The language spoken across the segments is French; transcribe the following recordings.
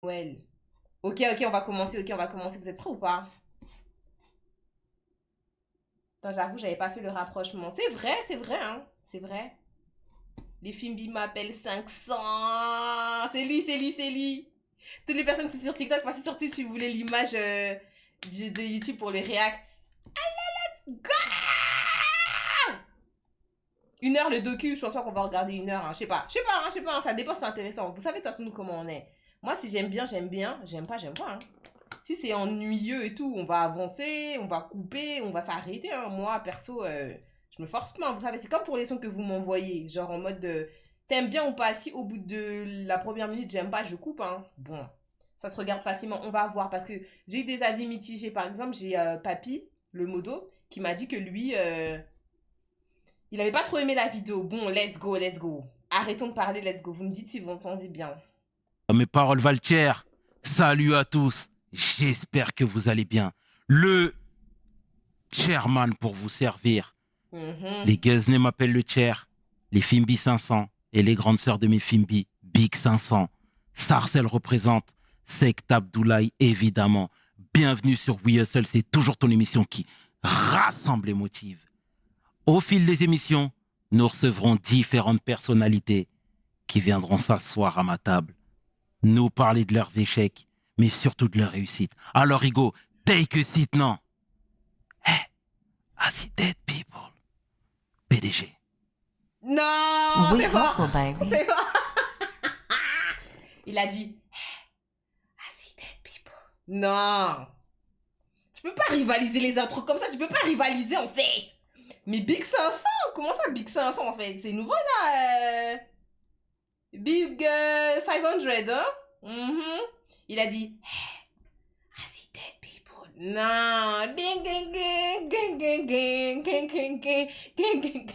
Noël. Ok, ok, on va commencer, ok, on va commencer. Vous êtes prêts ou pas? Attends, j'avoue, j'avais pas fait le rapprochement. C'est vrai, hein. C'est vrai. Les Fimbi m'appellent 500. C'est lui. Toutes les personnes qui sont sur TikTok, passez sur Twitch si vous voulez l'image de YouTube pour les reacts. Une heure le docu, je pense pas qu'on va regarder une heure. Hein. Je sais pas, hein, ça dépend, c'est intéressant. Vous savez, de toute façon, nous, comment on est. Moi, si j'aime bien, j'aime bien. J'aime pas. Hein. Si c'est ennuyeux et tout, on va avancer, on va couper, on va s'arrêter. Hein. Moi, perso, je me force pas. Vous savez, c'est comme pour les sons que vous m'envoyez. Genre en mode de t'aimes bien ou pas. Si au bout de la première minute, j'aime pas, je coupe. Hein. Bon, ça se regarde facilement. On va voir parce que j'ai eu des avis mitigés. Par exemple, j'ai Papy, le modo, qui m'a dit que lui, il avait pas trop aimé la vidéo. Bon, let's go, let's go. Arrêtons de parler, let's go. Vous me dites si vous entendez bien. Mes paroles valent cher. Salut à tous. J'espère que vous allez bien. Le chairman pour vous servir. Les Guesnay m'appellent le chair. Les Fimbi 500 et les grandes sœurs de mes Fimbi, Big 500. Sarcel représente. Sect Abdoulaye, évidemment. Bienvenue sur We Hustle. C'est toujours ton émission qui rassemble et motive. Au fil des émissions, nous recevrons différentes personnalités qui viendront s'asseoir à ma table, nous parler de leurs échecs, mais surtout de leurs réussites. Alors, Hugo, take a seat now. Hey, I see dead people. PDG. Non, We c'est fort. hustle, baby. C'est fort. Il a dit I see dead people. Non. Tu peux pas rivaliser les intros comme ça. Tu peux pas rivaliser en fait. Mais Big 500, comment ça Big 500 en fait? C'est nouveau là. Big 500, hein? Il a dit I see dead people. Non. Ding, ding, ding, ding, ding, ding, ding, ding, ding, ding, ding.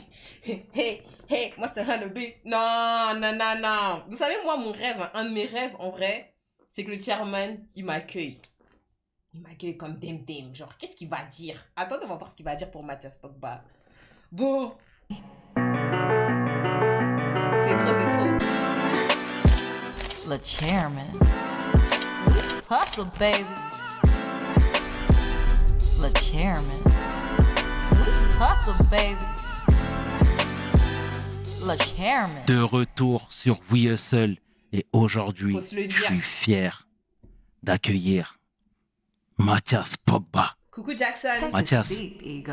Hey, hey, moi c'est un big. Non, non, non, non. Vous savez, moi, mon rêve, hein, un de mes rêves en vrai, c'est que le chairman, il m'accueille. Il m'accueille comme Dem Dem. Genre, qu'est-ce qu'il va dire? Attendez, on va voir ce qu'il va dire pour Mathias Pogba. Bon. C'est trop, c'est trop. The chairman. Hustle, baby. The chairman. Hustle, baby. The chairman. De retour sur We Hustle. Et aujourd'hui, Faut se le je dire. suis fier d'accueillir Mathias Pogba. Coucou Jackson. Mathias, Seat, ego.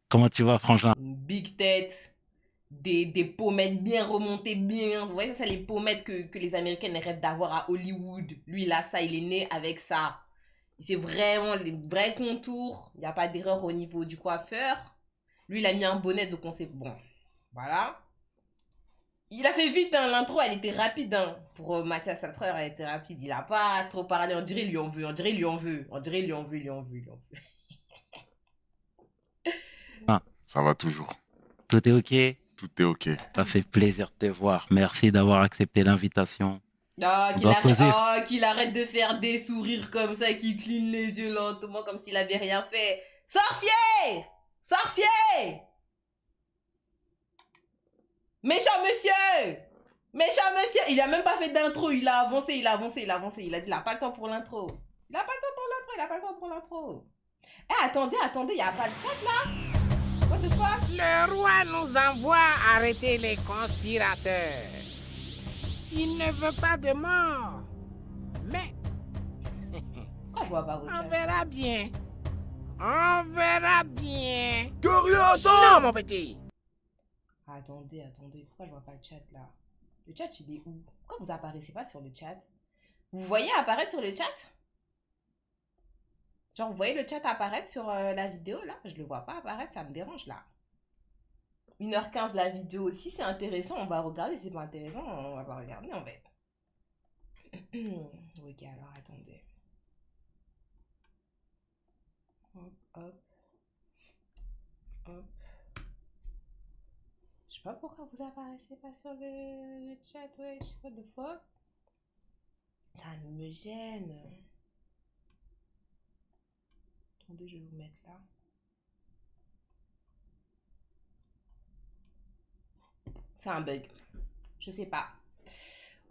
comment tu vas, frangin? Une big tête. Des pommettes bien remontées, bien. Vous voyez, ça, c'est les pommettes que les Américaines rêvent d'avoir à Hollywood. Lui, il a ça, il est né avec ça. C'est vraiment les vrais contours. Il n'y a pas d'erreur au niveau du coiffeur. Lui, il a mis un bonnet, donc on sait. Bon, voilà. Il a fait vite, hein, l'intro, elle était rapide. Hein. Pour Mathias Sartreur, elle était rapide. Il a pas trop parlé. On dirait, il lui en veut. On dirait, il lui en veut. On dirait, il lui en veut, il lui en veut, il lui en veut. Ça va toujours. Tout est OK? Tout est OK. Ça fait plaisir de te voir. Merci d'avoir accepté l'invitation. Oh, On doit causer. qu'il arrête de faire des sourires comme ça, qu'il cligne les yeux lentement comme s'il avait rien fait. Sorcier! Sorcier! Méchant monsieur! Méchant monsieur! Il a même pas fait d'intro, il a avancé. Il a dit, il a pas le temps pour l'intro. Il a pas le temps pour l'intro. Eh, attendez, il y a pas de chat là? What the fuck? Le roi nous envoie arrêter les conspirateurs. Il ne veut pas de mort. Mais Pourquoi je vois pas votre on chat? verra bien. On verra bien. Guerrier Non, mon petit. Attendez, pourquoi je vois pas le chat là? Le chat il est où? Pourquoi vous apparaissez pas sur le chat? Vous voyez apparaître sur le chat? Genre vous voyez le chat apparaître sur la vidéo là? Je le vois pas apparaître, ça me dérange là. 1h15 la vidéo aussi, c'est intéressant, on va regarder, c'est pas intéressant, on va pas regarder en fait. Ok, alors attendez. Hop, hop. Hop. Je sais pas pourquoi vous apparaissez pas sur le chat, ouais, je sais pas de fois. Ça me gêne. Attendez, je vais vous mettre là. C'est un bug. Je sais pas.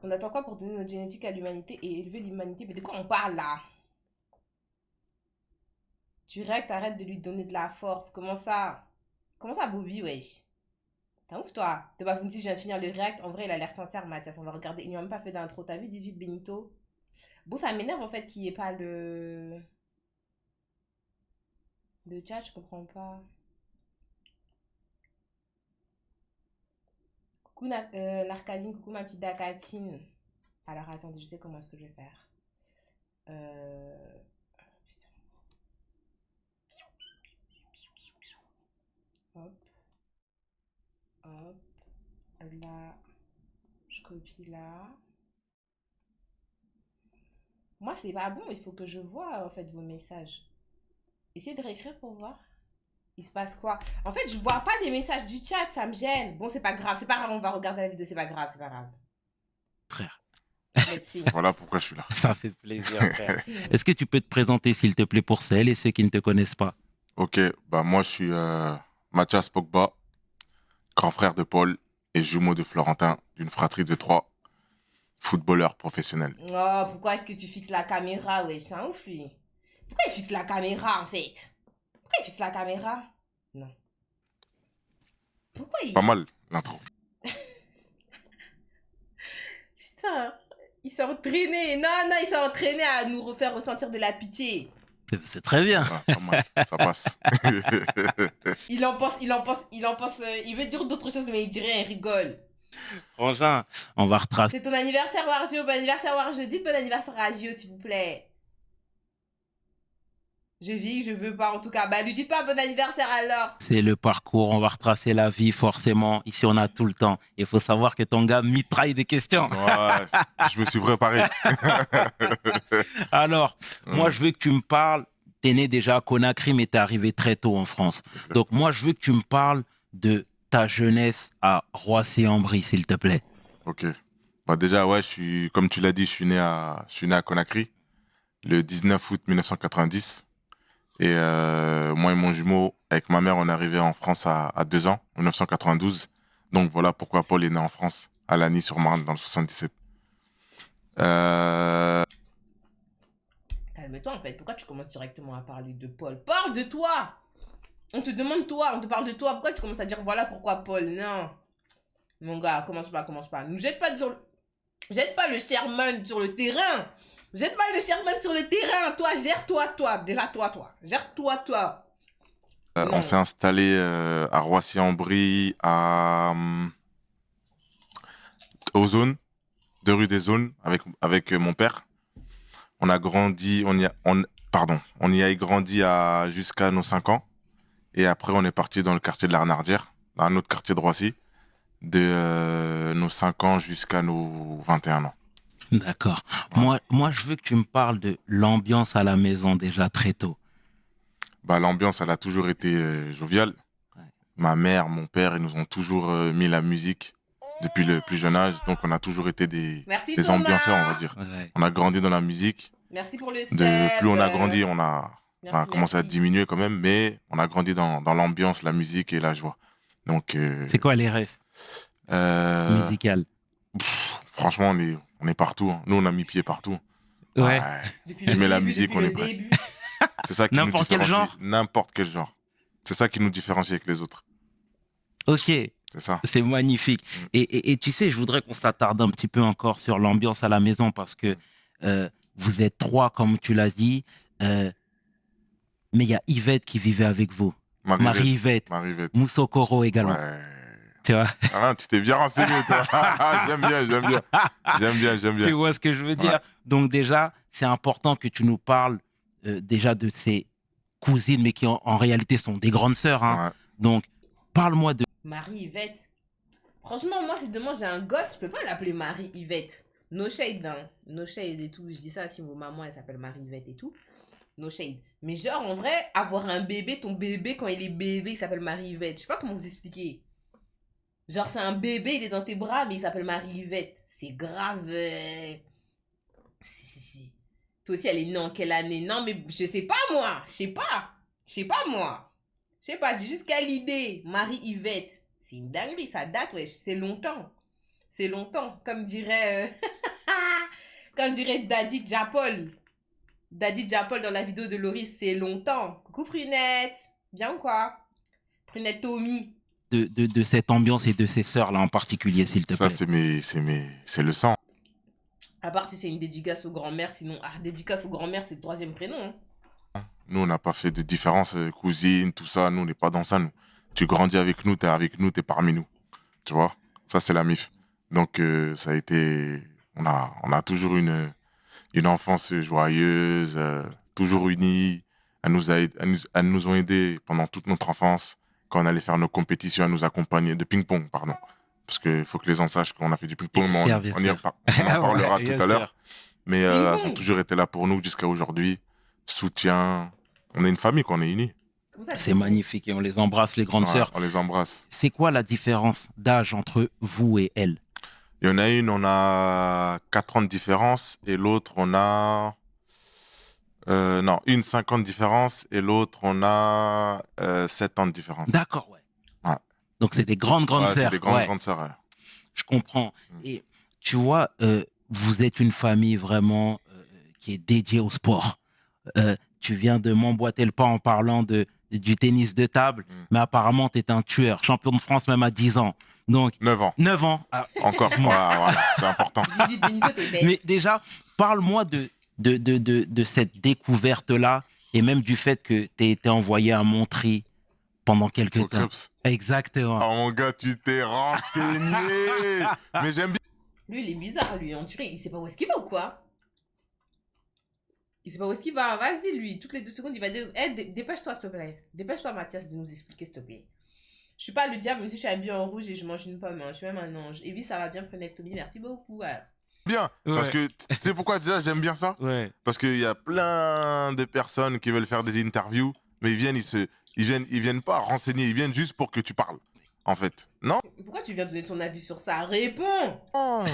On attend quoi pour donner notre génétique à l'humanité et élever l'humanité? Mais de quoi on parle là? Direct, arrête de lui donner de la force. Comment ça? Comment ça, Bobby, wesh? T'es ouf, toi? De Bafunti, je viens de finir le react. En vrai, il a l'air sincère, Mathias. On va regarder. Il n'y a même pas fait d'intro. T'as vu 18 Benito? Bon, ça m'énerve en fait qu'il n'y ait pas le chat, je comprends pas. Coucou Narcadine, coucou ma petite Dakatine. Alors attendez, je sais comment est-ce que je vais faire. Putain. Hop. Hop. Là. Je copie là. Moi, c'est pas bon, il faut que je vois en fait vos messages. Essayez de réécrire pour voir. Il se passe quoi? En fait, je vois pas les messages du chat, ça me gêne. Bon, c'est pas grave, on va regarder la vidéo, c'est pas grave, c'est pas grave. Frère. Merci. Voilà pourquoi je suis là. Ça fait plaisir, frère. Est-ce que tu peux te présenter, s'il te plaît, pour celles et ceux qui ne te connaissent pas? Ok, bah moi je suis Mathias Pogba, grand frère de Paul et jumeau de Florentin, d'une fratrie de 3, footballeur professionnel. Oh, pourquoi est-ce que tu fixes la caméra? Ouais, c'est un ouf, lui. Pourquoi il fixe la caméra, en fait? Pourquoi il fixe la caméra? Non. Pourquoi il... Pas mal l'intro. Putain, il s'est entraîné. Non, non, il s'est entraîné à nous refaire ressentir de la pitié. C'est très bien. Ouais, pas mal, ça passe. Il veut dire d'autres choses, mais il dit rien, il rigole. Frangin, on va retracer. C'est ton anniversaire, Wargio. Bon anniversaire, Wargio. Dites bon anniversaire à Gio, s'il vous plaît. Je vis, je veux pas, en tout cas. Bah, lui dites pas bon anniversaire alors. C'est le parcours, on va retracer la vie, forcément. Ici, on a tout le temps. Il faut savoir que ton gars mitraille des questions. Ouais, je me suis préparé. Alors, moi, je veux que tu me parles. T'es né déjà à Conakry, mais t'es arrivé très tôt en France. Donc, moi, je veux que tu me parles de ta jeunesse à Roissy-en-Brie, s'il te plaît. Ok. Bah déjà, ouais, comme tu l'as dit, je suis né à Conakry, le 19 août 1990. Et moi et mon jumeau, avec ma mère, on est arrivé en France à 2 ans, en 1992. Donc voilà pourquoi Paul est né en France, à Lagny-sur-Marne, dans le 77. Calme-toi en fait, pourquoi tu commences directement à parler de Paul? Parle de toi! On te demande toi, on te parle de toi, pourquoi tu commences à dire voilà pourquoi Paul? Non. Mon gars, commence pas. Nous jette pas jette pas le Sherman sur le terrain. Jette pas le Sherman sur le terrain. Toi, gère-toi. Déjà, toi. Gère-toi. On s'est installé à Roissy-en-Brie, aux zones, 2 rues des zones, avec mon père. On a grandi, on y a grandi jusqu'à nos 5 ans. Et après, on est parti dans le quartier de la Renardière, dans un autre quartier de Roissy, de nos 5 ans jusqu'à nos 21 ans. D'accord. Ouais. Moi, je veux que tu me parles de l'ambiance à la maison déjà très tôt. Bah, l'ambiance, elle a toujours été joviale. Ouais. Ma mère, mon père, ils nous ont toujours mis la musique depuis le plus jeune âge. Donc, on a toujours été des ambianceurs, on va dire. Ouais. On a grandi dans la musique. Merci pour le Plus on a grandi, on a commencé à diminuer quand même, mais on a grandi dans l'ambiance, la musique et la joie. Donc, c'est quoi les rêves musicales? Franchement, on est partout. Hein. Nous, on a mis pied partout. Ouais. Tu mets la musique, on est prêt. C'est ça qui nous différencie. Quel genre? N'importe quel genre. C'est ça qui nous différencie avec les autres. Ok. C'est ça. C'est magnifique. Et tu sais, je voudrais qu'on s'attarde un petit peu encore sur l'ambiance à la maison parce que vous êtes 3, comme tu l'as dit. Mais il y a Yvette qui vivait avec vous. Marie-Yvette. Moussokoro également. Ouais. Tu vois? Ah, tu t'es bien renseigné, toi. J'aime bien. Tu vois ce que je veux dire? Donc déjà, c'est important que tu nous parles déjà de ces cousines, mais qui en réalité sont des grandes sœurs. Hein. Ouais. Donc, parle-moi de... Marie-Yvette. Franchement, moi, si demain j'ai un gosse, je peux pas l'appeler Marie-Yvette. No shade, hein. No shade et tout. Je dis ça si vos mamans, elle s'appelle Marie-Yvette et tout. No shade. Mais genre, en vrai, avoir un bébé, ton bébé, quand il est bébé, il s'appelle Marie-Yvette. Je sais pas comment vous expliquer. Genre, c'est un bébé, il est dans tes bras, mais il s'appelle Marie-Yvette. C'est grave. Si. Toi aussi, elle est née en quelle année? Non, mais je sais pas, moi. Je sais pas, j'ai juste qu'à l'idée. Marie-Yvette. C'est une dinguerie, ça date, wesh. C'est longtemps. Comme dirait Comme dirait Daddy Japol. Daddy Japol dans la vidéo de Loris, c'est longtemps. Coucou Prunette. Bien ou quoi? Prunette Tommy. De cette ambiance et de ces sœurs-là en particulier, s'il te plaît. Ça, c'est le sang. À part si c'est une dédicace aux grand-mères, sinon, dédicace aux grand-mères, c'est le troisième prénom. Hein. Nous, on n'a pas fait de différence, cousine, tout ça. Nous, on n'est pas dans ça, nous. Tu grandis avec nous, t'es parmi nous. Tu vois? Ça, c'est la MIF. Donc, ça a été... On a toujours une enfance joyeuse, toujours unie. Elles nous ont aidés pendant toute notre enfance. Quand on allait faire nos compétitions, à nous accompagner de ping-pong, pardon. Parce qu'il faut que les gens sachent qu'on a fait du ping-pong, mais on en parlera tout à l'heure. Mais elles ont toujours été là pour nous jusqu'à aujourd'hui. Soutien. On est une famille, qu'on est unis. C'est magnifique et on les embrasse, les grandes sœurs. On les embrasse. C'est quoi la différence d'âge entre vous et elles? Il y en a une, on a 4 ans de différence et l'autre, on a... non, une 5 ans de différence et l'autre, on a 7 ans de différence. D'accord, ouais. Ouais. Donc, c'est des grandes sœurs. C'est des grandes sœurs, ouais. Je comprends. Et tu vois, vous êtes une famille vraiment qui est dédiée au sport. Tu viens de m'emboîter le pas en parlant du tennis de table, mais apparemment, tu es un tueur, champion de France même à 10 ans. Donc, 9 ans. 9 ans. Ah, encore, voilà, c'est important. Mais déjà, parle-moi de cette découverte-là et même du fait que tu aies été envoyé à Montry pendant quelques temps. Exactement. Oh mon gars, tu t'es renseigné. Mais j'aime bien. Lui, il est bizarre, lui. On dirait, il sait pas où est-ce qu'il va ou quoi? Il sait pas où est-ce qu'il va. Vas-y, lui. Toutes les 2 secondes, il va dire dépêche-toi, s'il te plaît. Dépêche-toi, Mathias, de nous expliquer, s'il te plaît. Je suis pas le diable, même si je suis habillée en rouge et je mange une pomme. Hein. Je suis même un ange. Evie, ça va bien, prenez Tommy. Merci beaucoup. Ouais. Bien. Parce que tu sais pourquoi déjà j'aime bien ça? Parce qu'il y a plein de personnes qui veulent faire des interviews, mais ils viennent pas renseigner, ils viennent juste pour que tu parles. En fait. Non? Pourquoi tu viens donner ton avis sur ça? Réponds! Oh.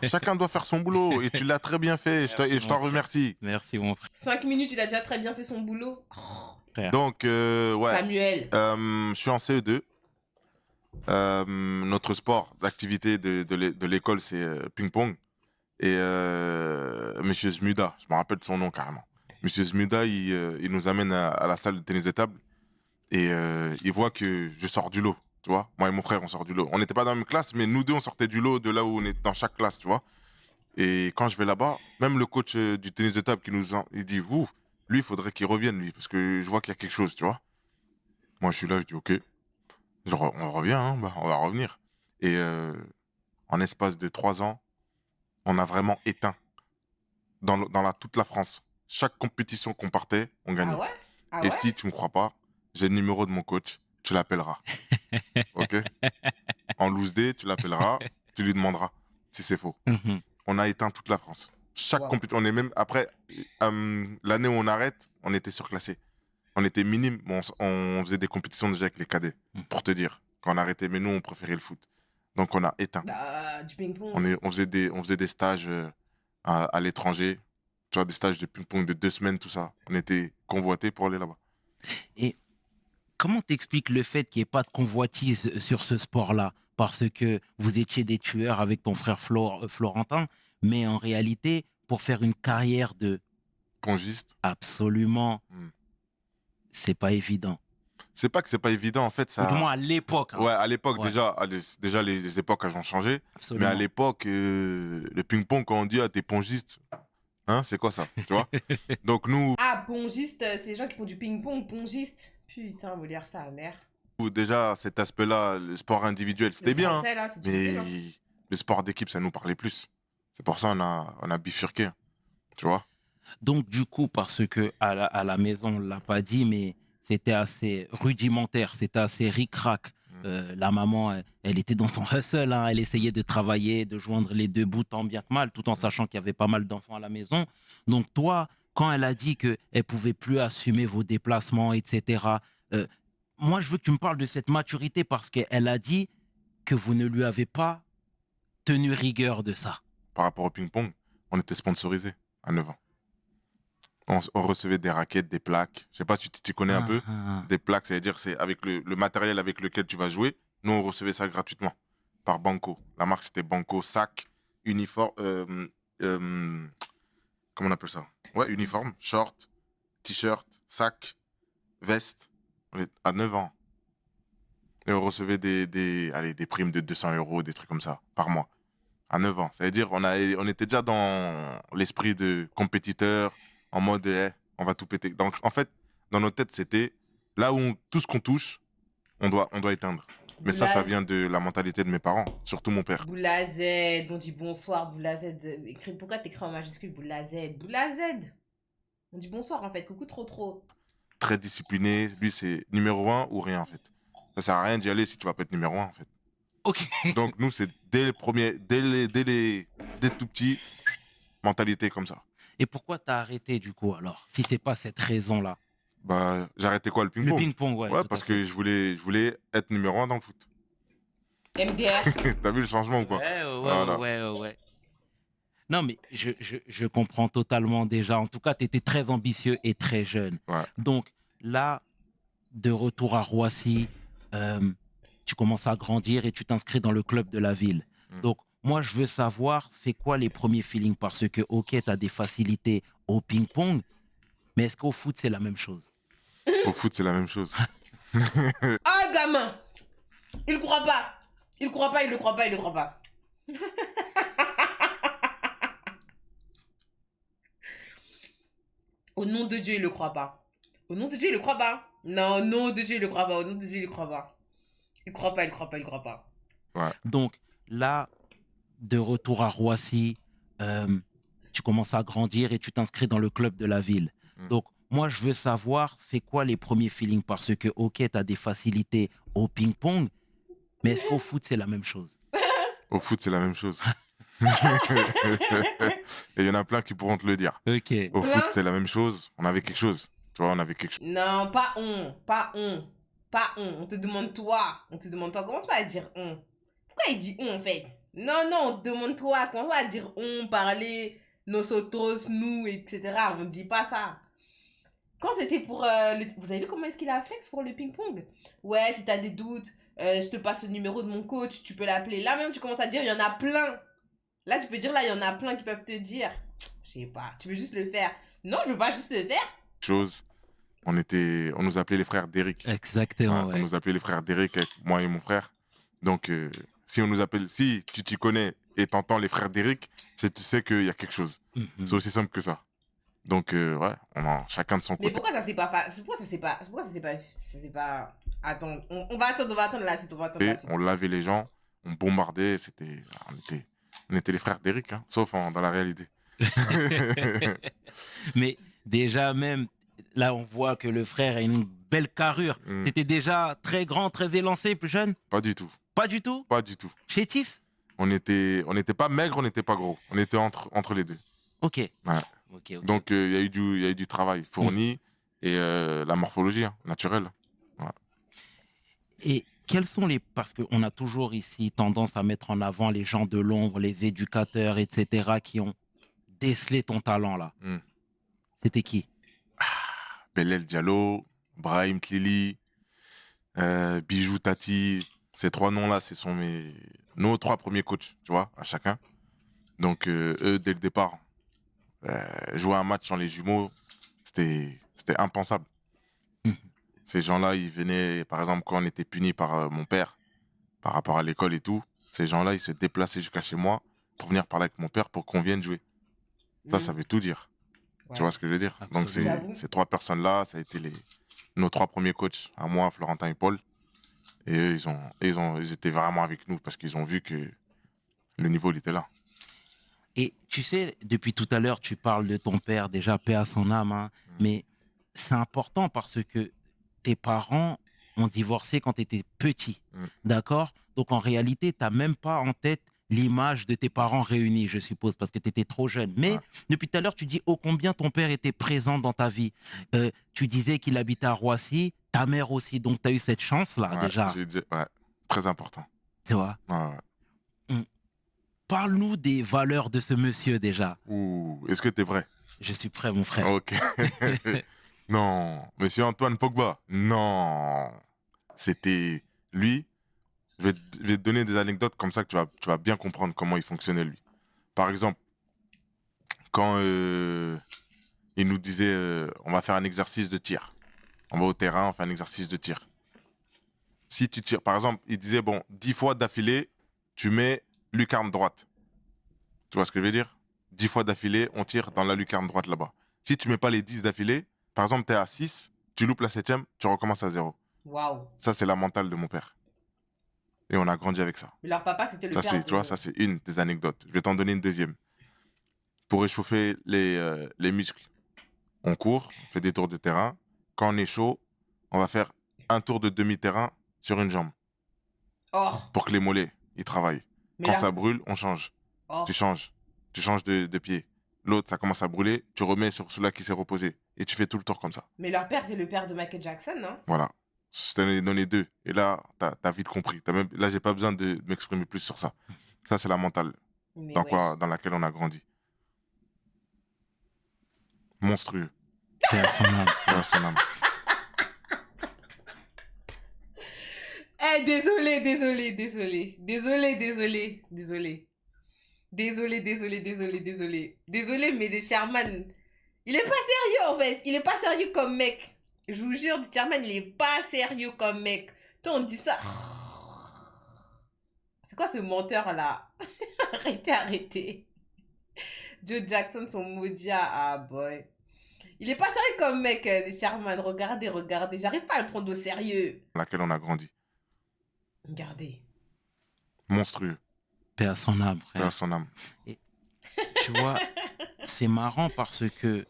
Chacun doit faire son boulot et tu l'as très bien fait. Et je t'en remercie. Merci, mon frère. 5 minutes, il a déjà très bien fait son boulot. Oh. Donc, ouais. Samuel. Je suis en CE2. Notre sport d'activité de l'école, c'est ping-pong. Et Monsieur Zmuda, je me rappelle de son nom carrément. Monsieur Zmuda, il nous amène à la salle de tennis de table et il voit que je sors du lot. Tu vois, moi et mon frère, on sort du lot. On n'était pas dans la même classe, mais nous deux, on sortait du lot de là où on est dans chaque classe, tu vois. Et quand je vais là-bas, même le coach du tennis de table il dit, ouh, lui, il faudrait qu'il revienne, lui, parce que je vois qu'il y a quelque chose, tu vois. Moi, je suis là, je dis, ok, on revient, hein, bah, on va revenir. Et en espace de 3 ans, on a vraiment éteint dans toute la France. Chaque compétition qu'on partait, on gagnait. Ah ouais? Ah et ouais? si tu me crois pas, j'ai le numéro de mon coach. Tu l'appelleras. Ok? En loose day, tu l'appelleras, tu lui demanderas si c'est faux. On a éteint toute la France. Chaque compétition, on est même après l'année où on arrête, on était surclassé. On était minime, on faisait des compétitions déjà avec les cadets, pour te dire. Quand on arrêtait, mais nous, on préférait le foot. Donc on a éteint. Bah, du ping-pong. On faisait des stages à l'étranger, tu vois, des stages de ping-pong de 2 semaines, tout ça. On était convoités pour aller là-bas. Et comment t'expliques le fait qu'il n'y ait pas de convoitise sur ce sport-là? Parce que vous étiez des tueurs avec ton frère Florentin, mais en réalité, pour faire une carrière de... Pongiste. Absolument. C'est pas évident. C'est pas que c'est pas évident, en fait. Ça... Ou du moins à l'époque. Hein. Ouais, à l'époque, déjà les époques elles ont changé. Absolument. Mais à l'époque, le ping-pong, quand on dit t'es pongiste, hein, c'est quoi ça? Tu vois? Donc nous. Ah, pongiste, c'est les gens qui font du ping-pong, pongiste. Putain, vous lire ça, mère. Déjà, cet aspect-là, le sport individuel, c'était bien. Français, là, mais le sport d'équipe, ça nous parlait plus. C'est pour ça qu'on a bifurqué. Tu vois? Donc, du coup, parce que à la maison, on ne l'a pas dit, mais c'était assez rudimentaire, c'était assez ric-rac. La maman, elle était dans son hustle, hein, elle essayait de travailler, de joindre les 2 bouts tant bien que mal, tout en sachant qu'il y avait pas mal d'enfants à la maison. Donc toi, quand elle a dit qu'elle ne pouvait plus assumer vos déplacements, etc., moi, je veux que tu me parles de cette maturité parce qu'elle a dit que vous ne lui avez pas tenu rigueur de ça. Par rapport au ping-pong, on était sponsorisé à 9 ans. On recevait des raquettes, des plaques. Je sais pas si tu connais un peu. Des plaques, ça veut dire c'est avec le matériel avec lequel tu vas jouer. Nous, on recevait ça gratuitement par Banco. La marque, c'était Banco, sac, uniforme, comment on appelle ça? Ouais, uniforme, short, t-shirt, sac, veste. On est à 9 ans. Et on recevait des primes de 200 euros, des trucs comme ça, par mois. À 9 ans. Ça veut dire on était déjà dans l'esprit de compétiteur, en mode, on va tout péter. Donc, en fait, dans nos têtes, c'était là où tout ce qu'on touche, on doit éteindre. Mais ça vient de la mentalité de mes parents, surtout mon père. Boulazed, on dit bonsoir, Boulazed. Pourquoi t'écris en majuscule Boulazed? Boulazed. On dit bonsoir en fait, coucou trop. Très discipliné, lui c'est numéro 1 ou rien en fait. Ça sert à rien d'y aller si tu vas pas être numéro 1 en fait. Ok. Donc nous c'est dès tout petit, mentalité comme ça. Et pourquoi t'as arrêté du coup alors? Si c'est pas cette raison-là. Bah j'ai arrêté quoi, le Le ping-pong? ping-pong, ouais. Ouais, tout parce à fait. que je voulais être numéro 1 dans le foot. MDR. T'as vu le changement ou pas? Voilà. Ouais. Non, mais je comprends totalement déjà. En tout cas, tu étais très ambitieux et très jeune. Ouais. Donc là, de retour à Roissy, tu commences à grandir et tu t'inscris dans le club de la ville. Donc, moi, je veux savoir, c'est quoi les premiers feelings? Parce que, ok, tu as des facilités au ping-pong, mais est-ce qu'au foot, c'est la même chose? Au foot, c'est la même chose. Ah, le gamin. Il croit pas. Il le croit pas. Au nom de Dieu, il le croit pas. Au nom de Dieu, il le croit pas. Non, au nom de Dieu, il le croit pas. Au nom de Dieu, il le croit pas. Il croit pas. Ouais. Donc là, de retour à Roissy, tu commences à grandir et tu t'inscris dans le club de la ville. Donc, moi, je veux savoir, c'est quoi les premiers feelings? Parce que, ok, tu as des facilités au ping-pong, mais est-ce qu'au foot, c'est la même chose? Au foot, c'est la même chose. Et il y en a plein qui pourront te le dire. Ok. Au Plein? foot, c'était la même chose. On avait quelque chose. Tu vois, on avait quelque chose. Non, pas on. On te demande toi. Commence pas à dire on. Pourquoi il dit on en fait? Non, on te demande toi. Commence pas à dire on, parler, nosotros, nous, etc. On dit pas ça. Quand c'était pour vous avez vu comment est-ce qu'il a flex pour le ping-pong? Ouais, si t'as des doutes, je te passe le numéro de mon coach, tu peux l'appeler. Là même, tu commences à dire, il y en a plein. Là, tu peux dire, là, il y en a plein qui peuvent te dire. Je sais pas, tu veux juste le faire. Non, je veux pas juste le faire. Chose. On nous appelait les frères d'Eric. Exactement, Ouais, ouais. On nous appelait les frères d'Eric avec moi et mon frère. Donc, si tu t'y connais et t'entends les frères d'Eric, tu sais qu'il y a quelque chose. Mhm. C'est aussi simple que ça. Donc, ouais, on a chacun de son Mais côté. pourquoi ça c'est pas... Attends, on va attendre la suite, Et on lavait les gens, on bombardait, on était les frères d'Eric, hein, sauf dans la réalité. Mais déjà, même, là, on voit que le frère a une belle carrure. T'étais déjà très grand, très élancé, plus jeune? Pas du tout. Pas du tout? Pas du tout. Chétif? On n'était pas maigre, on n'était pas gros. On était entre les deux. Ok. Ouais. Ok. Donc, il y a eu du travail fourni et la morphologie naturelle. Ouais. Et quels sont parce qu'on a toujours ici tendance à mettre en avant les gens de l'ombre, les éducateurs, etc., qui ont décelé ton talent, là. C'était qui? Belel Diallo, Brahim Tlili, Bijou Tati. Ces 3 noms-là, ce sont nos 3 premiers coachs, tu vois, à chacun. Donc, eux, dès le départ, jouer un match sans les jumeaux, c'était impensable. Ces gens-là, ils venaient, par exemple, quand on était puni par mon père, par rapport à l'école et tout, ces gens-là, ils se déplaçaient jusqu'à chez moi pour venir parler avec mon père pour qu'on vienne jouer. Ça veut tout dire. Ouais. Tu vois ce que je veux dire? Absolument. Donc, ces 3 personnes-là, ça a été nos 3 premiers coachs, à moi, Florentin et Paul. Et eux, ils étaient vraiment avec nous parce qu'ils ont vu que le niveau, il était là. Et tu sais, depuis tout à l'heure, tu parles de ton père, déjà, paix à son âme, hein, mais c'est important parce que tes parents ont divorcé quand tu étais petit, d'accord? Donc, en réalité, tu n'as même pas en tête l'image de tes parents réunis, je suppose, parce que tu étais trop jeune. Mais depuis tout à l'heure, tu dis ô combien ton père était présent dans ta vie. Tu disais qu'il habitait à Roissy, ta mère aussi, donc tu as eu cette chance-là, déjà. Ouais, très important. Tu vois? Ouais. Parle-nous des valeurs de ce monsieur, déjà. Ouh, est-ce que tu es prêt? Je suis prêt, mon frère. Ok. Non, monsieur Antoine Pogba. Non. C'était lui. Je vais te donner des anecdotes comme ça que tu vas bien comprendre comment il fonctionnait, lui. Par exemple, quand il nous disait on va faire un exercice de tir. On va au terrain, on fait un exercice de tir. Si tu tires, par exemple, il disait bon, 10 fois d'affilée, tu mets lucarne droite. Tu vois ce que je veux dire? 10 fois d'affilée, on tire dans la lucarne droite là-bas. Si tu mets pas les 10 d'affilée, par exemple, tu es à 6, tu loupes la 7e, tu recommences à 0. Waouh. Ça, c'est la mentale de mon père. Et on a grandi avec ça. Mais leur papa, c'était le Ça, père c'est, de... tu vois, ça, c'est une des anecdotes. Je vais t'en donner une deuxième. Pour réchauffer les muscles, on court, on fait des tours de terrain. Quand on est chaud, on va faire un tour de demi-terrain sur une jambe Or. pour que les mollets, ils travaillent. Mais Quand leur- ça brûle, on change. Or. Tu changes de pied. L'autre, ça commence à brûler, tu remets sur celui-là qui s'est reposé. Et tu fais tout le tour comme ça. Mais leur père, c'est le père de Michael Jackson, non? Voilà. Je t'en ai donné 2. Et là, t'as vite compris. Là, j'ai pas besoin de m'exprimer plus sur ça. Ça, c'est la mentale Mais dans laquelle on a grandi. Monstrueux. Paix à son âme. Ouais, son âme. Eh, désolé. Désolé, mais le Sherman, il est pas sérieux en fait. Il est pas sérieux comme mec. Je vous jure, le Sherman, il est pas sérieux comme mec. Toi, on dit ça. C'est quoi ce menteur là? Arrêtez. Joe Jackson, son maudit. Ah boy. Il est pas sérieux comme mec, le Sherman. Regardez. J'arrive pas à le prendre au sérieux. Dans laquelle on a grandi. Regardez. Monstrueux. Paix à son âme, Paix frère. à son âme. Tu vois, c'est marrant parce que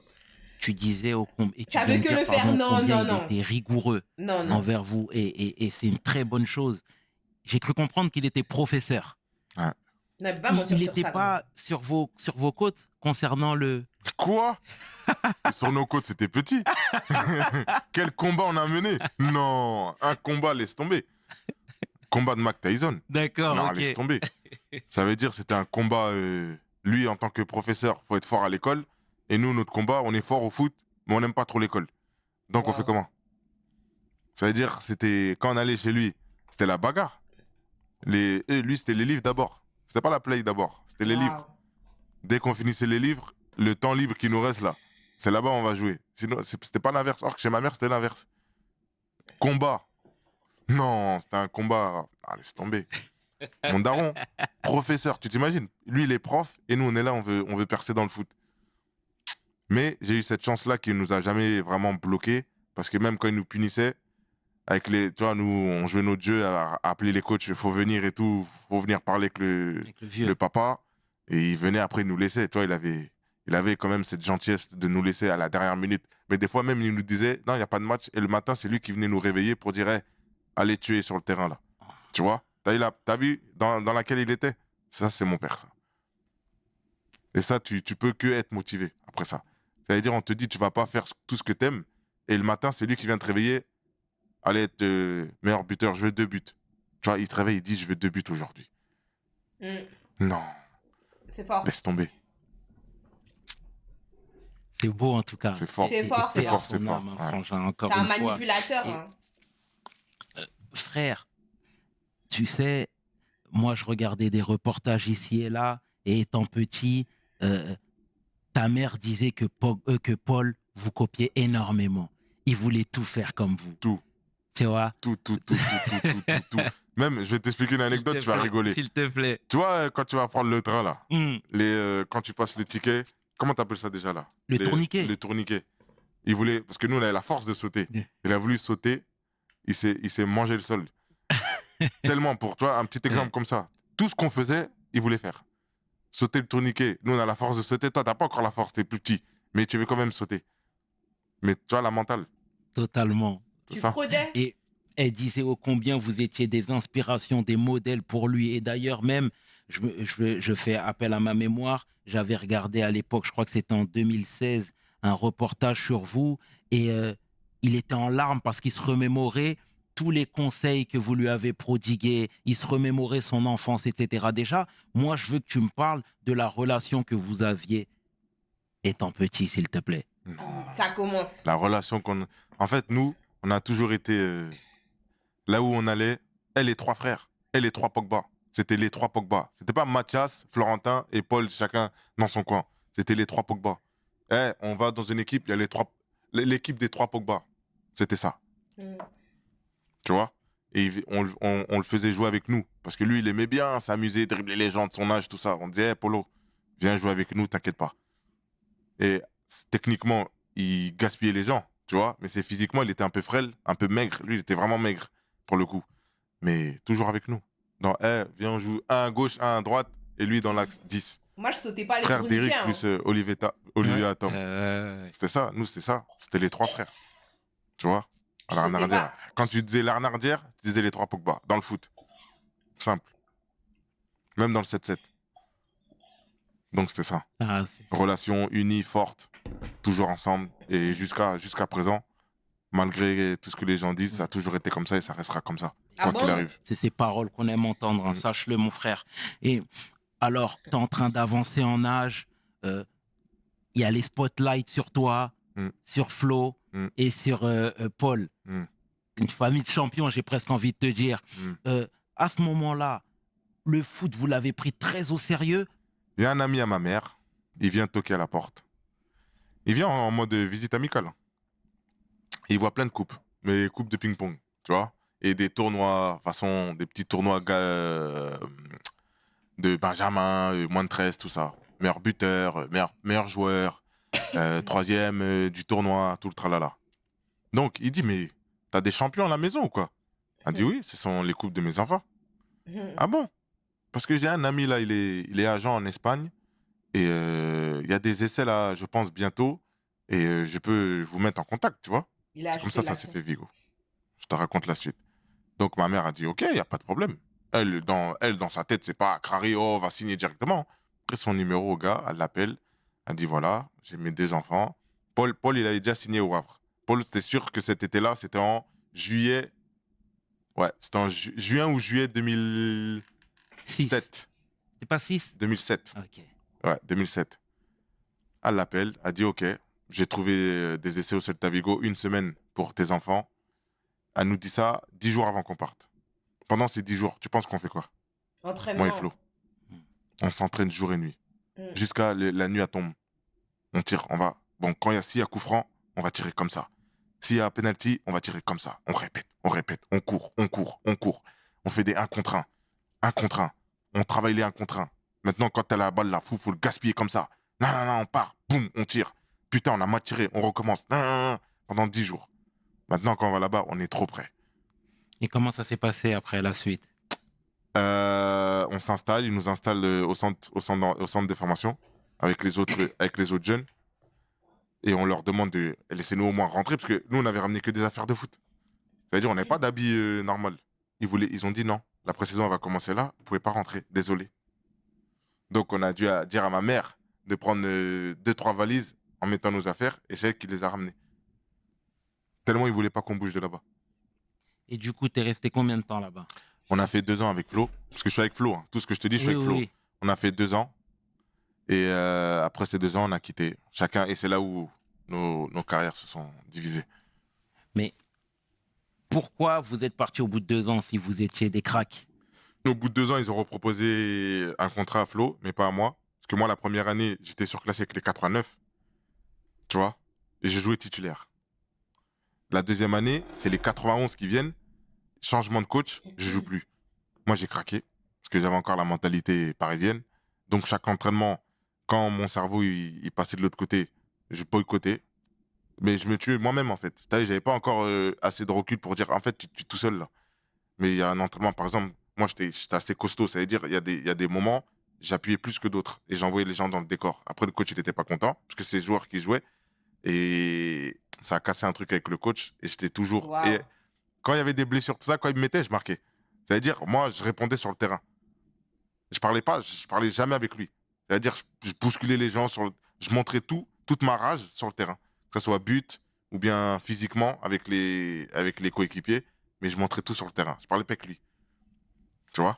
tu disais au et tu Ça viens veut de que dire, le faire. pardon, Non, combien non. il était rigoureux Non. envers vous et c'est une très bonne chose. J'ai cru comprendre qu'il était professeur. Non, il peut pas mentir Il sur n'était ça, pas sur vos côtes concernant le... Quoi? Sur nos côtes, c'était petit. Quel combat on a mené? Non, un combat, laisse tomber. Combat de Mac Tyson. D'accord, Non, ok. laisse tomber. Ça veut dire c'était un combat. Lui, en tant que professeur, faut être fort à l'école. Et nous, notre combat, on est fort au foot, mais on n'aime pas trop l'école. Donc, on Wow. fait comment? Ça veut dire, c'était quand on allait chez lui, c'était la bagarre. Lui, c'était les livres d'abord. C'était pas la play d'abord, c'était les Wow. livres. Dès qu'on finissait les livres, le temps libre qui nous reste là, c'est là-bas on va jouer. Sinon, c'était pas l'inverse. Or que chez ma mère, c'était l'inverse. Combat. Non, c'était un combat. Ah, laisse tomber. Mon daron, professeur, tu t'imagines? Lui, il est prof et nous, on est là, on veut percer dans le foot. Mais j'ai eu cette chance-là qu'il nous a jamais vraiment bloqué parce que même quand il nous punissait, avec tu vois, nous, on jouait notre jeu à appeler les coachs, il faut venir et tout, faut venir parler avec Avec le vieux. le papa. Et il venait après nous laisser. Tu vois, il avait quand même cette gentillesse de nous laisser à la dernière minute. Mais des fois même, il nous disait, non, il n'y a pas de match. Et le matin, c'est lui qui venait nous réveiller pour dire, hey, allez tuer sur le terrain, là. Tu vois? T'as vu dans laquelle il était? Ça, c'est mon père, ça. Et ça, tu peux que être motivé après ça. Ça veut dire, on te dit, tu vas pas faire tout ce que t'aimes. Et le matin, c'est lui qui vient te réveiller. Allez être meilleur buteur, je veux 2 buts. Tu vois, il te réveille, il dit, je veux 2 buts aujourd'hui. Mm. Non, C'est fort. laisse tomber. C'est beau en tout cas. C'est fort. C'est fort, c'est paix à fort. son C'est fort, âme, ouais. frangin, encore C'est un une fois. manipulateur. Et- Hein. Frère, tu sais, moi je regardais des reportages ici et là, et étant petit, ta mère disait que Paul vous copiait énormément. Il voulait tout faire comme vous. Tout. Tu vois? Tout. Même, je vais t'expliquer une anecdote, tu vas rigoler. S'il te plaît. Tu vois, quand tu vas prendre le train, là, Hmm. quand tu passes le ticket, comment t'appelles ça déjà, là? Le tourniquet. Le tourniquet. Il voulait, parce que nous, on avait la force de sauter. Yeah. Il a voulu sauter, il s'est mangé le sol. Tellement pour toi, un petit exemple comme ça. Tout ce qu'on faisait, il voulait faire. Sauter le tourniquet. Nous, on a la force de sauter. Toi, t'as pas encore la force, t'es plus petit. Mais tu veux quand même sauter. Mais tu vois, la mentale, Totalement. c'est Tu ça. fraudais. Et elle disait ô combien vous étiez des inspirations, des modèles pour lui. Et d'ailleurs, même, je fais appel à ma mémoire. J'avais regardé à l'époque, je crois que c'était en 2016, un reportage sur vous. Et il était en larmes parce qu'il se remémorait tous les conseils que vous lui avez prodigués. Il se remémorait son enfance, etc. Déjà, moi, je veux que tu me parles de la relation que vous aviez étant petit, s'il te plaît. Non. Ça commence. La relation qu'on... En fait, nous, on a toujours été... là où on allait, elle et 3 frères. Elle et 3 Pogba. C'était les 3 Pogba. C'était pas Mathias, Florentin et Paul, chacun dans son coin. C'était les 3 Pogba. On va dans une équipe, il y a l'équipe des 3 Pogba. C'était ça. Tu vois? Et on le faisait jouer avec nous. Parce que lui, il aimait bien s'amuser, dribbler les gens de son âge, tout ça. On disait, Polo, viens jouer avec nous, t'inquiète pas. Et techniquement, il gaspillait les gens, tu vois. Mais c'est physiquement, il était un peu frêle, un peu maigre. Lui, il était vraiment maigre, pour le coup. Mais toujours avec nous. Viens, on joue un à gauche, un à droite, et lui dans l'axe 10. Moi, je sautais pas les Frère d'Eric tourniquets. plus Olivia Tom. C'était ça, nous, c'était ça. C'était les 3 frères. Tu vois? À l'arnardière. Quand tu disais l'arnardière, tu disais les 3 Pogba. Dans le foot. Simple. Même dans le 7-7. Donc, c'était ça. Relation unie, forte, toujours ensemble. Et jusqu'à présent, malgré tout ce que les gens disent, ça a toujours été comme ça et ça restera comme ça. Quoi qu'il arrive. C'est ces paroles qu'on aime entendre, hein, sache-le, mon frère. Et alors, tu es en train d'avancer en âge. Il y a les spotlights sur toi, sur Flo et sur Paul. Une famille de champions, j'ai presque envie de te dire. À ce moment-là, le foot, vous l'avez pris très au sérieux? Il y a un ami à ma mère, il vient toquer à la porte. Il vient en mode visite amicale. Il voit plein de coupes, mais coupes de ping-pong, tu vois. Et des tournois, façon, des petits tournois de Benjamin, moins de 13, tout ça. Meilleur buteur, meilleur joueur, troisième du tournoi, tout le tralala. Donc, il dit, mais t'as des champions à la maison ou quoi? Elle dit, oui, ce sont les coupes de mes enfants. Ah bon? Parce que j'ai un ami là, il est agent en Espagne et il y a des essais là, je pense bientôt et je peux vous mettre en contact, tu vois. C'est comme ça s'est fait, Vigo. Je te raconte la suite. Donc ma mère a dit, ok, il y a pas de problème. Elle dans sa tête, c'est pas Crary, on va signer directement. Après son numéro au gars, elle l'appelle, elle dit voilà, j'ai mes 2 enfants. Paul, il avait déjà signé au Havre. Paul, c'était sûr que cet été-là, c'était en juillet. Ouais, c'était en juin ou juillet 2007. 6. C'est pas 6? 2007. Ok. Ouais, 2007. Elle l'appelle, elle dit ok, j'ai trouvé des essais au Celta Vigo, 1 semaine pour tes enfants. Elle nous dit ça 10 jours avant qu'on parte. Pendant ces 10 jours, tu penses qu'on fait quoi? Entraînement. Moi et Flo. On s'entraîne jour et nuit. Jusqu'à la nuit à tombe. On tire, on va. Bon, s'il y a coup franc, on va tirer comme ça. S'il y a penalty, on va tirer comme ça. On répète, on court. On fait des 1 contre 1. 1 contre 1. On travaille les 1 contre 1. Maintenant, quand t'as la balle là, faut le gaspiller comme ça. Non, on part. Boum, on tire. Putain, on a mal tiré. On recommence. Non. Pendant 10 jours. Maintenant, quand on va là-bas, on est trop près. Et comment ça s'est passé après la suite? On s'installe, ils nous installent au centre de formation avec les autres jeunes. Et on leur demande de laisser-nous au moins rentrer parce que nous, on n'avait ramené que des affaires de foot. C'est-à-dire, on n'avait pas d'habits normal. Ils ont dit non, la pré-saison va commencer là, vous pouvez pas rentrer, désolé. Donc, on a dû dire à ma mère de prendre 2-3 valises en mettant nos affaires et c'est elle qui les a ramenées. Tellement ils voulaient pas qu'on bouge de là-bas. Et du coup, t'es resté combien de temps là-bas? On a fait 2 ans avec Flo, parce que je suis avec Flo. Hein. Tout ce que je te dis, je suis avec Flo. Oui. On a fait 2 ans. Et après ces 2 ans, on a quitté chacun. Et c'est là où nos carrières se sont divisées. Mais pourquoi vous êtes parti au bout de 2 ans si vous étiez des cracks? Au bout de 2 ans, ils ont reproposé un contrat à Flo, mais pas à moi. Parce que moi, la première année, j'étais surclassé avec les 89. Tu vois? Et j'ai joué titulaire. La deuxième année, c'est les 91 qui viennent. Changement de coach, je joue plus. Moi, j'ai craqué. Parce que j'avais encore la mentalité parisienne. Donc, chaque entraînement, quand mon cerveau il passait de l'autre côté, je boycottais. Mais je me tuais moi-même, en fait. J'avais pas encore assez de recul pour dire, en fait, tu es tout seul, là. Mais il y a un entraînement, par exemple, moi, j'étais assez costaud. Ça veut dire, il y a des moments, j'appuyais plus que d'autres. Et j'envoyais les gens dans le décor. Après, le coach, il était pas content, parce que c'est les joueurs qui jouaient. Et ça a cassé un truc avec le coach. Et j'étais toujours... Wow. Et quand il y avait des blessures, tout ça, quand il me mettait, je marquais. C'est-à-dire, moi, je répondais sur le terrain. Je parlais jamais avec lui. C'est-à-dire, je bousculais les gens, je montrais toute ma rage sur le terrain. Que ce soit but ou bien physiquement avec les coéquipiers, mais je montrais tout sur le terrain. Je parlais pas avec lui. Tu vois?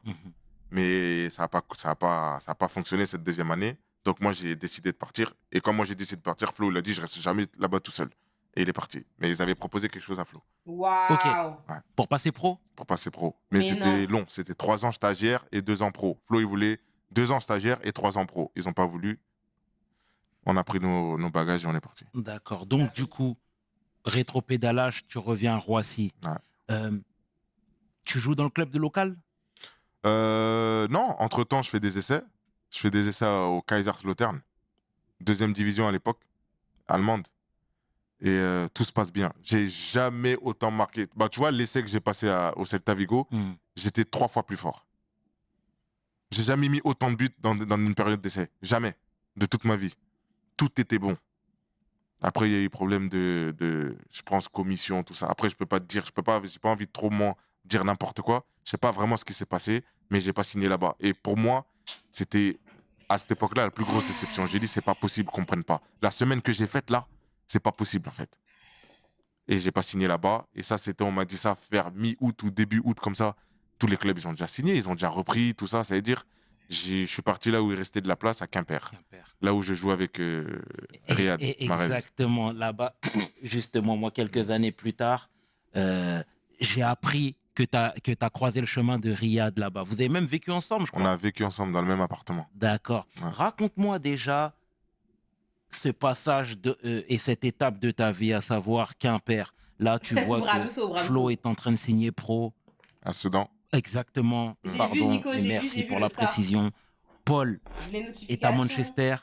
Mais ça a pas fonctionné cette deuxième année. Donc moi, j'ai décidé de partir. Et quand moi, j'ai décidé de partir, Flo, il a dit, je reste jamais là-bas tout seul. Et il est parti. Mais ils avaient proposé quelque chose à Flo. Waouh. Ok. Ouais. Pour passer pro? Pour passer pro. Mais Mais c'était non. long. C'était 3 ans stagiaire et 2 ans pro. Flo, il voulait 2 ans stagiaire et 3 ans pro. Ils ont pas voulu. On a pris nos bagages et on est parti. D'accord. Donc, du coup, rétropédalage, tu reviens à Roissy. Ouais. Tu joues dans le club de local? Non, entre-temps, je fais des essais. Je fais des essais au Kaiserslautern, deuxième division à l'époque, allemande. Et tout se passe bien. J'ai jamais autant marqué. Bah, tu vois, l'essai que j'ai passé au Celta Vigo, j'étais 3 fois plus fort. J'ai jamais mis autant de buts dans une période d'essai. Jamais. De toute ma vie. Tout était bon. Après, il y a eu problème de je pense, commission, tout ça. Après, je peux pas te dire, j'ai pas envie de trop dire n'importe quoi. Je sais pas vraiment ce qui s'est passé, mais j'ai pas signé là-bas. Et pour moi, c'était, à cette époque-là, la plus grosse déception. J'ai dit, c'est pas possible qu'on prenne pas. La semaine que j'ai faite là, c'est pas possible, en fait. Et j'ai pas signé là-bas. Et ça, on m'a dit ça vers mi-août ou début août, comme ça. Tous les clubs, ils ont déjà signé, ils ont déjà repris, tout ça. Ça veut dire, je suis parti là où il restait de la place, à Quimper. Là où je joue avec Riyad Mahrez. Exactement, là-bas, justement, moi, quelques années plus tard, j'ai appris que tu as croisé le chemin de Riyad là-bas. Vous avez même vécu ensemble, je crois. On a vécu ensemble dans le même appartement. D'accord. Ouais. Raconte-moi déjà ce passage et cette étape de ta vie, à savoir Quimper. Là, tu vois que Flo est en train de signer pro. À Sedan. Exactement. J'ai Pardon, vu, Nico, et j'ai merci vu pour le la score. précision. Paul est à Manchester.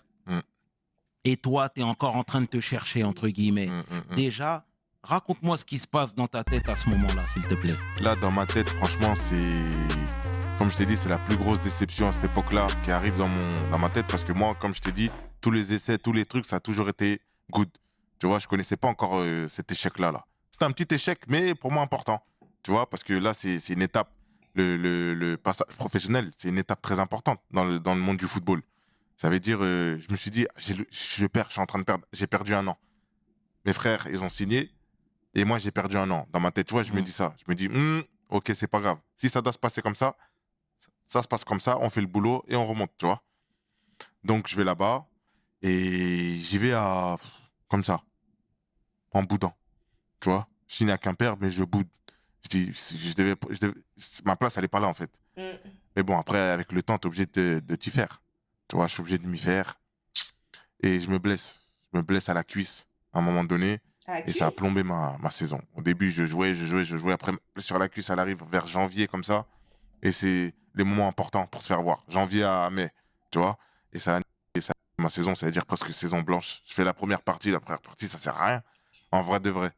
Et toi, tu es encore en train de te chercher, entre guillemets. Déjà, raconte-moi ce qui se passe dans ta tête à ce moment-là, s'il te plaît. Là, dans ma tête, franchement, comme je t'ai dit, c'est la plus grosse déception à cette époque-là qui arrive dans ma tête. Parce que moi, comme je t'ai dit, tous les essais, tous les trucs, ça a toujours été good. Tu vois, je connaissais pas encore cet échec-là. C'était un petit échec, mais pour moi important. Tu vois, parce que là, c'est une étape. Le passage professionnel, c'est une étape très importante dans le monde du football. Ça veut dire, je me suis dit, je suis en train de perdre. J'ai perdu un an. Mes frères, ils ont signé, et moi, j'ai perdu un an. Dans ma tête, tu vois, je me dis ça. Je me dis, ok, c'est pas grave. Si ça doit se passer comme ça, ça se passe comme ça, on fait le boulot et on remonte, tu vois. Donc, je vais là-bas, et j'y vais comme ça, en boudant. Tu vois, je signe à Quimper, mais je boude. Ma place, elle est pas là, en fait. Mais bon, après, avec le temps, t'es obligé de t'y faire. Tu vois, je suis obligé de m'y faire. Et je me blesse. Je me blesse à la cuisse, à un moment donné. Et ça a plombé ma saison. Au début, je jouais. Après, sur la cuisse, elle arrive vers janvier, comme ça. Et c'est les moments importants pour se faire voir. Janvier à mai, tu vois. Et ça ma saison, ça veut dire presque saison blanche. Je fais la première partie. La première partie, ça sert à rien. En vrai de vrai.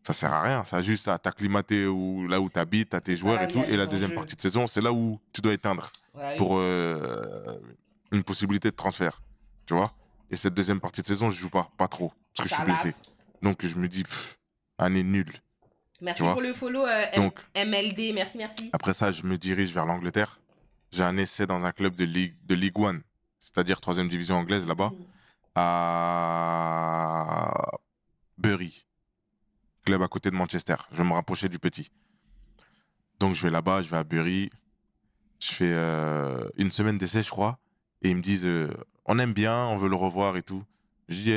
Ça sert à rien. Ça a juste à t'acclimater là où t'habites, à tes joueurs et tout. Et la deuxième partie de saison, c'est là où tu dois éteindre pour une possibilité de transfert. Tu vois. Et cette deuxième partie de saison, je joue pas trop. Parce que je suis blessé. Donc je me dis, année nulle. Merci pour le follow MLD. Merci. Après ça, je me dirige vers l'Angleterre. J'ai un essai dans un club de Ligue 1, c'est-à-dire 3e division anglaise là-bas, à Bury. Club à côté de Manchester. Je vais me rapprocher du petit. Donc je vais là-bas, je vais à Bury. Je fais une semaine d'essai, je crois. Et ils me disent, on aime bien, on veut le revoir et tout. Je dis,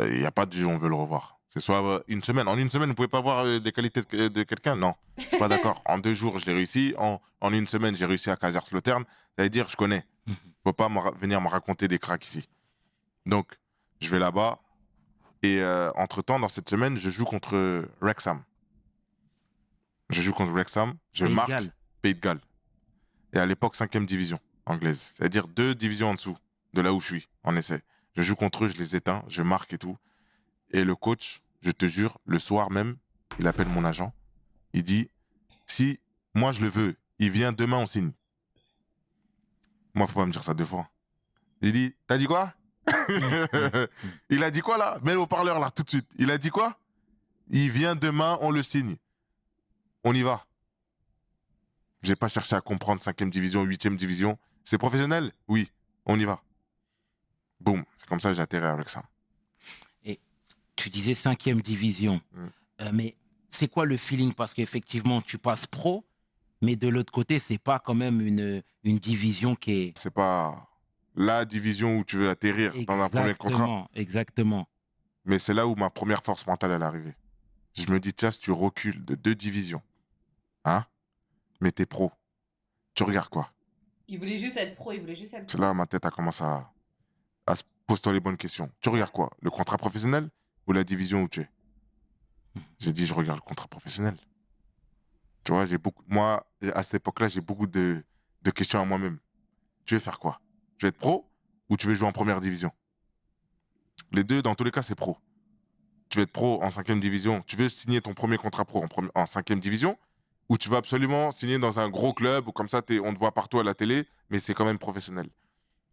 il n'y a pas de on veut le revoir. C'est soit une semaine. En une semaine, vous pouvez pas voir les qualités de quelqu'un? Non, je suis pas d'accord. En 2 jours, je l'ai réussi. En une semaine, j'ai réussi à Kaiserslautern. Ça veut dire, je connais. Faut pas venir me raconter des cracks ici. Donc, je vais là-bas. Et entre-temps, dans cette semaine, je joue contre Wrexham. Je marque Pays de Galles. Et à l'époque, 5e division anglaise. C'est-à-dire 2 divisions en dessous de là où je suis, en essai. Je joue contre eux, je les éteins, je marque et tout. Et le coach, je te jure, le soir même, il appelle mon agent. Il dit, si moi je le veux, il vient demain, on signe. Moi, faut pas me dire ça 2 fois. Il dit, t'as dit quoi? Il a dit quoi là? Mets le haut-parleur là, tout de suite. Il a dit quoi? Il vient demain, on le signe. On y va. J'ai pas cherché à comprendre 5e division, 8e division. C'est professionnel? Oui, on y va. Boum, c'est comme ça que j'ai atterri avec ça. Et tu disais 5e division. Mais c'est quoi le feeling? Parce qu'effectivement, tu passes pro, mais de l'autre côté, c'est pas quand même une division qui est... C'est pas la division où tu veux atterrir dans un premier contrat. Exactement. Mais c'est là où ma première force mentale est arrivée. Je me dis, tiens, si tu recules de 2 divisions, hein, mais t'es pro, tu regardes quoi? Il voulait juste être pro, il voulait juste être C'est pro. là ma tête a commencé à se pose-toi les bonnes questions. Tu regardes quoi? Le contrat professionnel ou la division où tu es? J'ai dit, je regarde le contrat professionnel. Tu vois, moi, à cette époque-là, j'ai beaucoup de questions à moi-même. Tu veux faire quoi? Tu veux être pro ou tu veux jouer en première division? Les deux, dans tous les cas, c'est pro. Tu veux être pro en 5e division, tu veux signer ton premier contrat pro en 5e division, ou tu veux absolument signer dans un gros club, ou comme ça, on te voit partout à la télé, mais c'est quand même professionnel.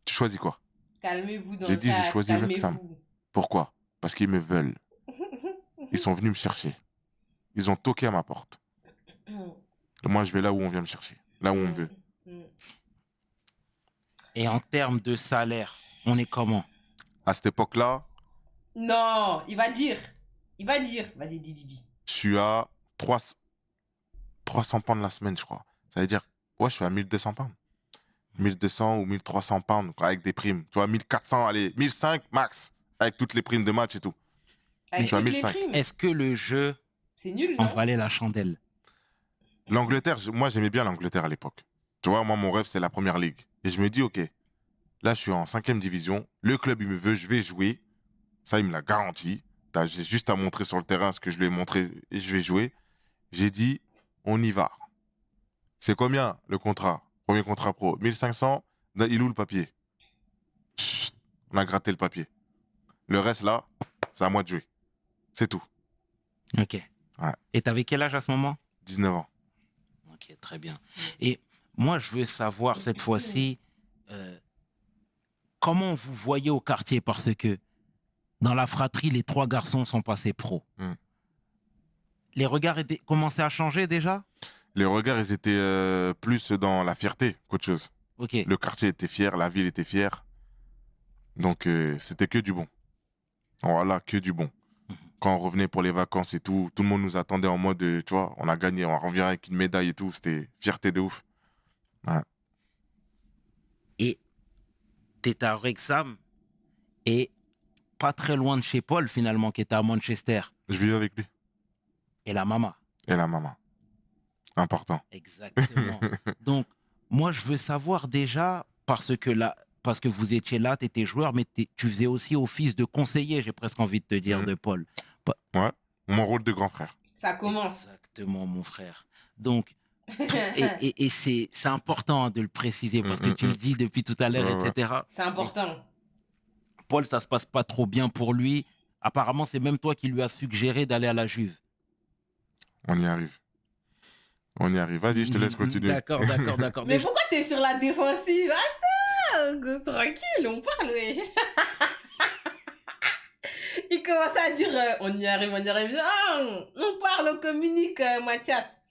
Tu choisis quoi? Calmez-vous dans J'ai le dit, j'ai chat, choisi Wrexham. calmez-vous. Pourquoi? Parce qu'ils me veulent. Ils sont venus me chercher. Ils ont toqué à ma porte. Et moi, je vais là où on vient me chercher, là où on me veut. Et en termes de salaire, on est comment? À cette époque-là, Non, il va dire. Il va dire. Vas-y, dis. je suis à 300 pounds la semaine, je crois. Ça veut dire, ouais, je suis à 1200 pounds. 1200 ou 1300 pounds avec des primes. Tu vois, 1400, allez, 1500 max, avec toutes les primes de match et tout. Avec Tu as toutes les 1005. primes. Est-ce que le jeu C'est nul, en non? valait la chandelle? L'Angleterre, moi, j'aimais bien l'Angleterre à l'époque. Tu vois, moi, mon rêve, c'est la première ligue. Et je me dis, OK, là, je suis en 5e division. Le club, il me veut, je vais jouer. Ça, il me l'a garanti. J'ai juste à montrer sur le terrain ce que je lui ai montré et je vais jouer. J'ai dit, on y va. C'est combien le contrat? Premier contrat pro. 1500, il est où le papier? Chut, on a gratté le papier. Le reste, là, c'est à moi de jouer. C'est tout. Ok. Ouais. Et t'avais quel âge à ce moment? 19 ans. Ok, très bien. Et moi, je veux savoir cette fois-ci comment vous voyez au quartier, parce que dans la fratrie, les 3 garçons sont passés pro. Les regards commençaient à changer déjà? Les regards, ils étaient plus dans la fierté qu'autre chose. Ok. Le quartier était fier, la ville était fière. Donc, c'était que du bon. Voilà, que du bon. Quand on revenait pour les vacances et tout le monde nous attendait en mode, tu vois, on a gagné, on revient avec une médaille et tout. C'était fierté de ouf. Ouais. Et t'étais à Wrexham et pas très loin de chez Paul, finalement, qui était à Manchester. Je vivais avec lui. Et la maman. Et la maman. Important. Exactement. Donc, moi, je veux savoir déjà, parce que vous étiez là, tu étais joueur, mais tu faisais aussi office de conseiller, j'ai presque envie de te dire, de Paul. Ouais, mon rôle de grand frère. Ça commence. Exactement, mon frère. Donc, et c'est important de le préciser, parce que tu le dis depuis tout à l'heure, etc. C'est important. Paul, ça se passe pas trop bien pour lui. Apparemment, c'est même toi qui lui as suggéré d'aller à la Juve. On y arrive. On y arrive. Vas-y, je te laisse continuer. D'accord. Mais pourquoi t'es sur la défensive? Attends, tranquille, on parle, ouais. Il commence à dire, on y arrive. Non, on parle, on communique, Mathias.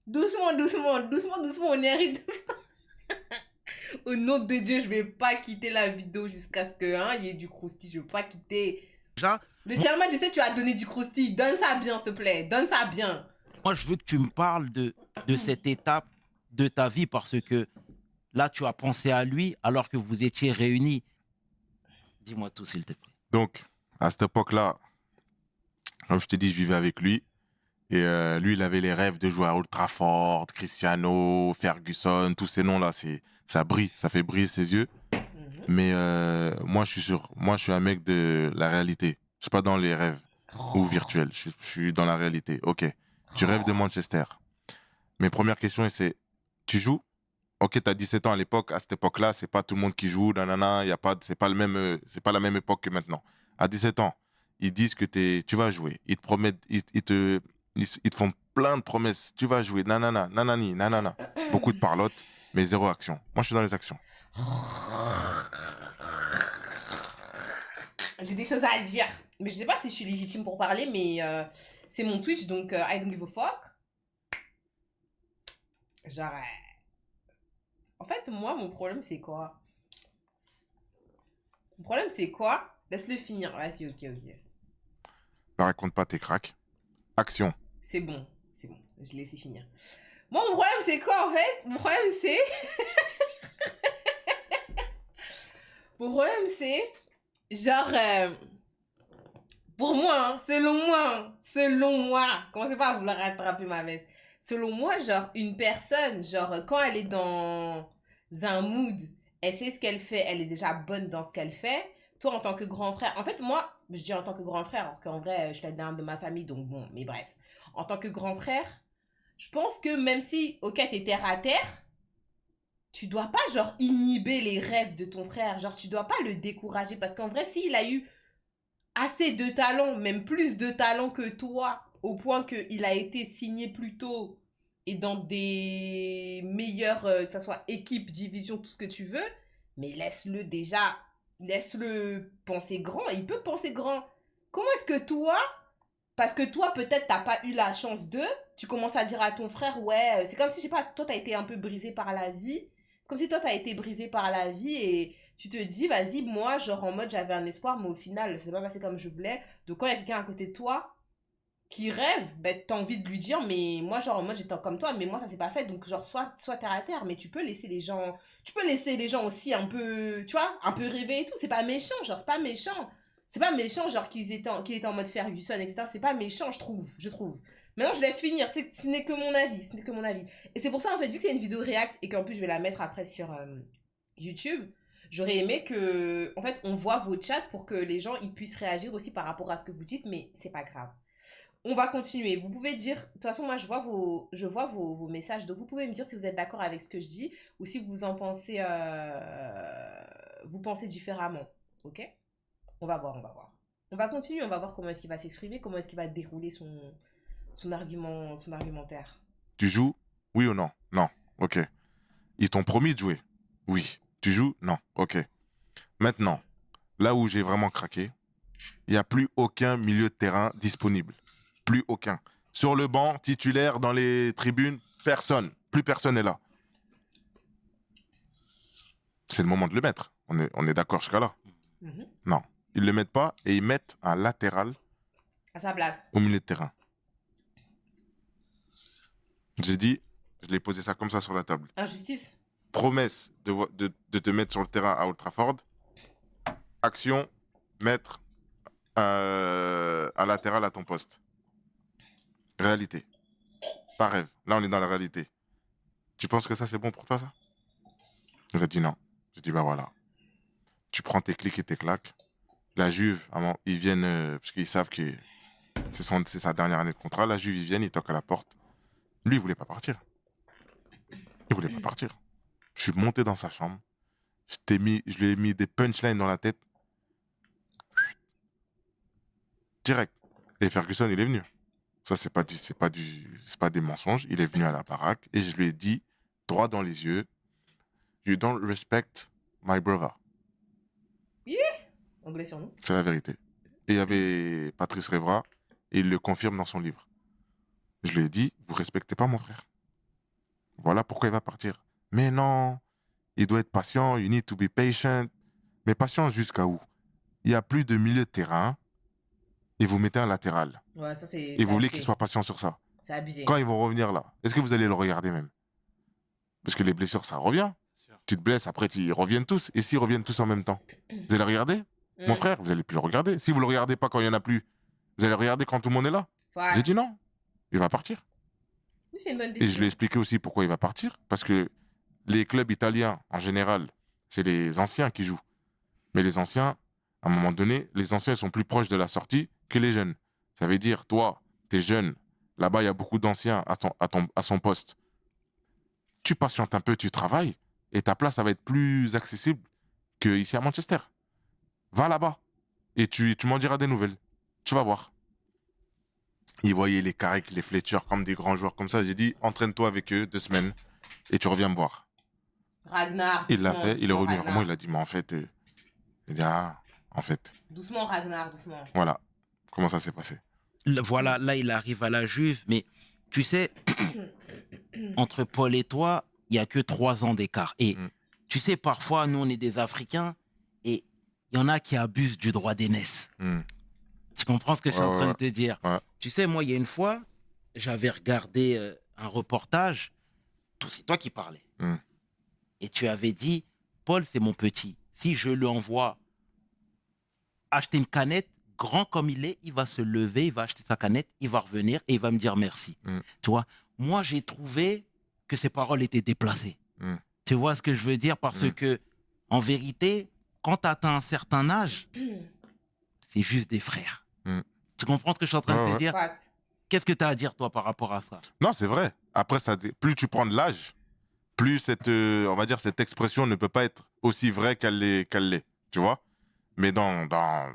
Doucement, on y arrive. Au nom de Dieu, je vais pas quitter la vidéo jusqu'à ce qu'il y ait du croustillant. Je vais pas quitter. Déjà, Le chairman, tu sais, tu as donné du croustillant. Donne ça bien, s'il te plaît. Donne ça bien. moi, je veux que tu me parles de cette étape de ta vie, parce que là, tu as pensé à lui alors que vous étiez réunis. Dis-moi tout, s'il te plaît. Donc, à cette époque-là, comme je t'ai dit, je vivais avec lui. Et lui, il avait les rêves de jouer à Old Trafford, Cristiano, Ferguson, tous ces noms-là. Ça brille, ça fait briller ses yeux. Mais moi, je suis un mec de la réalité. Je suis pas dans les rêves ou virtuels. Je suis dans la réalité. Ok, tu rêves de Manchester. Mes premières questions, c'est, tu joues? Ok, tu as 17 ans à l'époque. À cette époque-là, c'est pas tout le monde qui joue. C'est pas la même époque que maintenant. À 17 ans, ils disent que tu vas jouer. Ils te promettent, ils te font plein de promesses. Tu vas jouer, nanana. Beaucoup de parlotte, mais zéro action. Moi, je suis dans les actions. J'ai des choses à dire. Mais je sais pas si je suis légitime pour parler, mais c'est mon Twitch, donc I don't give a fuck. Genre... En fait, moi, mon problème, c'est quoi? Mon problème, c'est quoi? Laisse-le finir. Vas-y, ok. Ne raconte pas tes cracks. Action. C'est bon. Je l'ai laissé finir. Moi, mon problème, c'est quoi, en fait? Mon problème, c'est... Mon problème, c'est... Genre... Pour moi, selon moi, commencez pas à vouloir rattraper ma veste. Selon moi, genre, une personne, genre, quand elle est dans un mood, elle sait ce qu'elle fait, elle est déjà bonne dans ce qu'elle fait. Toi, en tant que grand frère, en fait, moi, je dis en tant que grand frère, alors qu'en vrai, je suis la dernière de ma famille, donc bon, mais bref. En tant que grand frère, je pense que même si, ok, t'es terre à terre, tu dois pas, genre, inhiber les rêves de ton frère. Genre, tu dois pas le décourager. Parce qu'en vrai, s'il a eu assez de talent, même plus de talent que toi, au point qu'il a été signé plus tôt et dans des meilleures, que ce soit équipe, division, tout ce que tu veux, mais laisse-le déjà, laisse-le penser grand. Il peut penser grand. Comment est-ce que toi, parce que toi, peut-être, t'as pas eu la chance de, tu commences à dire à ton frère, ouais, c'est comme si, je sais pas, toi, t'as été un peu brisé par la vie. Comme si toi, t'as été brisé par la vie et tu te dis, vas-y, moi, genre en mode, j'avais un espoir, mais au final, c'est pas passé comme je voulais. Donc, quand il y a quelqu'un à côté de toi qui rêve, ben, t'as envie de lui dire, mais moi, genre en mode, j'étais comme toi, mais moi, ça s'est pas fait. Donc, genre, soit terre à terre, mais tu peux laisser les gens aussi un peu, tu vois, un peu rêver et tout. C'est pas méchant, genre, c'est pas méchant. C'est pas méchant, genre, qu'il était en mode Ferguson, etc. C'est pas méchant, je trouve. Maintenant, je laisse finir. Ce n'est que mon avis. Ce n'est que mon avis. Et c'est pour ça, en fait, vu que c'est une vidéo React et qu'en plus, je vais la mettre après sur YouTube, j'aurais aimé que, en fait, on voit vos chats pour que les gens ils puissent réagir aussi par rapport à ce que vous dites, mais c'est pas grave. On va continuer. Vous pouvez dire, de toute façon, moi, je vois vos messages, donc vous pouvez me dire si vous êtes d'accord avec ce que je dis ou si vous en pensez, vous pensez différemment. Ok? On va voir. On va continuer, on va voir comment est-ce qu'il va s'exprimer, comment est-ce qu'il va dérouler son argumentaire. Tu joues? Oui ou non? Non. Ok. Ils t'ont promis de jouer? Oui. Tu joues? Non. Ok. Maintenant, là où j'ai vraiment craqué, il n'y a plus aucun milieu de terrain disponible. Plus aucun. Sur le banc, titulaire, dans les tribunes, personne. Plus personne n'est là. C'est le moment de le mettre. On est d'accord jusqu'à là? Non. Ils ne le mettent pas et ils mettent un latéral à sa place au milieu de terrain. J'ai dit, je l'ai posé ça comme ça sur la table. Injustice. Promesse de te mettre sur le terrain à Old Trafford. Action, mettre un latéral à ton poste. Réalité. Pas rêve. Là, on est dans la réalité. Tu penses que ça, c'est bon pour toi, ça? Il a dit non. J'ai dit, bah voilà. Tu prends tes clics et tes claques. La Juve, ils viennent, parce qu'ils savent que c'est sa dernière année de contrat. La Juve, ils viennent, ils toquent à la porte. Lui, il voulait pas partir. Il voulait pas partir. Je suis monté dans sa chambre. Je lui ai mis des punchlines dans la tête. Direct. Et Ferguson, il est venu. Ça, c'est pas des mensonges. Il est venu à la baraque et je lui ai dit, droit dans les yeux, You don't respect my brother. Yeah. Anglais sur nous. C'est la vérité. Et il y avait Patrice Revra, et il le confirme dans son livre. Je lui ai dit, vous respectez pas mon frère. Voilà pourquoi il va partir. Mais non, il doit être patient, you need to be patient. Mais patient jusqu'à où? Il n'y a plus de milieu de terrain, et vous mettez un latéral. Ouais, ça c'est. Et vous voulez qu'il soit patient sur ça. C'est abusé. Quand ils vont revenir là, est-ce que vous allez le regarder même? Parce que les blessures, ça revient. Tu te blesses, après ils reviennent tous. Et s'ils reviennent tous en même temps, vous allez regarder? Mon frère, vous allez plus le regarder. Si vous le regardez pas quand il y en a plus, vous allez regarder quand tout le monde est là. Ouais. J'ai dit non, il va partir. C'est une bonne Et décision. je lui ai expliqué aussi pourquoi il va partir. Parce que les clubs italiens, en général, c'est les anciens qui jouent. Mais les anciens, à un moment donné, les anciens sont plus proches de la sortie que les jeunes. Ça veut dire, toi, t'es jeune. Là-bas, il y a beaucoup d'anciens à son poste. Tu patientes un peu, tu travailles. Et ta place, ça va être plus accessible qu'ici à Manchester. Va là-bas. Et tu m'en diras des nouvelles. Tu vas voir. Ils voyaient les Carrick, les Fletcher comme des grands joueurs comme ça. J'ai dit, entraîne-toi avec eux 2 semaines et tu reviens me voir. Ragnar. Il l'a fait, il est revenu. Ragnar. Vraiment, il a dit, mais en fait, en fait. Doucement, Ragnar, doucement. Voilà. Comment ça s'est passé? Voilà, là, il arrive à la Juve. Mais tu sais, entre Paul et toi, il n'y a que 3 ans d'écart. Et tu sais, parfois, nous, on est des Africains et il y en a qui abusent du droit d'aînesse. Tu comprends ce que je suis en train de te dire? Ouais. Tu sais, moi, il y a une fois, j'avais regardé un reportage. C'est toi qui parlais. Et tu avais dit, Paul, c'est mon petit. Si je lui envoie acheter une canette, grand comme il est, il va se lever, il va acheter sa canette, il va revenir et il va me dire merci. Tu vois, moi, j'ai trouvé que ces paroles étaient déplacées. Tu vois ce que je veux dire? Parce que, en vérité, quand tu atteins un certain âge, c'est juste des frères. Tu comprends ce que je suis en train de te dire? Facts. Qu'est-ce que tu as à dire, toi, par rapport à ça? Non, c'est vrai. Après, plus tu prends de l'âge, plus on va dire, cette expression ne peut pas être aussi vraie qu'elle l'est. Tu vois? Mais dans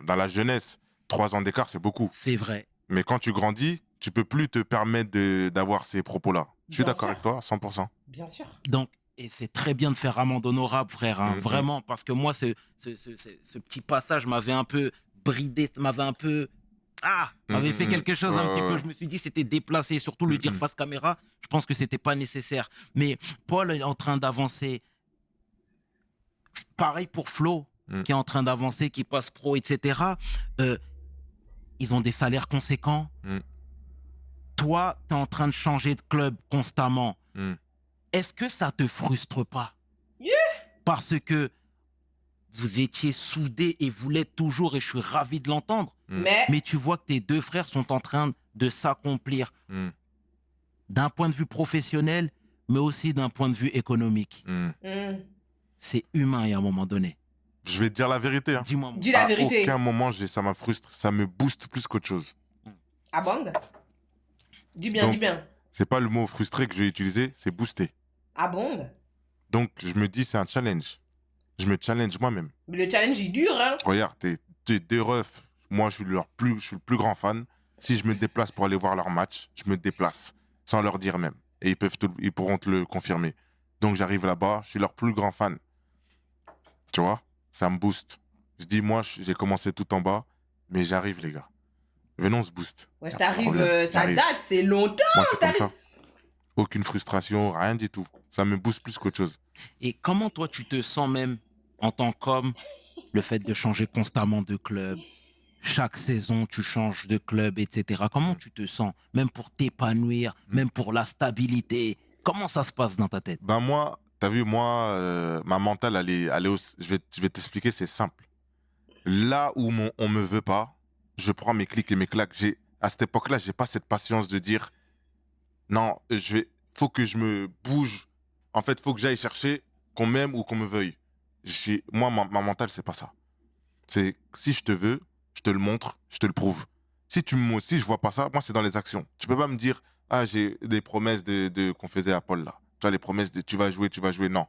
la jeunesse, 3 ans d'écart, c'est beaucoup. C'est vrai. Mais quand tu grandis, tu peux plus te permettre d'avoir ces propos-là. Je suis Bien d'accord sûr. avec toi, 100%. Bien sûr. Donc, et c'est très bien de faire amende honorable, frère, hein, vraiment, parce que moi, ce petit passage m'avait un peu bridé, m'avait un peu... m'avait fait quelque chose un petit peu. Je me suis dit, c'était déplacé, surtout le dire face caméra, je pense que c'était pas nécessaire. Mais Paul est en train d'avancer. Pareil pour Flo, qui est en train d'avancer, qui passe pro, etc. Ils ont des salaires conséquents. Toi, tu es en train de changer de club constamment. Est-ce que ça te frustre pas? Parce que vous étiez soudés et vous l'êtes toujours, et je suis ravi de l'entendre. Mais tu vois que tes 2 frères sont en train de s'accomplir d'un point de vue professionnel, mais aussi d'un point de vue économique. C'est humain, et à un moment donné. Je vais te dire la vérité. Hein. Dis-moi. Dis la À vérité. aucun moment, ça m'a frustré. Ça me booste plus qu'autre chose. Ah bon? Dis bien, Donc, dis bien. C'est pas le mot frustré que je vais utiliser, c'est booster. Ah bon? Donc, je me dis, c'est un challenge. Je me challenge moi-même. Mais le challenge, il dure, hein? Regarde, t'es 2 refs. Moi, je suis le plus grand fan. Si je me déplace pour aller voir leur match, je me déplace. Sans leur dire même. Et ils pourront te le confirmer. Donc, j'arrive là-bas, je suis leur plus grand fan. Tu vois? Ça me booste. Je dis, moi, j'ai commencé tout en bas, mais j'arrive, les gars. Venons, on se booste. Ouais, Y a pas de t'arrives, problème. ça J'arrive. date, c'est longtemps. Moi, c'est comme ça. Aucune frustration, rien du tout. Ça me booste plus qu'autre chose. Et comment toi, tu te sens même en tant qu'homme, le fait de changer constamment de club, chaque saison, tu changes de club, etc. Comment tu te sens, même pour t'épanouir, même pour la stabilité? Comment ça se passe dans ta tête? Ben moi, t'as vu, moi, ma mentale, elle est je vais t'expliquer, c'est simple. Là où on me veut pas, je prends mes clics et mes claques. À cette époque-là, j'ai pas cette patience de dire non, faut que je me bouge. En fait, faut que j'aille chercher qu'on m'aime ou qu'on me veuille. Moi, ma mentale, c'est pas ça. C'est si je te veux, je te le montre, je te le prouve. Si je vois pas ça, moi, c'est dans les actions. Tu peux pas me dire, j'ai des promesses qu'on faisait à Paul là. Tu vois, les promesses de tu vas jouer. Non.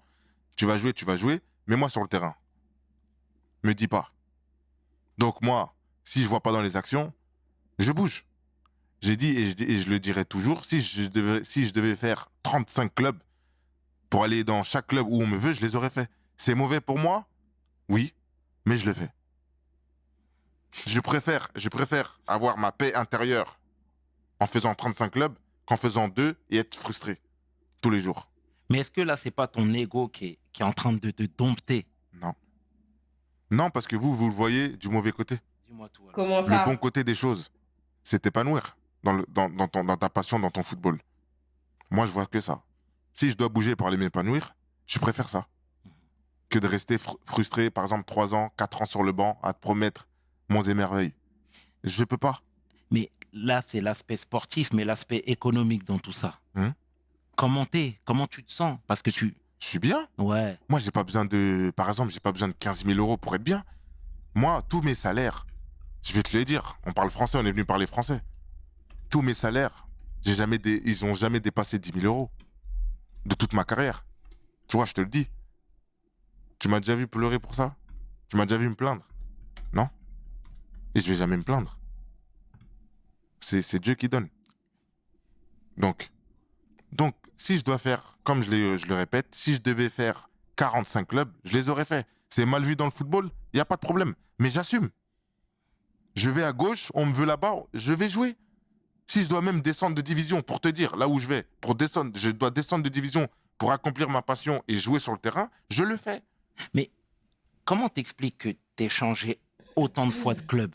Tu vas jouer, mais moi sur le terrain. Me dis pas. Donc moi, si je vois pas dans les actions, je bouge. J'ai dit et je le dirai toujours, si je devais faire 35 clubs pour aller dans chaque club où on me veut, je les aurais fait. C'est mauvais pour moi? Oui, mais je le fais. Je préfère avoir ma paix intérieure en faisant 35 clubs qu'en faisant 2 et être frustré tous les jours. Mais est-ce que là, c'est pas ton ego qui est en train de te dompter? Non. Non, parce que vous le voyez du mauvais côté. Dis-moi tout. Alors. Comment ça? Le bon côté des choses, c'est t'épanouir dans ta passion, dans ton football. Moi, je vois que ça. Si je dois bouger pour aller m'épanouir, je préfère ça. Que de rester frustré, par exemple, 3 ans, 4 ans sur le banc, à te promettre monts et merveilles. Je peux pas. Mais là, c'est l'aspect sportif, mais l'aspect économique dans tout ça. Comment tu te sens? Parce que Je suis bien. Ouais. Moi, j'ai pas besoin par exemple, j'ai pas besoin de 15 000 € pour être bien. Moi, tous mes salaires, je vais te le dire, on parle français, on est venu parler français. Tous mes salaires, ils ont jamais dépassé 10 000 € de toute ma carrière. Tu vois, je te le dis. Tu m'as déjà vu pleurer pour ça? Tu m'as déjà vu me plaindre? Non? Et je vais jamais me plaindre. C'est Dieu qui donne. Donc, si je dois faire, comme je le répète, si je devais faire 45 clubs, je les aurais fait. C'est mal vu dans le football, il n'y a pas de problème. Mais j'assume. Je vais à gauche, on me veut là-bas, je vais jouer. Si je dois même descendre de division, pour te dire, là où je vais, je dois descendre de division pour accomplir ma passion et jouer sur le terrain, je le fais. Mais comment t'expliques que t'aies changé autant de fois de club?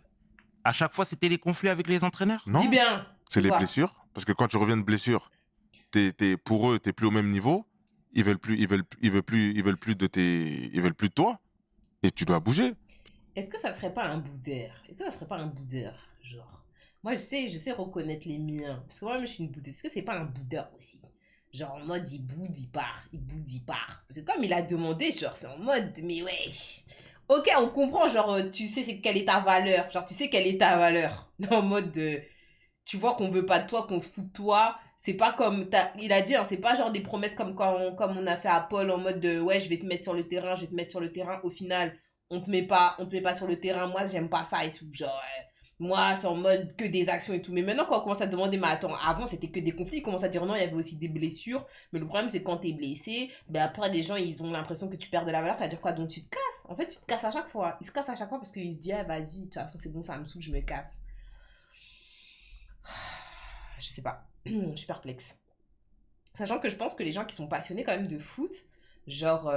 À chaque fois, c'était les conflits avec les entraîneurs? Non, Dis bien. c'est les Quoi? blessures. Parce que quand tu reviens de blessure, pour eux, t'es plus au même niveau. Ils veulent plus de toi. Et tu dois bouger. Est-ce que ça serait pas un boudeur? Genre, moi, je sais reconnaître les miens. Parce que moi-même, je suis une boudeuse. Est-ce que c'est pas un boudeur aussi? Genre en mode il boude, il part, il boude, il part. C'est comme il a demandé, genre c'est en mode mais wesh. Ok, on comprend, genre tu sais quelle est ta valeur. Genre tu sais quelle est ta valeur. En mode tu vois qu'on veut pas de toi, qu'on se fout de toi. C'est pas comme il a dit, hein, c'est pas genre des promesses comme comme on a fait à Paul en mode de ouais, je vais te mettre sur le terrain, je vais te mettre sur le terrain. Au final, on te met pas sur le terrain. Moi, j'aime pas ça et tout. Genre, moi, c'est en mode que des actions et tout. Mais maintenant, quand on commence à demander, mais attends, avant, c'était que des conflits. Ils commencent à dire non, il y avait aussi des blessures. Mais le problème, c'est quand t'es blessé, ben après, les gens, ils ont l'impression que tu perds de la valeur. Ça veut dire quoi? Donc, tu te casses. En fait, tu te casses à chaque fois. Ils se cassent à chaque fois parce qu'ils se disent, ah, vas-y, de toute façon, c'est bon, ça me saoule, je me casse. Je sais pas. Je suis perplexe. Sachant que je pense que les gens qui sont passionnés quand même de foot, genre...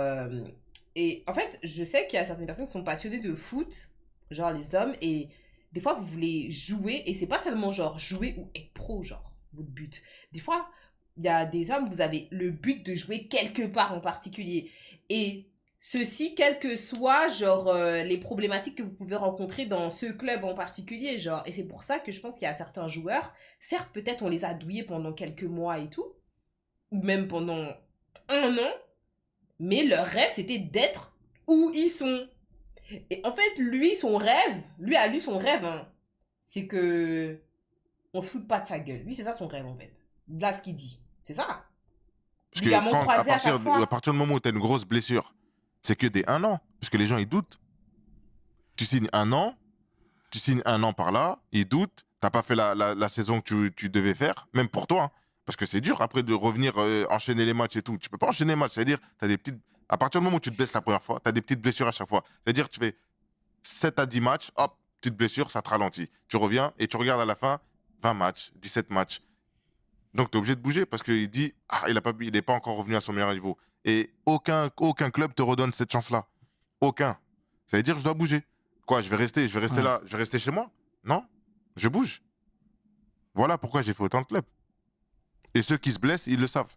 et en fait, je sais qu'il y a certaines personnes qui sont passionnées de foot, genre les hommes, et des fois, vous voulez jouer, et c'est pas seulement genre jouer ou être pro, genre, votre but. Des fois, il y a des hommes, vous avez le but de jouer quelque part en particulier. Et ceci, quelles que soient, genre, les problématiques que vous pouvez rencontrer dans ce club en particulier, genre. Et c'est pour ça que je pense qu'il y a certains joueurs, certes, peut-être on les a douillés pendant quelques mois et tout, ou même pendant un an, mais leur rêve, c'était d'être où ils sont. Et en fait, lui, son rêve, son rêve, hein, c'est que on se fout pas de sa gueule. Lui, c'est ça son rêve, en fait. Là, ce qu'il dit. C'est ça. Parce que à partir du moment où tu as une grosse blessure, c'est que des 1 an. Parce que les gens, ils doutent. Tu signes 1 an par là, ils doutent. T'as pas fait la saison que tu devais faire, même pour toi. Hein. Parce que c'est dur après de revenir enchaîner les matchs et tout. Tu peux pas enchaîner les matchs. C'est-à-dire, t'as des petites... À partir du moment où tu te blesses la première fois, tu as des petites blessures à chaque fois. C'est-à-dire tu fais 7 à 10 matchs, hop, petite blessure, ça te ralentit. Tu reviens et tu regardes à la fin 20 matchs, 17 matchs. Donc tu es obligé de bouger parce qu'il dit il n'est pas encore revenu à son meilleur niveau. Et aucun club te redonne cette chance-là. Aucun. Ça veut dire je dois bouger. Quoi, je vais rester là, je vais rester chez moi? Non, je bouge. Voilà pourquoi j'ai fait autant de clubs. Et ceux qui se blessent, ils le savent.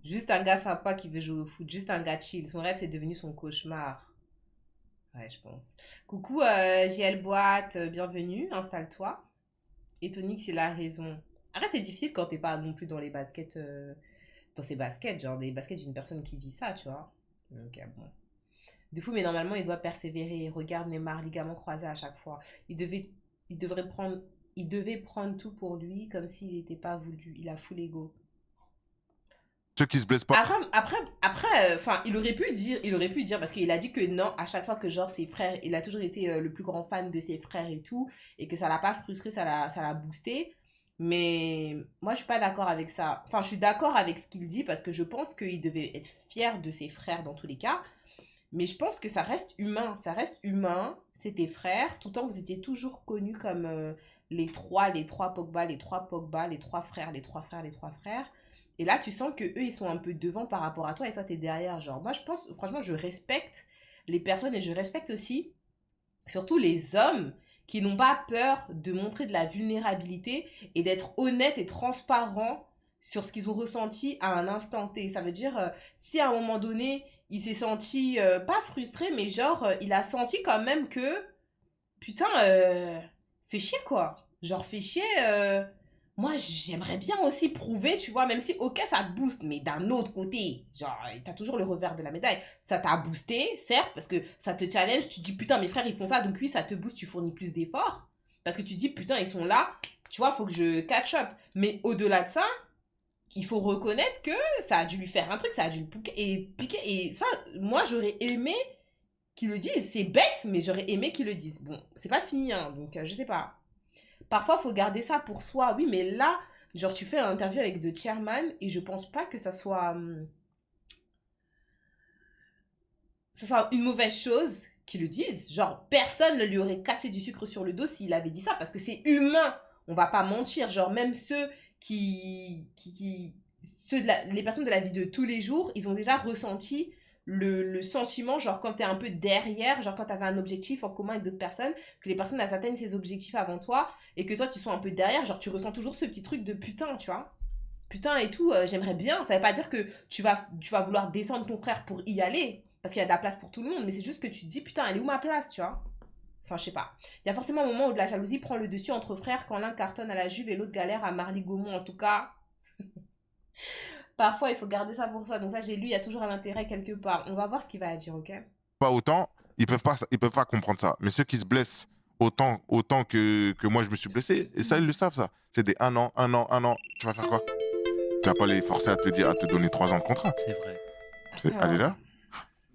Juste un gars sympa qui veut jouer au foot, juste un gars chill. Son rêve, c'est devenu son cauchemar. Ouais, je pense. Coucou, JL Boîte, bienvenue, installe-toi. Et Tonic, il a raison. Après, c'est difficile quand t'es pas non plus dans les baskets, dans ces baskets, genre des baskets d'une personne qui vit ça, tu vois. Donc, bon. De fou, mais normalement, il doit persévérer. Regarde Neymar, ligament croisé à chaque fois. Il devait prendre tout pour lui, comme s'il n'était pas voulu. Il a full ego. Ceux qui se blessent pas. Après, enfin, il aurait pu dire, parce qu'il a dit que non, à chaque fois que genre ses frères, il a toujours été le plus grand fan de ses frères et tout, et que ça l'a pas frustré, ça l'a boosté. Mais moi, je suis pas d'accord avec ça. Enfin, je suis d'accord avec ce qu'il dit, parce que je pense qu'il devait être fier de ses frères dans tous les cas. Mais je pense que ça reste humain. Ça reste humain, c'est tes frères. Tout le temps, vous étiez toujours connus comme les trois Pogba, les trois frères, les trois frères. Et là, tu sens que eux, ils sont un peu devant par rapport à toi et toi, t'es derrière. Genre, moi, je pense, franchement, je respecte les personnes et je respecte aussi, surtout les hommes qui n'ont pas peur de montrer de la vulnérabilité et d'être honnêtes et transparents sur ce qu'ils ont ressenti à un instant T. Ça veut dire, si à un moment donné, il s'est senti, pas frustré, mais genre, il a senti quand même que, putain, fais chier, quoi. Genre, fais chier, moi, j'aimerais bien aussi prouver, tu vois, même si, ok, ça te booste, mais d'un autre côté, genre, t'as toujours le revers de la médaille. Ça t'a boosté, certes, parce que ça te challenge, tu te dis, putain, mes frères, ils font ça, donc oui, ça te booste, tu fournis plus d'efforts. Parce que tu te dis, putain, ils sont là, tu vois, faut que je catch up. Mais au-delà de ça, il faut reconnaître que ça a dû lui faire un truc, ça a dû le piquer. Et ça, moi, j'aurais aimé qu'ils le disent. C'est bête, mais j'aurais aimé qu'ils le disent. Bon, c'est pas fini, hein, donc je sais pas. Parfois, il faut garder ça pour soi. Oui, mais là, genre, tu fais une interview avec The Chairman et je pense pas que ça soit une mauvaise chose qu'ils le disent. Genre, personne ne lui aurait cassé du sucre sur le dos s'il avait dit ça parce que c'est humain. On va pas mentir. Genre, même ceux les personnes de la vie de tous les jours, ils ont déjà ressenti le sentiment, genre quand t'es un peu derrière, genre quand t'avais un objectif en commun avec d'autres personnes, que les personnes elles atteignent ces objectifs avant toi, et que toi tu sois un peu derrière, genre tu ressens toujours ce petit truc de putain, tu vois. Putain et tout, j'aimerais bien, ça veut pas dire que tu vas vouloir descendre ton frère pour y aller, parce qu'il y a de la place pour tout le monde, mais c'est juste que tu te dis putain, elle est où ma place, tu vois. Enfin, je sais pas. Il y a forcément un moment où de la jalousie prend le dessus entre frères quand l'un cartonne à la Juve et l'autre galère à Marly Gaumont, en tout cas. Parfois, il faut garder ça pour soi. Donc ça, j'ai lu, il y a toujours un intérêt quelque part. On va voir ce qu'il va dire, ok? Pas autant, ils peuvent pas comprendre ça. Mais ceux qui se blessent autant que moi je me suis blessé, et ça ils le savent ça. C'est des 1 an, tu vas faire quoi? Tu vas pas les forcer à te donner 3 ans de contrat. C'est vrai. Allez là.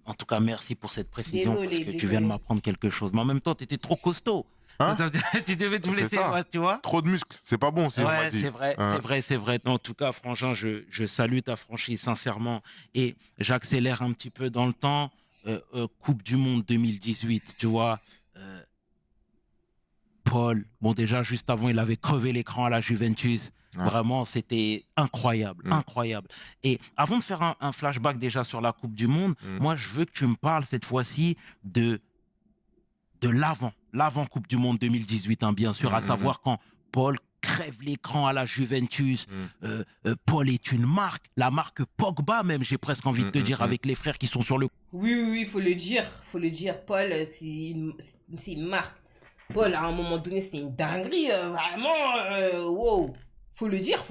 En tout cas, merci pour cette précision, Désolé, parce que tu désolé. viens de m'apprendre quelque chose. Mais en même temps, t'étais trop costaud. Hein? Tu devais te C'est blesser, ça. ouais, tu vois. Trop de muscles, c'est pas bon, si on m'a Ouais, dit. c'est vrai, Hein. c'est vrai. En tout cas, Frangin, je salue ta franchise, sincèrement. Et j'accélère un petit peu dans le temps. Coupe du Monde 2018, tu vois. Paul, bon, déjà, juste avant, il avait crevé l'écran à la Juventus. Ouais. Vraiment, c'était incroyable, incroyable. Et avant de faire un flashback déjà sur la Coupe du Monde, moi, je veux que tu me parles cette fois-ci de l'avant Coupe du Monde 2018, hein, bien sûr, à savoir quand Paul crève l'écran à la Juventus. Paul est une marque, la marque Pogba même, j'ai presque envie de te dire, avec les frères qui sont sur le... Oui, faut le dire. Paul, c'est une marque. Paul, à un moment donné, c'était une dinguerie. Vraiment, wow. Faut le dire, hein.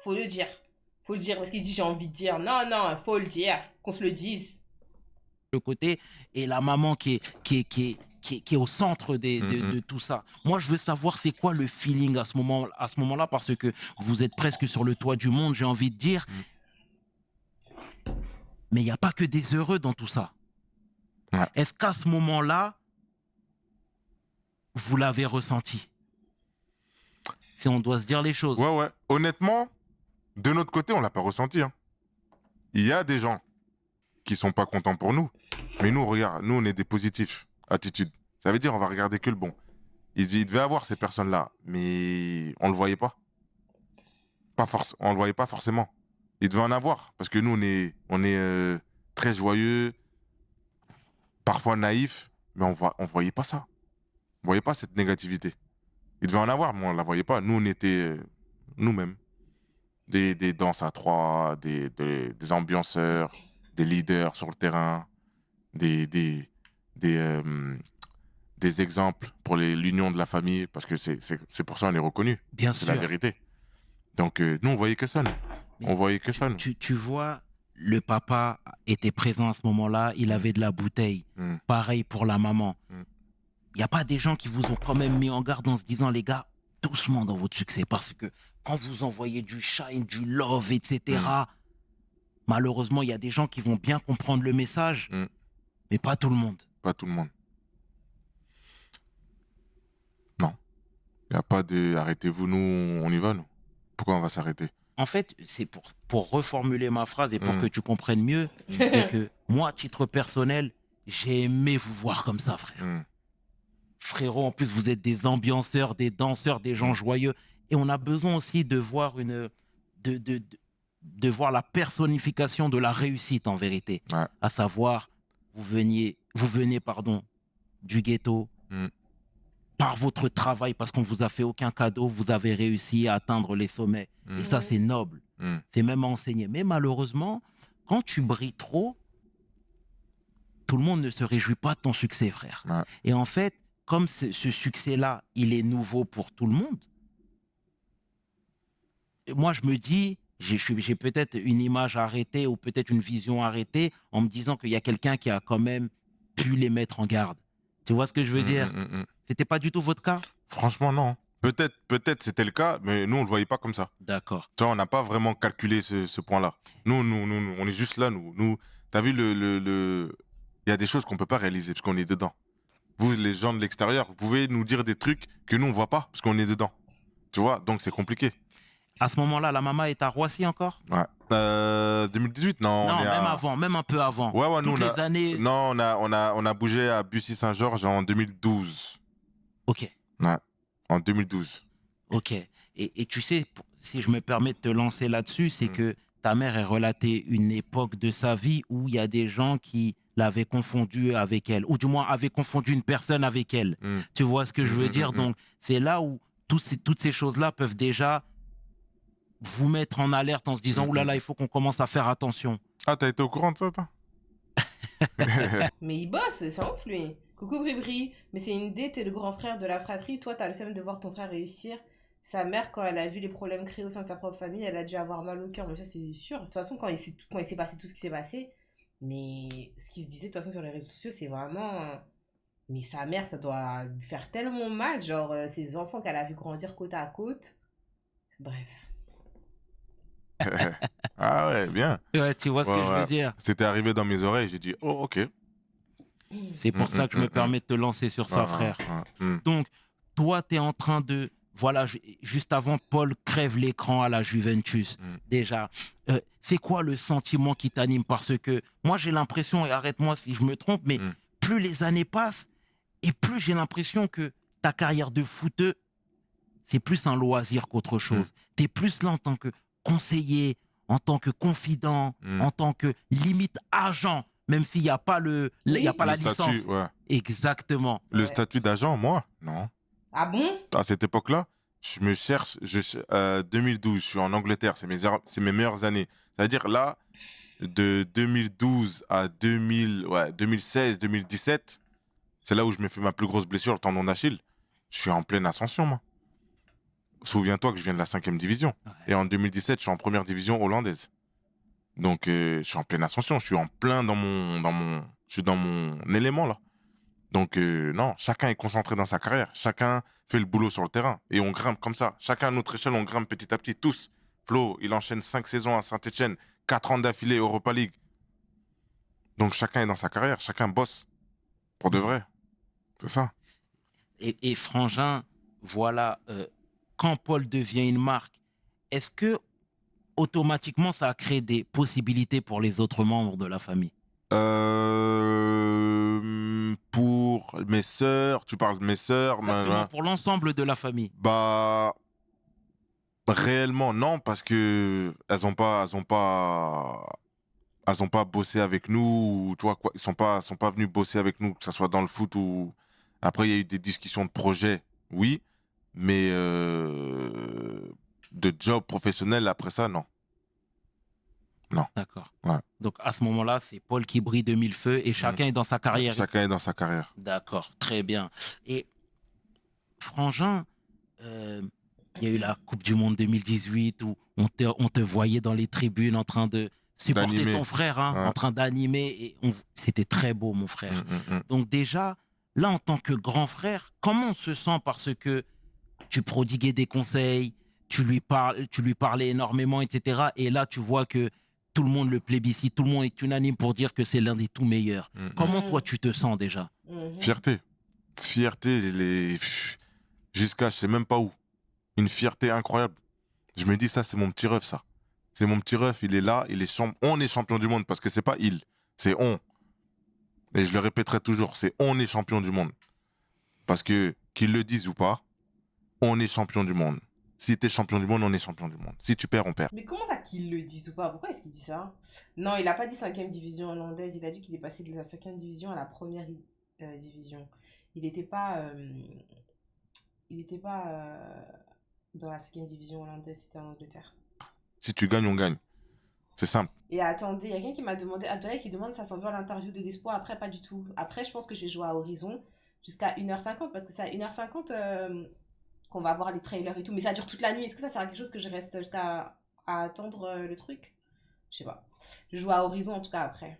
Faut le dire, parce qu'il dit j'ai envie de dire. Non, faut le dire. Qu'on se le dise. Le côté, et la maman qui est au centre de tout ça. Moi, je veux savoir c'est quoi le feeling à ce moment-là, parce que vous êtes presque sur le toit du monde, j'ai envie de dire. Mais il n'y a pas que des heureux dans tout ça. Ouais. Est-ce qu'à ce moment-là, vous l'avez ressenti? Si on doit se dire les choses. Ouais. Honnêtement, de notre côté, on l'a pas ressenti. Hein. Il y a des gens qui sont pas contents pour nous. Mais nous, regarde, nous, on est des positifs. Attitude. Ça veut dire on va regarder que le bon. Il devait avoir ces personnes-là, mais on le voyait pas. On le voyait pas forcément. Il devait en avoir, parce que nous, on est très joyeux, parfois naïfs, mais on voyait pas ça. On voyait pas cette négativité. Il devait en avoir, mais on la voyait pas. Nous, on était nous-mêmes. Des danses à 3, des ambianceurs, des leaders sur le terrain, des exemples pour l'union de la famille, parce que c'est pour ça qu'on est reconnu. Bien C'est sûr. la vérité. Donc, nous, on voyait que ça. Mais On voyait que ça. Tu vois, le papa était présent à ce moment-là, il avait de la bouteille. Pareil pour la maman. Il n'y a pas des gens qui vous ont quand même mis en garde en se disant, les gars, doucement dans votre succès, parce que quand vous envoyez du shine, du love, etc., malheureusement, il y a des gens qui vont bien comprendre le message, mais pas tout le monde. Pas tout le monde. Non. Il n'y a pas de arrêtez-vous, nous, on y va, nous. Pourquoi on va s'arrêter? En fait, c'est pour reformuler ma phrase et pour que tu comprennes mieux, c'est que moi, à titre personnel, j'ai aimé vous voir comme ça, frère. Frérot, en plus, vous êtes des ambianceurs, des danseurs, des gens joyeux. Et on a besoin aussi de voir de voir la personnification de la réussite, en vérité. Ouais. À savoir, vous venez, du ghetto, par votre travail, parce qu'on vous a fait aucun cadeau, vous avez réussi à atteindre les sommets. Et ça, c'est noble. C'est même à enseigner. Mais malheureusement, quand tu brilles trop, tout le monde ne se réjouit pas de ton succès, frère. Ouais. Et en fait, comme ce succès-là, il est nouveau pour tout le monde, et moi, je me dis, j'ai peut-être une image arrêtée ou peut-être une vision arrêtée en me disant qu'il y a quelqu'un qui a quand même pu les mettre en garde. Tu vois ce que je veux dire? C'était pas du tout votre cas? Franchement, non. Peut-être c'était le cas, mais nous, on le voyait pas comme ça. D'accord. Tu vois, on n'a pas vraiment calculé ce point-là. Nous, on est juste là, nous. T'as vu, il y a des choses qu'on peut pas réaliser parce qu'on est dedans. Vous, les gens de l'extérieur, vous pouvez nous dire des trucs que nous, on voit pas parce qu'on est dedans. Tu vois, donc c'est compliqué. À ce moment-là, la maman est à Roissy encore? Ouais. 2018, non. Non, on est même avant, même un peu avant. Ouais, nous, toutes les années. Non, on a bougé à Bussy-Saint-Georges en 2012. Ok. Ouais, en 2012. Ok. Et tu sais, si je me permets de te lancer là-dessus, c'est que ta mère a relaté une époque de sa vie où il y a des gens qui l'avaient confondu avec elle, ou du moins avaient confondu une personne avec elle. Tu vois ce que je veux dire? Donc, c'est là où toutes ces choses-là peuvent déjà vous mettre en alerte en se disant, oulala, il faut qu'on commence à faire attention. Ah, t'as été au courant de ça, toi? Mais il bosse, c'est ouf, lui. Coucou Bribri, mais c'est une idée, t'es le grand frère de la fratrie, toi t'as le seum de voir ton frère réussir. Sa mère, quand elle a vu les problèmes créés au sein de sa propre famille, elle a dû avoir mal au cœur. Mais ça, c'est sûr. De toute façon, quand il s'est passé tout ce qui s'est passé, mais ce qui se disait de toute façon sur les réseaux sociaux, c'est vraiment. Mais sa mère, ça doit lui faire tellement mal. Genre, ses enfants qu'elle a vu grandir côte à côte. Bref. Ah ouais, bien. Ouais, tu vois ce Ouais, que je ouais. veux dire. C'était arrivé dans mes oreilles, j'ai dit, oh, ok. C'est pour ça que je me permets de te lancer sur ça, frère. Donc, toi, tu es en train de... Voilà, juste avant, Paul crève l'écran à la Juventus. Déjà, c'est quoi le sentiment qui t'anime? Parce que moi, j'ai l'impression, et arrête-moi si je me trompe, mais plus les années passent, et plus j'ai l'impression que ta carrière de footeux, c'est plus un loisir qu'autre chose. Tu es plus là en tant que conseiller, en tant que confident, en tant que limite agent, même s'il n'y a pas, y a pas la statut, licence. ouais. Exactement. Le Ouais. statut d'agent, moi, non. Ah bon? À cette époque-là, je me cherche. 2012, je suis en Angleterre, c'est mes meilleures années. C'est-à-dire là, de 2012 à 2016, 2017, c'est là où je me fais ma plus grosse blessure, le tendon d'Achille. Je suis en pleine ascension, moi. Souviens-toi que je viens de la 5e division. Ouais. Et en 2017, je suis en première division hollandaise. Donc, je suis en pleine ascension. Je suis en plein je suis dans mon élément, là. Donc, non, chacun est concentré dans sa carrière. Chacun fait le boulot sur le terrain. Et on grimpe comme ça. Chacun à notre échelle, on grimpe petit à petit. Tous. Flo, il enchaîne 5 saisons à Saint-Etienne, 4 ans d'affilée Europa League. Donc, chacun est dans sa carrière. Chacun bosse. Pour de vrai. C'est ça. Et Frangin, voilà, quand Paul devient une marque, est-ce que automatiquement ça a créé des possibilités pour les autres membres de la famille? Pour mes sœurs, tu parles de mes sœurs, Exactement, pour l'ensemble de la famille. bah réellement non, parce que elles ont pas bossé avec nous, ou, tu vois quoi, ils sont pas venus bosser avec nous, que ça soit dans le foot ou après il y a eu des discussions de projets, oui, mais de job professionnel après ça non. D'accord. Ouais. Donc à ce moment-là, c'est Paul qui brille de mille feux et chacun est dans sa carrière. Chacun est dans sa carrière. D'accord, très bien. Et Frangin, il y a eu la Coupe du Monde 2018 où on te voyait dans les tribunes en train de supporter D'animer. ton frère, hein, Ouais. en train d'animer. Et c'était très beau, mon frère. Donc déjà, là, en tant que grand frère, comment on se sent? Parce que tu prodiguais des conseils, tu lui parlais énormément, etc. Et là, tu vois que tout le monde le plébiscite, tout le monde est unanime pour dire que c'est l'un des tout meilleurs. Comment toi, tu te sens déjà? Fierté, jusqu'à je sais même pas où. Une fierté incroyable. Je me dis ça, c'est mon petit ref, ça. C'est mon petit ref, il est là, on est champion du monde parce que c'est pas il, c'est on. Et je le répéterai toujours, c'est on est champion du monde. Parce que qu'ils le disent ou pas, on est champion du monde. Si t'es champion du monde, on est champion du monde. Si tu perds, on perd. Mais comment ça qu'ils le disent ou pas? Pourquoi est-ce qu'il dit ça? Non, il a pas dit 5e division hollandaise. Il a dit qu'il est passé de la 5e division à la première division. Il n'était pas, dans la 5e division hollandaise, c'était en Angleterre. Si tu gagnes, on gagne. C'est simple. Et attendez, il y a quelqu'un qui m'a demandé, Abdoulaye qui demande ça s'en va à l'interview de Despo. Après, pas du tout. Après, je pense que je vais jouer à Horizon jusqu'à 1h50 parce que c'est à 1h50 qu'on va voir les trailers et tout. Mais ça dure toute la nuit. Est-ce que ça sert à quelque chose que je reste jusqu'à attendre le truc? Je sais pas. Je joue à Horizon en tout cas après.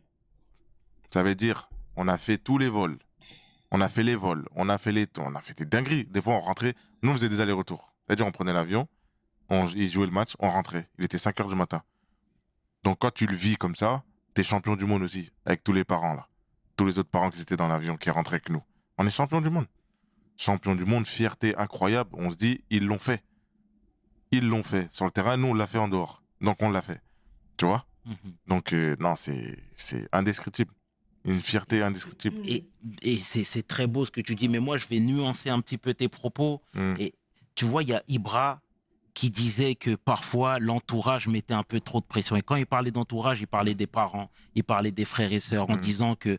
Ça veut dire, on a fait tous les vols. On a fait les vols. On a fait des dingueries. Des fois, on rentrait. Nous, on faisait des allers-retours. C'est-à-dire, on prenait l'avion, il jouait le match, on rentrait. Il était 5h du matin. Donc, quand tu le vis comme ça, t'es champion du monde aussi, avec tous les parents, là. Tous les autres parents qui étaient dans l'avion, qui rentraient avec nous. On est champion du monde. Champion du monde, fierté incroyable. On se dit, ils l'ont fait. Ils l'ont fait. Sur le terrain, nous, on l'a fait en dehors. Donc, on l'a fait. Tu vois? Donc, non, c'est indescriptible. Une fierté indescriptible. Et c'est très beau ce que tu dis, mais moi, je vais nuancer un petit peu tes propos. Et tu vois, il y a Ibra qui disait que parfois, l'entourage mettait un peu trop de pression. Et quand il parlait d'entourage, il parlait des parents, il parlait des frères et sœurs, en disant que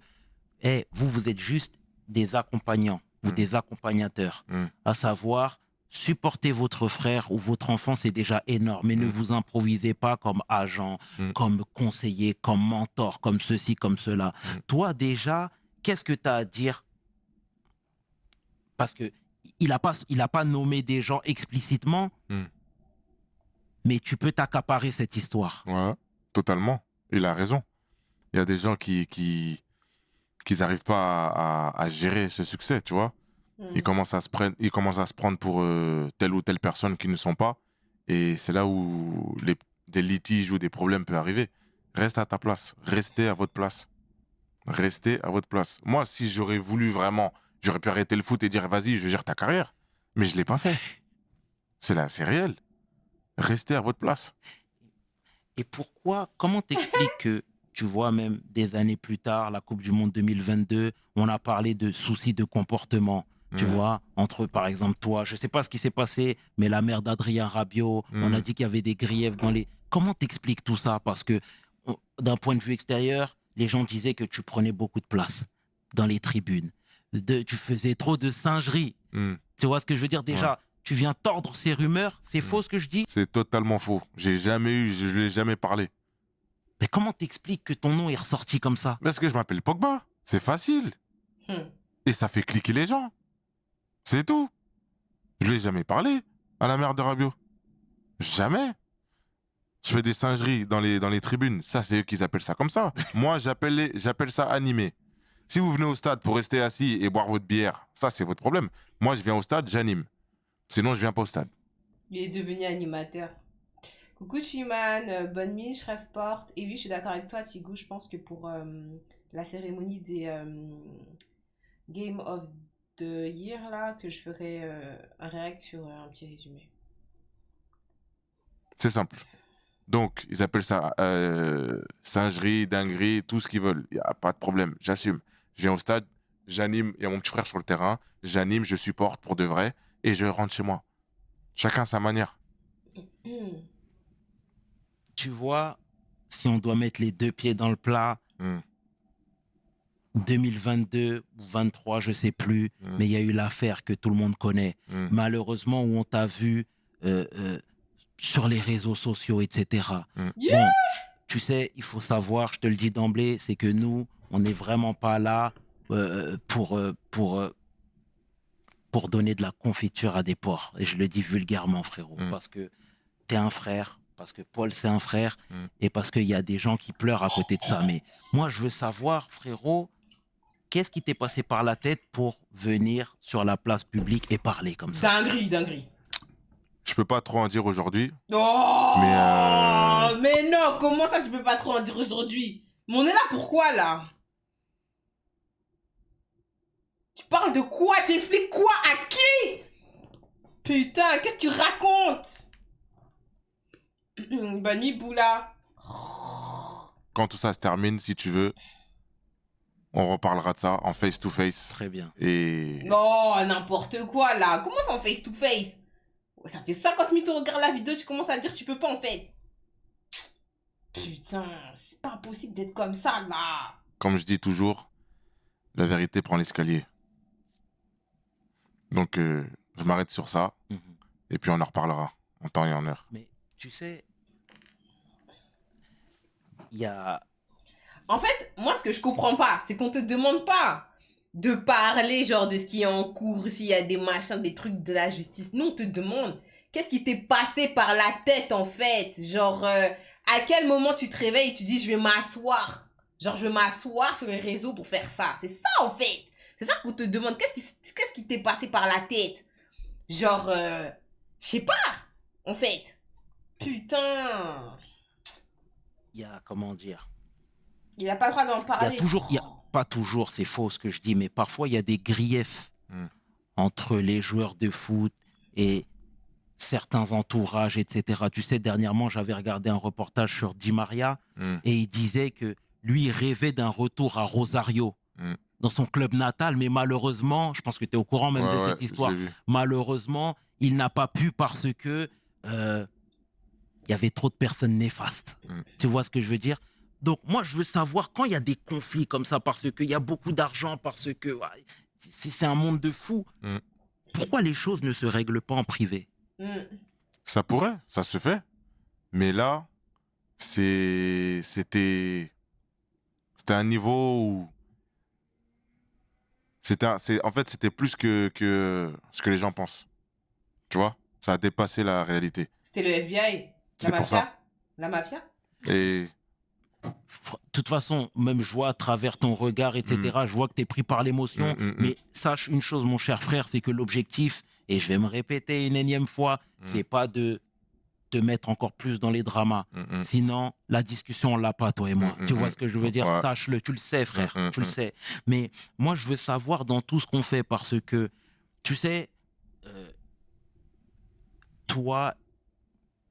vous êtes juste des accompagnants ou des accompagnateurs. À savoir, supporter votre frère ou votre enfant, c'est déjà énorme. Mais ne vous improvisez pas comme agent, comme conseiller, comme mentor, comme ceci, comme cela. Toi, déjà, qu'est-ce que tu as à dire? Parce que il a pas nommé des gens explicitement, Hmm. mais tu peux t'accaparer cette histoire. Ouais, totalement. Il a raison. Il y a des gens qui n'arrivent pas à gérer ce succès, tu vois. Ils commencent à se prendre pour telle ou telle personne qui ne sont pas. Et c'est là où des litiges ou des problèmes peuvent arriver. Reste à ta place. Restez à votre place. Restez à votre place. Moi, si j'aurais voulu vraiment, j'aurais pu arrêter le foot et dire vas-y, je gère ta carrière. Mais je ne l'ai pas fait. C'est réel. Restez à votre place. Et comment t'expliques que, tu vois, même des années plus tard, la Coupe du Monde 2022, on a parlé de soucis de comportement, tu vois, entre, par exemple, toi, je sais pas ce qui s'est passé, mais la mère d'Adrien Rabiot, on a dit qu'il y avait des griefs dans les... Comment t'expliques tout ça? Parce que, d'un point de vue extérieur, les gens disaient que tu prenais beaucoup de place dans les tribunes. Tu faisais trop de singeries. Tu vois ce que je veux dire? Déjà, tu viens tordre ces rumeurs. C'est faux ce que je dis? C'est totalement faux. Je l'ai jamais parlé. Mais comment t'expliques que ton nom est ressorti comme ça? Parce que je m'appelle Pogba. C'est facile. Et ça fait cliquer les gens. C'est tout. Je l'ai jamais parlé à la mère de Rabiot. Jamais. Je fais des singeries dans les tribunes. Ça, c'est eux qui appellent ça comme ça. Moi, j'appelle ça animé. Si vous venez au stade pour rester assis et boire votre bière, ça, c'est votre problème. Moi, je viens au stade, j'anime. Sinon, je viens pas au stade. Il est devenu animateur. Coucou Chiman, bonne nuit, Shreveport. Et oui, je suis d'accord avec toi, Tigou. Je pense que pour la cérémonie des Game of the Year, là, que je ferai un réact sur un petit résumé. C'est simple. Donc, ils appellent ça singerie, dinguerie, tout ce qu'ils veulent. Il n'y a pas de problème, j'assume. Je viens au stade, j'anime, il y a mon petit frère sur le terrain, j'anime, je supporte pour de vrai, et je rentre chez moi. Chacun sa manière. Tu vois, si on doit mettre les deux pieds dans le plat, 2022 ou 23, je sais plus, mais il y a eu l'affaire que tout le monde connaît. Malheureusement, où on t'a vu sur les réseaux sociaux, etc. Bon, tu sais, il faut savoir, je te le dis d'emblée, c'est que nous, on n'est vraiment pas là pour donner de la confiture à des porcs. Et je le dis vulgairement, frérot, parce que t'es un frère, parce que Paul, c'est un frère, et parce qu'il y a des gens qui pleurent à côté de ça. Mais moi, je veux savoir, frérot, qu'est-ce qui t'est passé par la tête pour venir sur la place publique et parler comme ça? Dinguerie. Je peux pas trop en dire aujourd'hui. Oh Mais mais non, comment ça tu peux pas trop en dire aujourd'hui? Mais on est là pourquoi, là? Tu parles de quoi? Tu expliques quoi? À qui? Putain, qu'est-ce que tu racontes? Bonne nuit, Boula. quand tout ça se termine, si tu veux, on reparlera de ça en face-to-face. Très bien. Et... Non, n'importe quoi, là. Comment ça en face-to-face? Ça fait 50 minutes qu'on regarde la vidéo, tu commences à dire que tu peux pas, en fait. Putain, c'est pas possible d'être comme ça, là. Comme je dis toujours, la vérité prend l'escalier. Donc, je m'arrête sur ça. Et puis, on en reparlera en temps et en heure. Mais tu sais, il y a... En fait, moi, ce que je comprends pas, c'est qu'on te demande pas de parler, genre, de ce qui est en cours, s'il y a des machins, des trucs de la justice. Nous, on te demande qu'est-ce qui t'est passé par la tête, en fait. Genre, à quel moment tu te réveilles et tu dis, je vais m'asseoir. Genre, je vais m'asseoir sur les réseaux pour faire ça. C'est ça, en fait. C'est ça qu'on te demande. Qu'est-ce qui t'est passé par la tête? Genre, je sais pas, en fait. Putain. Il y a, comment dire... Il a pas le droit d'en parler. Pas toujours, c'est faux ce que je dis, mais parfois il y a des griefs entre les joueurs de foot et certains entourages, etc. Tu sais, dernièrement, j'avais regardé un reportage sur Di Maria et il disait que lui rêvait d'un retour à Rosario, dans son club natal, mais malheureusement, je pense que tu es au courant même de cette histoire, malheureusement, il n'a pas pu parce que il y avait trop de personnes néfastes. Tu vois ce que je veux dire? Donc, moi, je veux savoir quand il y a des conflits comme ça, parce qu'il y a beaucoup d'argent, parce que c'est un monde de fous. Pourquoi les choses ne se règlent pas en privé? Ça pourrait, ça se fait. Mais là, c'était un niveau où En fait, c'était plus que ce que les gens pensent. Tu vois? Ça a dépassé la réalité. C'était le FBI, la C'est pour mafia. ça. La mafia. Et De toute façon, même je vois à travers ton regard, etc., je vois que tu es pris par l'émotion. Mais sache une chose, mon cher frère, c'est que l'objectif, et je vais me répéter une énième fois, c'est pas de te mettre encore plus dans les dramas. Sinon, la discussion, on l'a pas, toi et moi. Tu vois ce que je veux dire? Ouais. Sache-le, tu le sais, frère, tu le sais. Mais moi, je veux savoir dans tout ce qu'on fait parce que, tu sais, toi,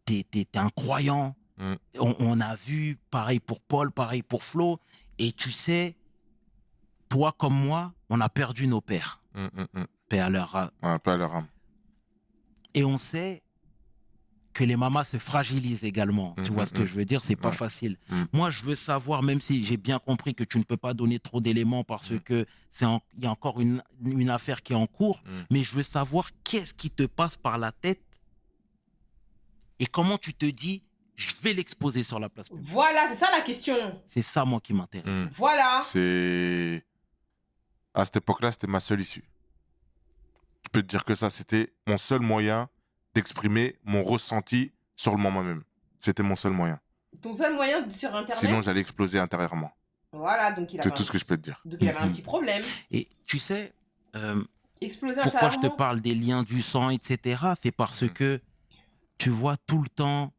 t'es un croyant. On a vu, pareil pour Paul, pareil pour Flo. Et tu sais, toi comme moi, on a perdu nos pères. Paix à leur âme. Ouais, pas à leur âme. Et on sait que les mamas se fragilisent également. Tu vois ce que je veux dire? C'est pas facile. Moi, je veux savoir, même si j'ai bien compris que tu ne peux pas donner trop d'éléments parce que il y a encore une affaire qui est en cours, mais je veux savoir qu'est-ce qui te passe par la tête et comment tu te dis, je vais l'exposer sur la place publique. Voilà, c'est ça la question. C'est ça, moi, qui m'intéresse. Voilà. À cette époque-là, c'était ma seule issue. Je peux te dire que ça, c'était mon seul moyen d'exprimer mon ressenti sur le moment même. C'était mon seul moyen. Ton seul moyen sur Internet. Sinon, j'allais exploser intérieurement. Voilà, donc il a. C'est tout ce que je peux te dire. Donc il avait un petit problème. Et tu sais, Exploser pourquoi je te intérieurement. parle des liens du sang, etc., c'est parce que tu vois tout le temps,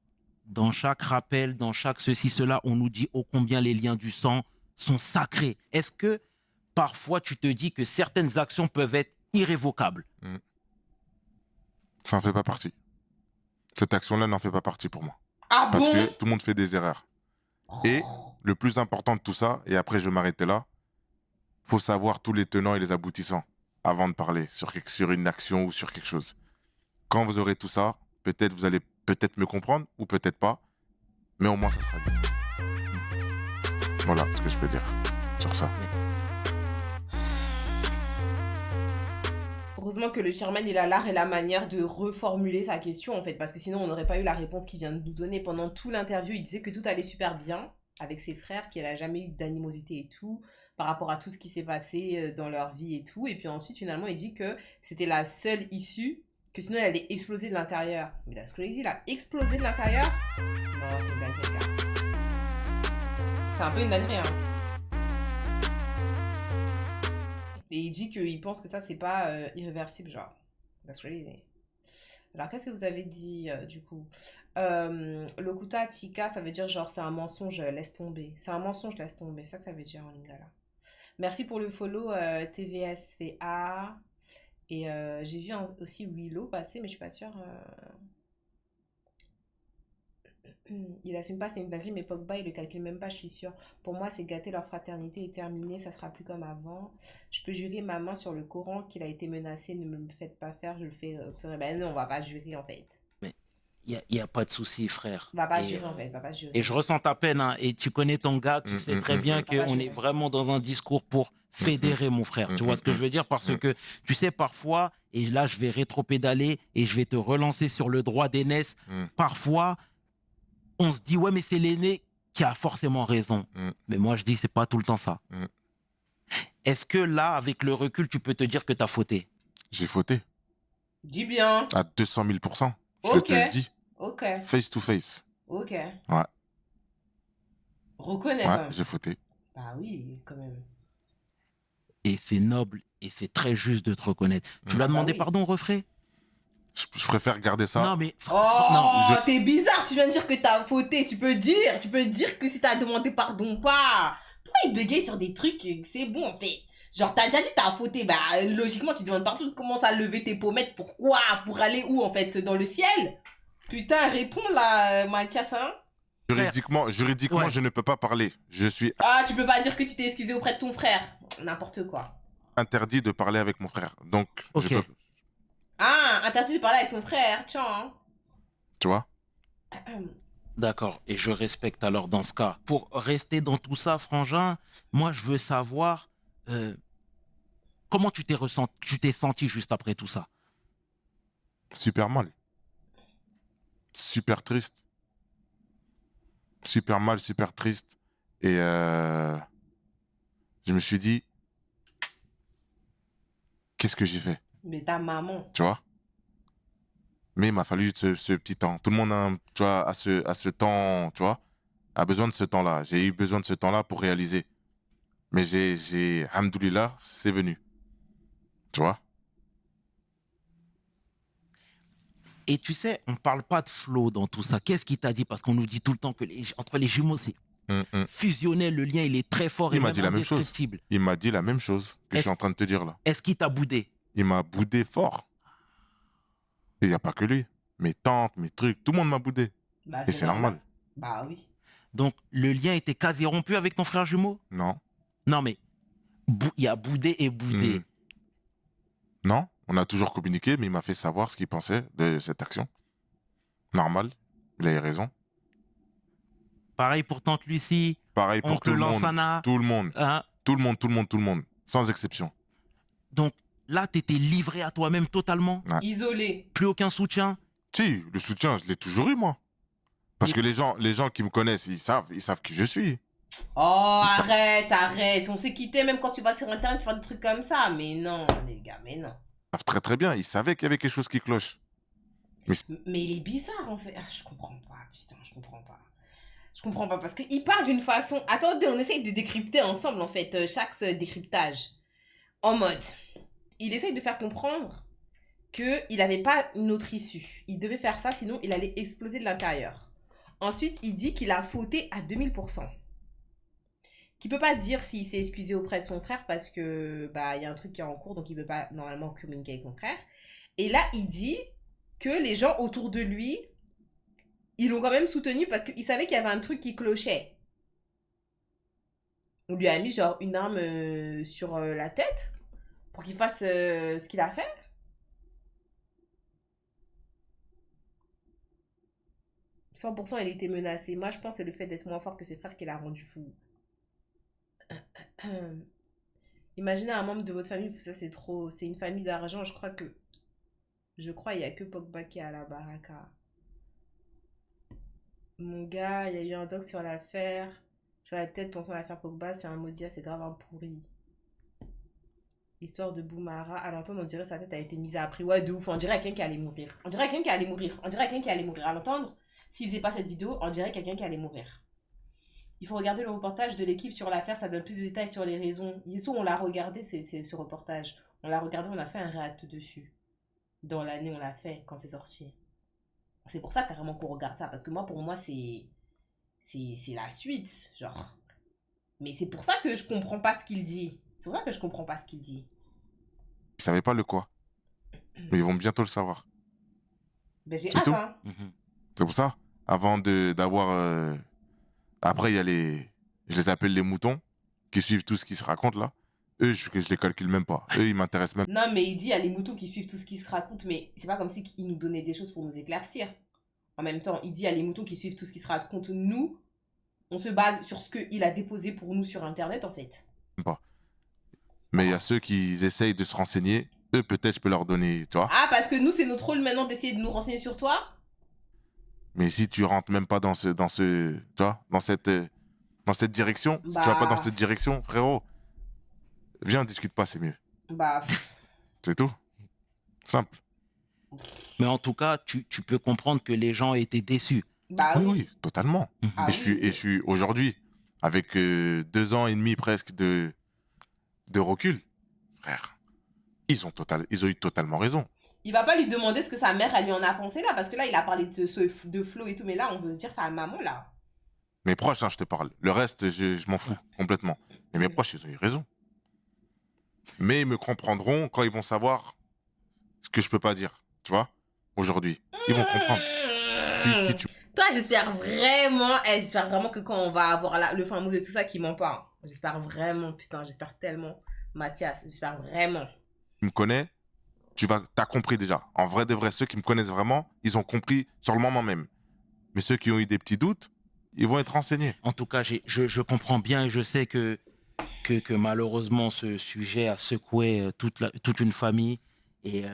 dans chaque rappel, dans chaque ceci, cela, on nous dit ô combien les liens du sang sont sacrés. Est-ce que parfois tu te dis que certaines actions peuvent être irrévocables? Ça n'en fait pas partie. Cette action-là n'en fait pas partie pour moi. Ah Parce bon? que tout le monde fait des erreurs. Et le plus important de tout ça, et après je vais m'arrêter là, faut savoir tous les tenants et les aboutissants avant de parler sur une action ou sur quelque chose. Quand vous aurez tout ça, peut-être vous allez peut-être me comprendre ou peut-être pas, mais au moins ça sera bien. Voilà ce que je peux dire sur ça. Heureusement que le chairman, il a l'art et la manière de reformuler sa question, en fait, parce que sinon, on n'aurait pas eu la réponse qu'il vient de nous donner. Pendant tout l'interview, il disait que tout allait super bien avec ses frères, qu'il n'a jamais eu d'animosité et tout, par rapport à tout ce qui s'est passé dans leur vie et tout. Et puis ensuite, finalement, il dit que c'était la seule issue, que sinon, elle allait exploser de l'intérieur. Mais that's crazy, il a explosé de l'intérieur? Non, c'est une dinguerie, gars. C'est un peu une dinguerie, hein. Et il dit qu'il pense que ça, c'est pas irréversible, genre. That's crazy. Alors, qu'est-ce que vous avez dit, du coup? Lokuta Tika, ça veut dire, genre, c'est un mensonge, laisse tomber. C'est un mensonge, laisse tomber. C'est ça que ça veut dire en lingala. Merci pour le follow, TVSVA. Et j'ai vu aussi Willow passer, mais je suis pas sûre. Il assume pas, c'est une dinguerie, mais Pogba, il le calcule même pas, je suis sûre. Pour moi, c'est gâter, leur fraternité est terminée, ça sera plus comme avant. Je peux jurer ma main sur le Coran qu'il a été menacé, ne me le faites pas faire, je le ferai. Ben non, on va pas jurer en fait. Mais il y a pas de souci, frère. On va pas jurer en fait, on va pas jurer. Et je ressens ta peine, hein, et tu connais ton gars, tu sais très bien qu'on est vraiment dans un discours pour fédérer, mon frère. Tu vois ce que je veux dire? Parce que, tu sais, parfois, et là, je vais rétro-pédaler et je vais te relancer sur le droit d'aînesse. Parfois, on se dit, ouais, mais c'est l'aîné qui a forcément raison. Mais moi, je dis, c'est pas tout le temps ça. Est-ce que là, avec le recul, tu peux te dire que tu as fauté? J'ai fauté. Dis bien. À 200 000 %. Je Ok. te le dis. Ok. Face to face. Ok. Ouais. Reconnais quand Ouais, même. j'ai fauté. Bah oui, quand même. Et c'est noble et c'est très juste de te reconnaître. Tu lui as demandé oui. pardon, Refrain? Je préfère garder ça. Non, mais... Oh, t'es bizarre, tu viens de dire que t'as fauté. Tu peux dire que si t'as demandé pardon pas. Pourquoi il bégaye sur des trucs, c'est bon en fait. Genre, t'as déjà dit t'as fauté, bah logiquement tu demandes pardon, tu commences à lever tes pommettes. Pourquoi? Pour aller où en fait? Dans le ciel? Putain, réponds là, Mathias, hein. Juridiquement, Ouais. je ne peux pas parler. Je suis Ah, tu peux pas dire que tu t'es excusé auprès de ton frère. N'importe quoi. interdit de parler avec mon frère. Donc, Ok. je peux, Ah, interdit de parler avec ton frère, tiens. tu vois. D'accord, et je respecte alors dans ce cas. Pour rester dans tout ça, Frangin, moi je veux savoir comment tu t'es senti juste après tout ça. Super mal. Super triste. Super mal, super triste. Et je me suis dit, qu'est-ce que j'ai fait? Mais ta maman. Tu vois? Mais il m'a fallu ce petit temps. Tout le monde tu vois, a ce temps, tu vois, a besoin de ce temps-là. J'ai eu besoin de ce temps-là pour réaliser. Mais alhamdoulilah, c'est venu. Tu vois? Et tu sais, on parle pas de flow dans tout ça. Qu'est-ce qu'il t'a dit? Parce qu'on nous dit tout le temps que entre les jumeaux, c'est fusionnel, le lien, il est très fort et Il m'a même dit la même chose. indescriptible. Il m'a dit la même chose que je suis en train de te dire là. Est-ce qu'il t'a boudé? Il m'a boudé fort. Et il n'y a pas que lui. Mes tantes, mes trucs, tout le monde m'a boudé. Bah, Et c'est normal. Bah oui. Donc, le lien était quasi rompu avec ton frère jumeau? Non. Non, mais il y a boudé et boudé. Non, on a toujours communiqué, mais il m'a fait savoir ce qu'il pensait de cette action. Normal, il a eu raison. Pareil pour tante Lucie, Pareil pour oncle tout le monde. Lansana. Tout le monde. Hein? Tout le monde, tout le monde, tout le monde. Sans exception. Donc, là, t'étais livré à toi-même totalement? Ouais. Isolé. Plus aucun soutien? Si, le soutien, je l'ai toujours eu, moi. Parce que les gens qui me connaissent, ils savent qui je suis. Oh, arrête. On s'est quitté même quand tu vas sur Internet faire des trucs comme ça. Mais non, les gars, mais non. Ils savent très très bien, ils savaient qu'il y avait quelque chose qui cloche. Mais il est bizarre, en fait. Ah, je comprends pas, putain, je comprends pas. Je comprends pas, parce qu'il parle d'une façon... Attendez, on essaye de décrypter ensemble, en fait, chaque décryptage. En mode, il essaye de faire comprendre qu'il n'avait pas une autre issue. Il devait faire ça, sinon il allait exploser de l'intérieur. Ensuite, il dit qu'il a fauté à 2000%. Qu'il peut pas dire s'il s'est excusé auprès de son frère parce que bah il y a un truc qui est en cours, donc il peut pas normalement communiquer avec son frère. Et là, il dit que les gens autour de lui, ils l'ont quand même soutenu parce qu'ils savaient qu'il y avait un truc qui clochait. On lui a mis genre une arme sur la tête pour qu'il fasse ce qu'il a fait. « 100% il était menacé. Moi, je pense que c'est le fait d'être moins fort que ses frères qui l'a rendu fou. » Imaginez un membre de votre famille, ça c'est trop... C'est une famille d'argent, je crois il n'y a que Pogba qui est à la baraka. Mon gars, il y a eu un doc sur l'affaire. Sur la tête, pensant à l'affaire Pogba, c'est un maudit, c'est grave un pourri. Histoire de Boumara. À l'entendre, on dirait que sa tête a été mise à prix. Ouais, de ouf. On dirait quelqu'un qui allait mourir. À l'entendre, s'il faisait pas cette vidéo, on dirait quelqu'un qui allait mourir. Il faut regarder le reportage de l'équipe sur l'affaire, ça donne plus de détails sur les raisons. Yesso, on l'a regardé, ce reportage. On l'a regardé, on a fait un react dessus. Dans l'année, on l'a fait quand c'est sorti. C'est pour ça carrément qu'on regarde ça, parce que pour moi, c'est la suite, genre. Mais c'est pour ça que je comprends pas ce qu'il dit. Ils savaient pas le quoi. Mais ils vont bientôt le savoir. Ben, j'ai C'est hâte, tout. hein. C'est pour ça, avant d'avoir... Après, il y a je les appelle les moutons, qui suivent tout ce qui se raconte là. Eux, je les calcule même pas. Eux, ils m'intéressent même. Non, mais il dit, il y a les moutons qui suivent tout ce qui se raconte, mais c'est pas comme si il nous donnait des choses pour nous éclaircir. En même temps, il dit, il y a les moutons qui suivent tout ce qui se raconte. Nous, on se base sur ce qu'il a déposé pour nous sur Internet, en fait. Pas. Mais il y a ceux qui essayent de se renseigner. Eux, peut-être, je peux leur donner, tu vois. Ah, parce que nous, c'est notre rôle maintenant d'essayer de nous renseigner sur toi? Mais si tu rentres même pas tu vois, dans cette direction, si tu vas pas dans cette direction, frérot, viens, on discute pas, c'est mieux. Bah, c'est tout. Simple. Mais en tout cas, tu peux comprendre que les gens étaient déçus. bah Oui, totalement. Ah, et je suis aujourd'hui, avec 2 ans et demi presque de recul, frère, ils ont eu totalement raison. Il va pas lui demander ce que sa mère, elle lui en a pensé là, parce que là, il a parlé de Flo et tout, mais là, on veut dire sa maman là. Mes proches, hein, je te parle. Le reste, je m'en fous complètement. Mais mes proches, ils ont eu raison. Mais ils me comprendront quand ils vont savoir ce que je peux pas dire, tu vois, aujourd'hui. Ils vont comprendre. Si tu... Toi, j'espère vraiment que quand on va avoir le fin mot de tout ça, qu'il ment pas. J'espère vraiment, putain, j'espère tellement. Mathias, j'espère vraiment. Tu me connais, t'as compris déjà. En vrai de vrai, ceux qui me connaissent vraiment, ils ont compris sur le moment même. Mais ceux qui ont eu des petits doutes, ils vont être renseignés. En tout cas, je comprends bien et je sais que malheureusement, ce sujet a secoué toute une famille. Et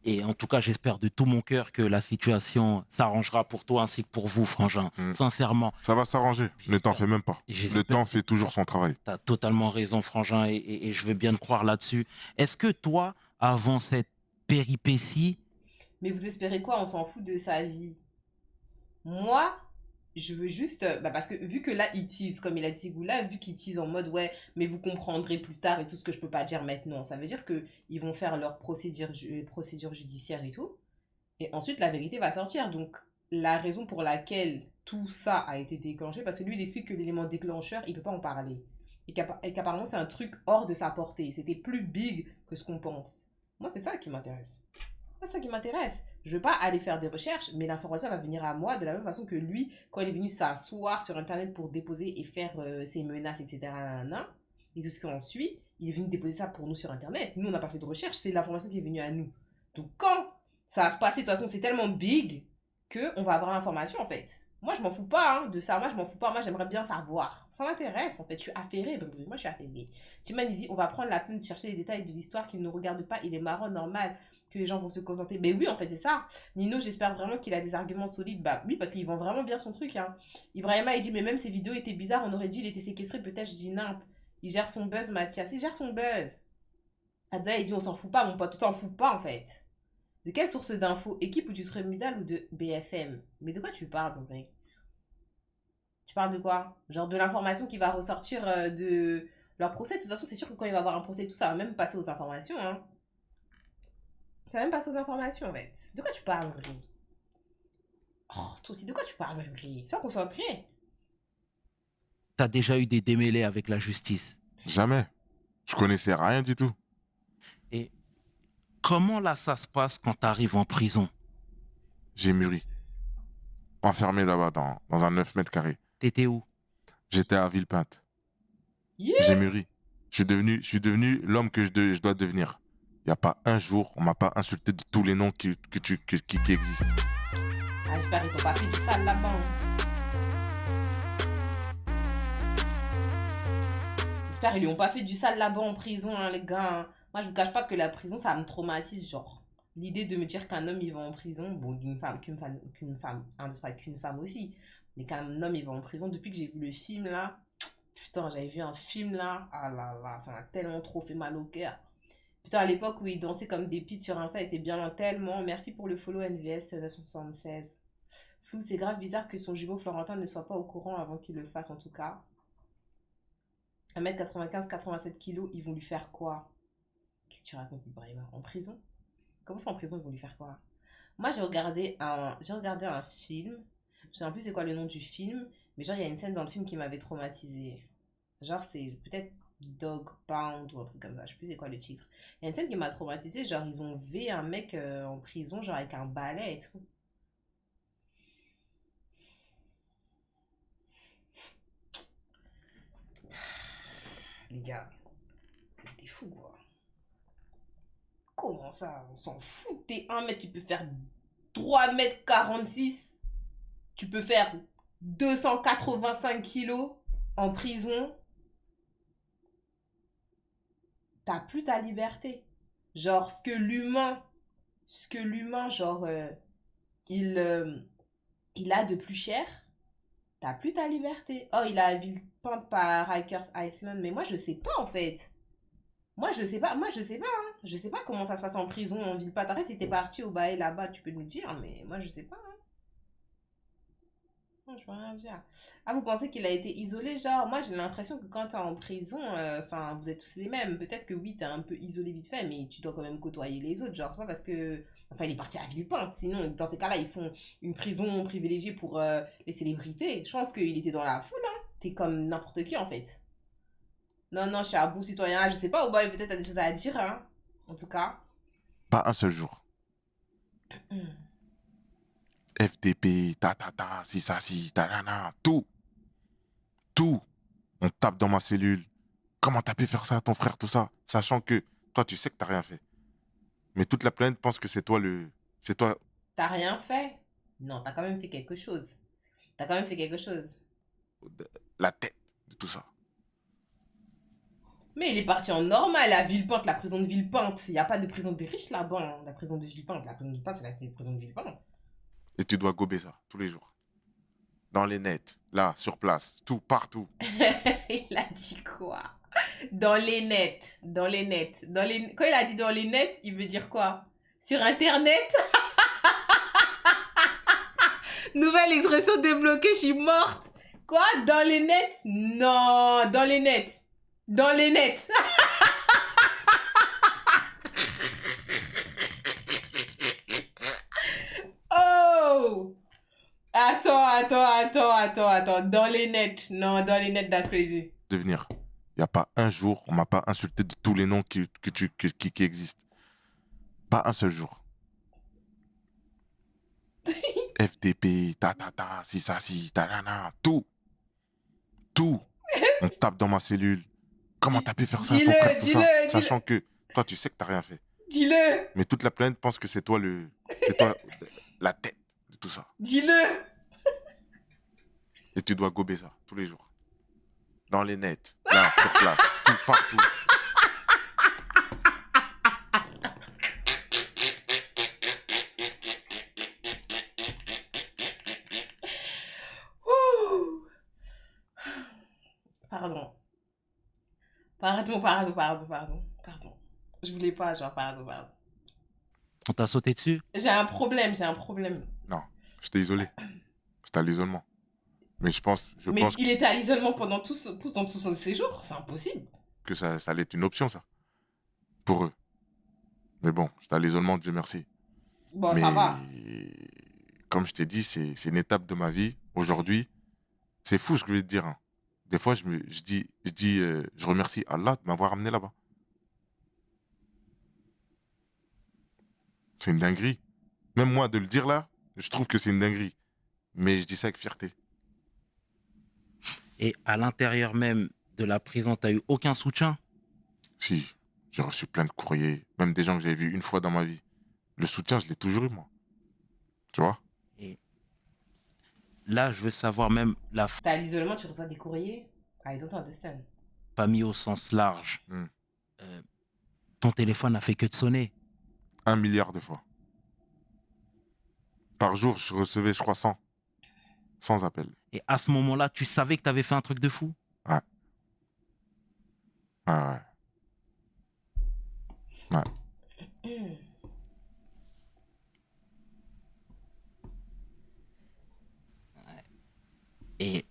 Et en tout cas, j'espère de tout mon cœur que la situation s'arrangera pour toi ainsi que pour vous, frangin. Sincèrement. Ça va s'arranger, ne t'en fais même pas. Le J'espère- temps fait toujours son travail. T'as totalement raison, frangin, et je veux bien te croire là-dessus. Est-ce que toi, avant cette péripétie, Mais vous espérez quoi? On s'en fout de sa vie. Moi, je veux juste. Parce que vu que là, il tease, comme il a dit Goula, vu qu'il tease en mode ouais, mais vous comprendrez plus tard et tout ce que je peux pas dire maintenant, ça veut dire que ils vont faire leur procédure judiciaire et tout. Et ensuite, la vérité va sortir. Donc, la raison pour laquelle tout ça a été déclenché, parce que lui, il explique que l'élément déclencheur, il peut pas en parler. Et qu'apparemment, c'est un truc hors de sa portée. C'était plus big que ce qu'on pense. Moi, c'est ça qui m'intéresse. C'est ça qui m'intéresse. Je veux pas aller faire des recherches, mais l'information va venir à moi de la même façon que lui, quand il est venu s'asseoir sur Internet pour déposer et faire ses menaces, etc. Et tout ce qui en suit, il est venu déposer ça pour nous sur Internet. Nous, on n'a pas fait de recherche, c'est l'information qui est venue à nous. Donc, quand ça va se passer, de toute façon, c'est tellement big qu'on va avoir l'information, en fait. Moi, je m'en fous pas de ça. Moi, je m'en fous pas. Moi, j'aimerais bien savoir. Ça m'intéresse, en fait. Je suis affairée. Moi, je suis affairée. Tu m'as dit, on va prendre la peine de chercher les détails de l'histoire qui ne nous regarde pas. Il est marrant, normal que les gens vont se contenter. Mais oui, en fait, c'est ça. Nino, j'espère vraiment qu'il a des arguments solides. Bah oui, parce qu'il vend vraiment bien son truc. Hein. Ibrahima, il dit, mais même ses vidéos étaient bizarres. On aurait dit il était séquestré. Peut-être, je dis nimp. Il gère son buzz, Mathias. Il gère son buzz. Abdallah, il dit, on s'en fout pas, mon pote. Tu t'en fous pas, en fait. De quelle source d'infos? Équipe ou du Tremudal ou de BFM? Mais de quoi tu parles, mon mec? Tu parles de quoi? Genre de l'information qui va ressortir de leur procès. De toute façon, c'est sûr que quand il va y avoir un procès, tout ça va même passer aux informations. Hein. Ça va même passer aux informations, en fait. De quoi tu parles, Marie? Oh, toi aussi, de quoi tu parles, Marie? Sois concentré. t'as déjà eu des démêlés avec la justice? Jamais. Je connaissais rien du tout. Et comment là ça se passe quand t'arrives en prison? J'ai mûri. Enfermé là-bas dans un 9 mètres carrés. T'étais où? J'étais à Villepinte. Yeah. J'ai mûri. Je suis devenu l'homme que je dois devenir. Il n'y a pas un jour, on m'a pas insulté de tous les noms qui existent. Ah, j'espère qu'ils t'ont pas fait du sale là-bas. Hein. J'espère qu'ils lui ont pas fait du sale là-bas en prison, hein, les gars. Hein. Moi, je vous cache pas que la prison, ça me traumatise, genre. L'idée de me dire qu'un homme, il va en prison, bon, qu'une femme, qu'une femme aussi. Mais qu'un homme, il va en prison, depuis que j'ai vu le film, là, putain, j'avais vu un film, là, ah là là, ça m'a tellement trop fait mal au cœur. Putain, à l'époque où ils dansaient comme des pites sur Insta, était bien loin, tellement. Merci pour le follow NVS 976. Flou, c'est grave bizarre que son jumeau Florentin ne soit pas au courant avant qu'il le fasse, en tout cas. 1m95, 87 kilos, ils vont lui faire quoi? Qu'est-ce que tu racontes, Ibrahima? En prison? Comment ça, en prison, ils vont lui faire quoi? Moi, j'ai regardé un film. Je sais plus c'est quoi le nom du film. Mais genre, il y a une scène dans le film qui m'avait traumatisée. Genre, c'est peut-être Dog Pound ou un truc comme ça. Je sais plus c'est quoi le titre. Il y a une scène qui m'a traumatisée. Genre, ils ont vu un mec en prison, genre avec un balai et tout. Les gars, c'est des fous, quoi. Comment ça? On s'en fout. T'es 1 mètre, tu peux faire 3m46. Tu peux faire 285 kilos en prison. T'as plus ta liberté. Genre, ce que l'humain, genre, il a de plus cher, t'as plus ta liberté. Oh, il a Villepinte par Rikers Island, mais moi, je sais pas, en fait. Moi, je sais pas, hein. Je sais pas comment ça se passe en prison, en Villepinte. Après, si t'es parti au bail là-bas, tu peux nous dire, mais moi, je sais pas, hein. Je peux rien dire. Ah, vous pensez qu'il a été isolé? Genre, moi j'ai l'impression que quand t'es en prison, enfin, vous êtes tous les mêmes. Peut-être que oui, t'es un peu isolé vite fait, mais tu dois quand même côtoyer les autres. Genre, c'est pas parce que. Enfin, il est parti à Villepinte. Sinon, dans ces cas-là, ils font une prison privilégiée pour les célébrités. Je pense qu'il était dans la foule, hein. T'es comme n'importe qui en fait. Non, non, je suis un bon citoyen. Je sais pas, au boy, peut-être t'as des choses à dire, hein. En tout cas. Pas un seul jour. FDP, si ça, si, ta, tout. Tout. On tape dans ma cellule. Comment t'as pu faire ça à ton frère, tout ça? Sachant que toi, tu sais que t'as rien fait. Mais toute la planète pense que c'est toi C'est toi. T'as rien fait? Non, t'as quand même fait quelque chose. T'as quand même fait quelque chose. La tête de tout ça. Mais il est parti en normal à Villepinte, la prison de Villepinte. Il n'y a pas de prison des riches là-bas, hein. La prison de Villepinte. La prison de Villepinte, c'est la prison de Villepinte. Et tu dois gober ça tous les jours. Dans les nets, là, sur place, tout, partout. Il a dit quoi? Dans les nets. Dans les nets. Quand il a dit dans les nets, il veut dire quoi? Sur Internet? Nouvelle expression débloquée, je suis morte. Quoi? Dans les nets? Non, dans les nets. Dans les nets. Oh! Attends. Dans les nets. Non, dans les nets, that's crazy. Devenir. Il n'y a pas un jour, on m'a pas insulté de tous les noms qui existent. Pas un seul jour. FDP, si ça, si, ta, tout. Tout. On tape dans ma cellule. Comment t'as pu faire ça à ton frère, tout ça? Sachant que toi, tu sais que t'as rien fait. Dis-le. Mais toute la planète pense que c'est toi c'est toi la tête de tout ça. Dis-le. Et tu dois gober ça tous les jours. Dans les nets, là, sur place, tout, partout. Ouh. Pardon. Je voulais pas, genre, pardon. On t'a sauté dessus? J'ai un problème. Non, j'étais isolé. J'étais à l'isolement. Mais je pense Il était à l'isolement pendant tout son séjour, c'est impossible. que ça allait être une option, ça. Pour eux. Mais bon, j'étais à l'isolement, Dieu merci. Bon, Mais ça va. comme je t'ai dit, c'est une étape de ma vie. Aujourd'hui, c'est fou ce que je vais te dire. Hein. Des fois, je remercie Allah de m'avoir amené là-bas. C'est une dinguerie. Même moi, de le dire là, je trouve que c'est une dinguerie. Mais je dis ça avec fierté. Et à l'intérieur même de la prison, t'as eu aucun soutien? Si, j'ai reçu plein de courriers, même des gens que j'avais vus une fois dans ma vie. Le soutien, je l'ai toujours eu, moi. Tu vois? Et là, je veux savoir même la T'es à l'isolement, tu reçois des courriers? I don't understand. famille au sens large. Mm. Ton téléphone n'a fait que de sonner. 1 milliard de fois. Par jour, je recevais, je crois, 100 appels. Et à ce moment-là, tu savais que t'avais fait un truc de fou? Ouais. Et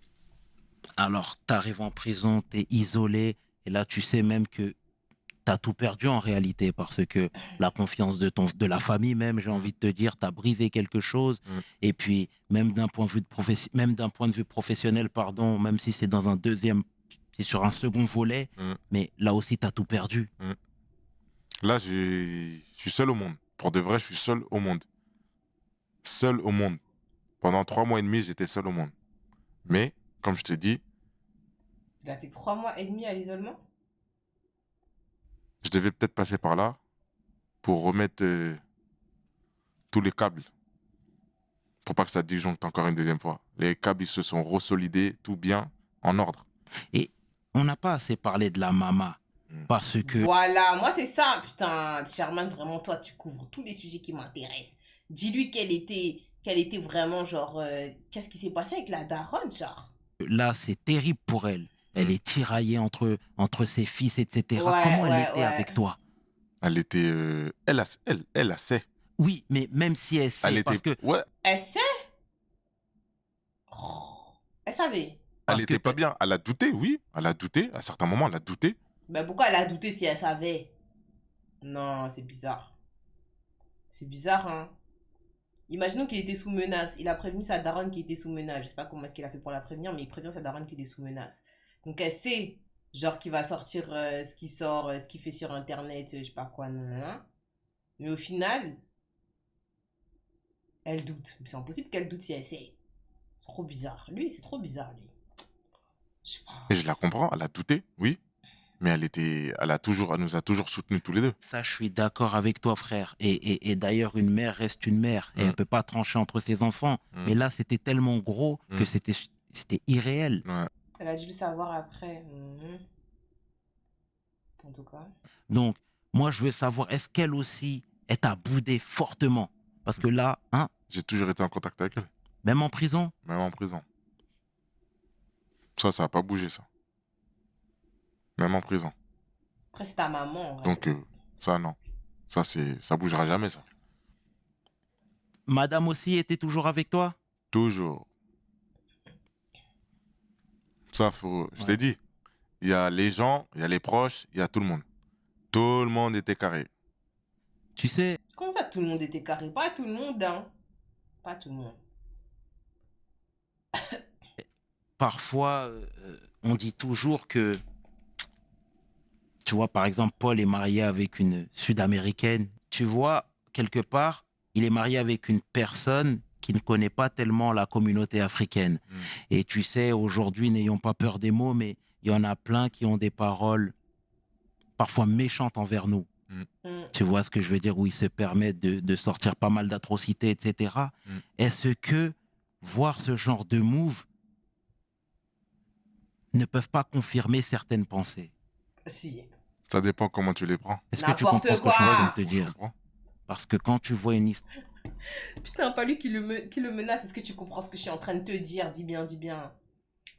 alors, t'arrives en prison, t'es isolé, et là, tu sais même que t'as tout perdu en réalité, parce que la confiance de la famille même, j'ai envie de te dire, t'as brisé quelque chose, et puis même d'un point de vue professionnel, pardon, même si c'est dans un c'est sur un second volet, mais là aussi, t'as tout perdu. Là, je suis seul au monde. Pour de vrai, je suis seul au monde. Seul au monde. Pendant 3 mois et demi, j'étais seul au monde. Mais, comme je te dis, Il a fait 3 mois et demi à l'isolement? je devais peut-être passer par là pour remettre tous les câbles. Pour pas que ça disjoncte encore une deuxième fois. Les câbles, ils se sont ressolidés, tout bien, en ordre. Et on n'a pas assez parlé de la mama, parce que... Voilà, moi c'est ça, putain. Sherman, vraiment, toi, tu couvres tous les sujets qui m'intéressent. Dis-lui quelle était vraiment, genre, qu'est-ce qui s'est passé avec la daronne, genre. Là, c'est terrible pour elle. Elle est tiraillée entre ses fils, etc. Ouais, Comment elle ouais, était ouais. avec toi? Elle était... elle a sait. Oui, mais même si elle sait, Elle parce était... que... Ouais, Elle sait? Oh, elle savait. elle Parce était que pas bien. Elle a douté, oui. Elle a douté. À certains moments, elle a douté. Mais pourquoi elle a douté si elle savait? Non, c'est bizarre. C'est bizarre, hein. Imaginons qu'il était sous menace. Il a prévenu sa daronne qui était sous menace. Je sais pas comment est-ce qu'il a fait pour la prévenir, mais il prévient sa daronne qu'il est sous menace. Donc elle sait, genre, qu'il va sortir ce qui sort, ce qu'il fait sur Internet, je sais pas quoi, nanana. Mais au final, elle doute. C'est impossible qu'elle doute si elle sait. C'est trop bizarre. Lui, c'est trop bizarre, lui. Je sais pas. Et je la comprends. Elle a douté, oui. Mais elle nous a toujours soutenus tous les deux. ça, je suis d'accord avec toi, frère. Et d'ailleurs, une mère reste une mère. Et elle peut pas trancher entre ses enfants. Mais là, c'était tellement gros que c'était irréel. Ouais. Elle a dû le savoir après. En tout cas. Donc, moi, je veux savoir, est-ce qu'elle aussi, elle t'a boudé fortement? Parce que là, hein, J'ai toujours été en contact avec elle, même en prison, même en prison. Ça n'a pas bougé, ça. Même en prison. Après, c'est ta maman. Ouais. Donc, ça, non. Ça bougera jamais, ça. madame aussi était toujours avec toi? Toujours. Ça, je t'ai dit. Il y a les gens, il y a les proches, il y a tout le monde. Tout le monde était carré. Tu sais, Comment ça, tout le monde était carré? Pas tout le monde, hein. Pas tout le monde. parfois, on dit toujours que, tu vois, par exemple, Paul est marié avec une Sud-Américaine. Tu vois, quelque part, il est marié avec une personne qui ne connaît pas tellement la communauté africaine. Et tu sais, aujourd'hui, n'ayons pas peur des mots, mais il y en a plein qui ont des paroles parfois méchantes envers nous. Tu vois ce que je veux dire, où ils se permettent de sortir pas mal d'atrocités, etc. Est-ce que voir ce genre de move ne peuvent pas confirmer certaines pensées? Si. Ça dépend comment tu les prends. Est-ce que tu N'importe comprends ce que je suis en quoi. train de te Je dire? comprends. Parce que quand tu vois une histoire, Putain, pas lui qui le menace. Est-ce que tu comprends ce que je suis en train de te dire? Dis bien, dis bien.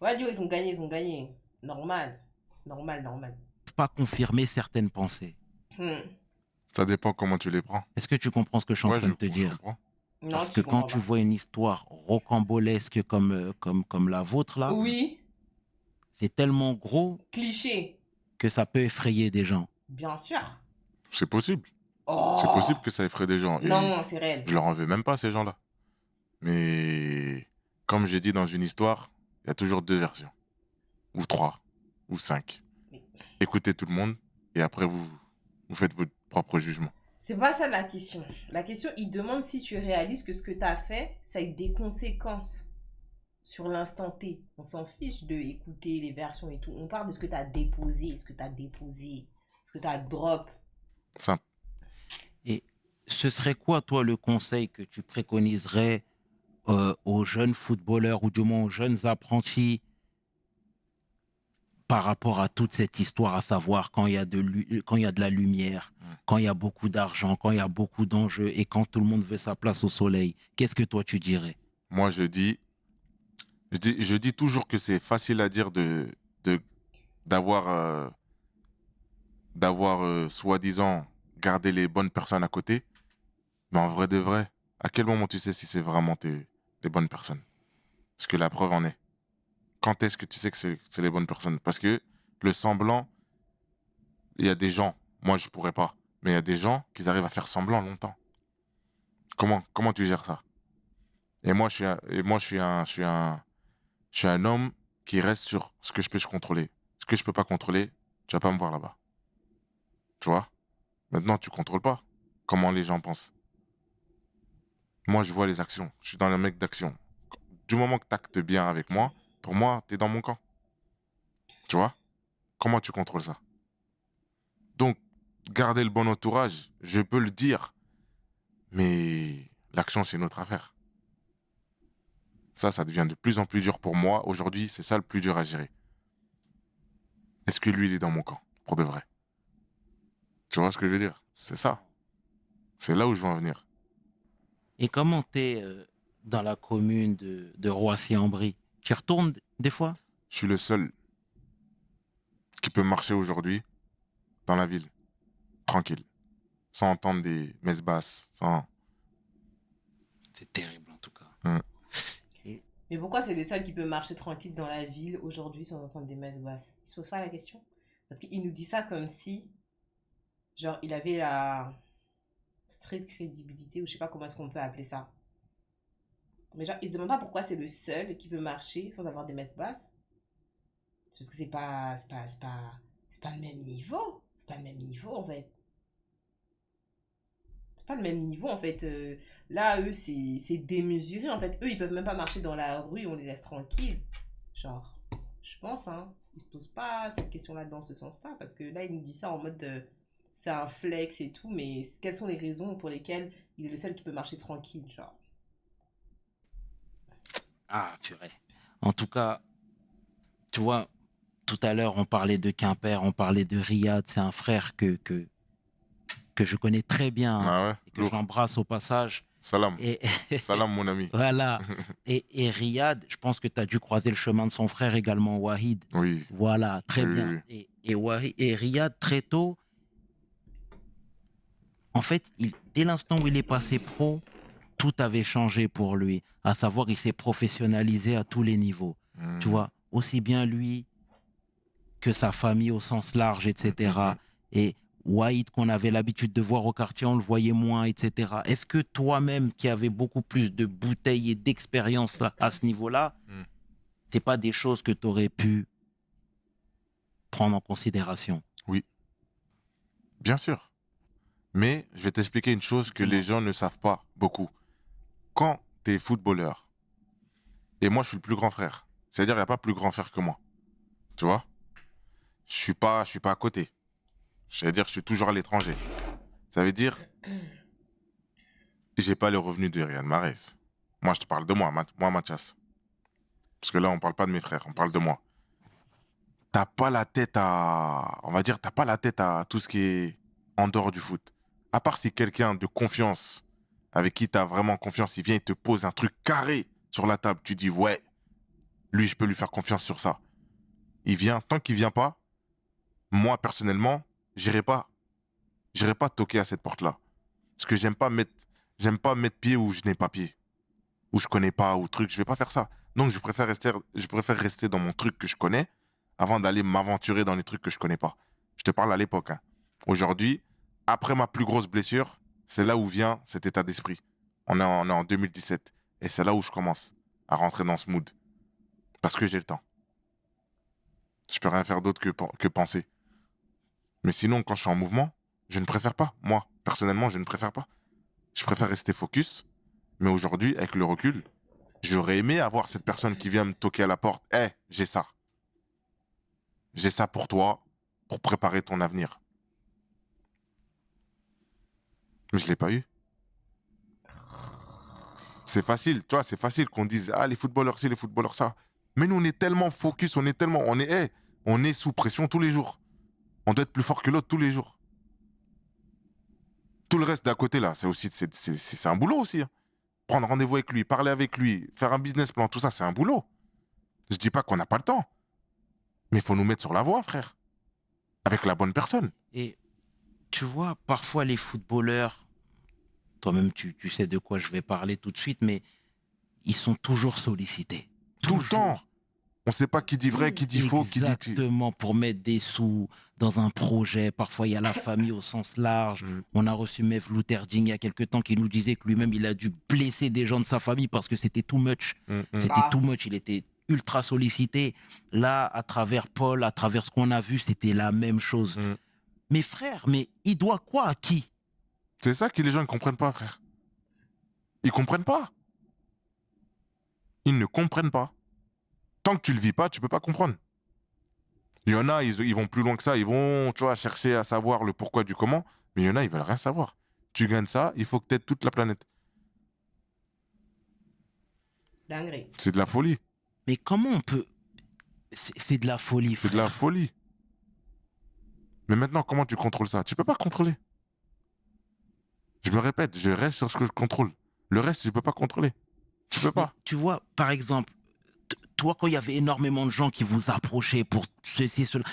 Ouais, Lio, ils ont gagné, ils ont gagné. Normal. Normal, normal. pas confirmer certaines pensées. Ça dépend comment tu les prends. Est-ce que tu comprends ce que je suis en train de te je dire? comprends. Non, Parce tu que quand comprends tu pas. vois une histoire rocambolesque comme la vôtre là, Oui, c'est tellement gros cliché. que ça peut effrayer des gens. Bien sûr. C'est possible. Oh. C'est possible que ça effraie des gens. Et Non, c'est réel. je leur en veux même pas, ces gens-là. Mais comme j'ai dit dans une histoire, il y a toujours 2 versions. Ou 3. Ou 5. Écoutez tout le monde. Et après, vous faites votre propre jugement. C'est pas ça la question. La question, il demande si tu réalises que ce que tu as fait, ça a eu des conséquences sur l'instant T. On s'en fiche de écouter les versions et tout. On parle de ce que tu as déposé, ce que tu as déposé, ce que tu as drop. Simple. Et ce serait quoi, toi, le conseil que tu préconiserais aux jeunes footballeurs ou du moins aux jeunes apprentis par rapport à toute cette histoire, à savoir quand il y a quand il y a de la lumière, quand il y a beaucoup d'argent, quand il y a beaucoup d'enjeux et quand tout le monde veut sa place au soleil? Qu'est-ce que toi tu dirais? Moi, je dis toujours que c'est facile à dire d'avoir soi-disant gardé les bonnes personnes à côté. Mais en vrai de vrai, à quel moment tu sais si c'est vraiment les bonnes personnes? Parce que la preuve en est. Quand est-ce que tu sais que c'est les bonnes personnes? Parce que le semblant, il y a des gens, moi je pourrais pas, mais il y a des gens qui arrivent à faire semblant longtemps. Comment tu gères ça? Et moi, je suis un homme qui reste sur ce que je peux contrôler. Ce que je peux pas contrôler, tu vas pas me voir là-bas. Tu vois? Maintenant, tu contrôles pas comment les gens pensent. Moi, je vois les actions. Je suis dans le mec d'action. Du moment que tu actes bien avec moi, pour moi, tu es dans mon camp. Tu vois? Comment tu contrôles ça? Donc, garder le bon entourage, je peux le dire. Mais l'action, c'est une autre affaire. Ça devient de plus en plus dur pour moi. Aujourd'hui, c'est ça le plus dur à gérer. Est-ce que lui, il est dans mon camp? Pour de vrai. Tu vois ce que je veux dire? C'est ça. C'est là où je veux en venir. Et comment t'es dans la commune de Roissy-en-Brie? Tu y retournes des fois? Je suis le seul qui peut marcher aujourd'hui dans la ville, tranquille, sans entendre des messes basses, sans... C'est terrible en tout cas. Mais pourquoi c'est le seul qui peut marcher tranquille dans la ville aujourd'hui sans entendre des messes basses? Il se pose pas la question? Parce qu'il nous dit ça comme si, genre, il avait la street crédibilité, ou je sais pas comment est-ce qu'on peut appeler ça. Mais genre, il se demande pas pourquoi c'est le seul qui peut marcher sans avoir des messes basses. C'est parce que c'est pas le même niveau. C'est pas le même niveau, en fait. C'est pas le même niveau, en fait. Là, eux, c'est démesuré, en fait. Eux, ils peuvent même pas marcher dans la rue, on les laisse tranquilles. Genre, je pense, hein. Ils se posent pas cette question-là dans ce sens-là. Parce que là, il nous dit ça en mode c'est un flex et tout. Mais quelles sont les raisons pour lesquelles il est le seul qui peut marcher tranquille, genre? Ah, purée. En tout cas, tu vois, tout à l'heure, on parlait de Quimper, on parlait de Riyad. C'est un frère que je connais très bien, hein, Ah ouais, et que lourd. j'embrasse au passage. Salam. Et, Salam, mon ami. voilà. Et Riyad, je pense que tu as dû croiser le chemin de son frère également, Wahid. Oui. Voilà, très Oui, bien. oui. Et Riyad, très tôt, en fait, dès l'instant où il est passé pro, tout avait changé pour lui. À savoir, il s'est professionnalisé à tous les niveaux. Tu vois, aussi bien lui que sa famille au sens large, etc. Et Wahid, qu'on avait l'habitude de voir au quartier, on le voyait moins, etc. Est-ce que toi-même, qui avais beaucoup plus de bouteilles et d'expérience à ce niveau-là, c'est pas des choses que tu aurais pu prendre en considération? Oui, bien sûr. Mais je vais t'expliquer une chose que les gens ne savent pas beaucoup. Quand tu es footballeur, et moi je suis le plus grand frère, c'est-à-dire il n'y a pas plus grand frère que moi. Tu vois? Je suis pas à côté. C'est-à-dire je suis toujours à l'étranger. Ça veut dire j'ai pas le revenu de Riyad Mahrez. Moi je te parle de moi, moi Mathias. Parce que là on parle pas de mes frères, on parle de moi. T'as pas la tête à, on va dire, t'as pas la tête à tout ce qui est en dehors du foot. À part si quelqu'un de confiance, avec qui t'as vraiment confiance, il vient et te pose un truc carré sur la table, tu dis ouais, lui je peux lui faire confiance sur ça. Il vient, tant qu'il vient pas, moi personnellement, j'irai pas toquer à cette porte-là. Parce que j'aime pas mettre pied où je n'ai pas pied, où je connais pas, ou truc, je vais pas faire ça. Donc je préfère rester dans mon truc que je connais avant d'aller m'aventurer dans les trucs que je connais pas. Je te parle à l'époque, hein. Aujourd'hui, après ma plus grosse blessure, c'est là où vient cet état d'esprit. On est en 2017. Et c'est là où je commence à rentrer dans ce mood. Parce que j'ai le temps. Je peux rien faire d'autre que penser. Mais sinon, quand je suis en mouvement, je ne préfère pas. Moi, personnellement, je ne préfère pas. Je préfère rester focus. Mais aujourd'hui, avec le recul, j'aurais aimé avoir cette personne qui vient me toquer à la porte. « Hé, j'ai ça. J'ai ça pour toi, pour préparer ton avenir. » Mais je ne l'ai pas eu. C'est facile, tu vois, c'est facile qu'on dise « Ah, les footballeurs ci, les footballeurs ça. » Mais nous, on est tellement focus, on est sous pression tous les jours. On doit être plus fort que l'autre tous les jours. Tout le reste d'à côté, là, c'est un boulot aussi, hein. Prendre rendez-vous avec lui, parler avec lui, faire un business plan, tout ça, c'est un boulot. Je dis pas qu'on n'a pas le temps. Mais il faut nous mettre sur la voie, frère. Avec la bonne personne. Et tu vois, parfois les footballeurs, toi-même tu sais de quoi je vais parler tout de suite, mais ils sont toujours sollicités. Tout le temps. On ne sait pas qui dit vrai, qui dit faux, qui dit... Exactement, pour mettre des sous dans un projet. Parfois, il y a la famille au sens large. On a reçu Mev Louterding il y a quelques temps qui nous disait que lui-même, il a dû blesser des gens de sa famille parce que c'était too much. C'était too much. Il était ultra sollicité. Là, à travers Paul, à travers ce qu'on a vu, c'était la même chose. Mais frère, mais il doit quoi à qui? C'est ça que les gens ne comprennent pas, frère. Ils comprennent pas. Ils ne comprennent pas. Tant que tu le vis pas, tu peux pas comprendre. Il y en a, ils vont plus loin que ça. Ils vont, tu vois, chercher à savoir le pourquoi du comment. Mais il y en a, ils veulent rien savoir. Tu gagnes ça, il faut que tu aides toute la planète. Dinguerie. C'est de la folie. Mais comment on peut... C'est de la folie, frère. C'est de la folie. Mais maintenant, comment tu contrôles ça? Tu peux pas contrôler. Je me répète, je reste sur ce que je contrôle. Le reste, je peux pas contrôler. Tu peux pas. Tu vois, par exemple, toi, quand il y avait énormément de gens qui vous approchaient pour ceci, cela,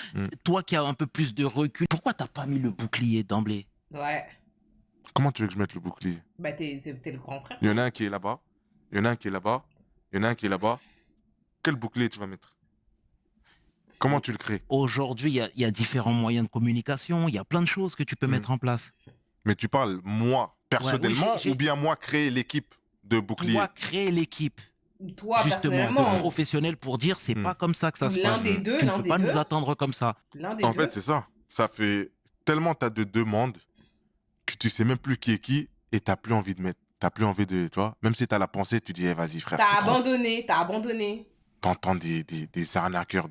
toi qui as un peu plus de recul, pourquoi t'as pas mis le bouclier d'emblée? Ouais. Comment tu veux que je mette le bouclier? Bah, t'es le grand frère. Il y en a un qui est là-bas. Il y en a un qui est là-bas. Il y en a un qui est là-bas. Quel bouclier tu vas mettre? Comment tu le crées? Aujourd'hui, il y a différents moyens de communication. Il y a plein de choses que tu peux mettre en place. Mais tu parles moi, personnellement, oui, ou bien moi créer l'équipe de bouclier? Toi, créer l'équipe. Toi, Justement, personnellement. de professionnels pour dire c'est pas comme ça que ça se L'un passe. des deux, Tu ne l'un peux des pas deux. nous attendre comme ça. L'un des En deux. fait, c'est ça. Ça fait tellement t'as de demandes que tu sais même plus qui est qui et t'as plus envie de mettre. T'as plus envie de, tu vois, même si t'as la pensée, tu dis, eh, vas-y, frère. T'as c'est trop. abandonné. T'entends des arnaqueurs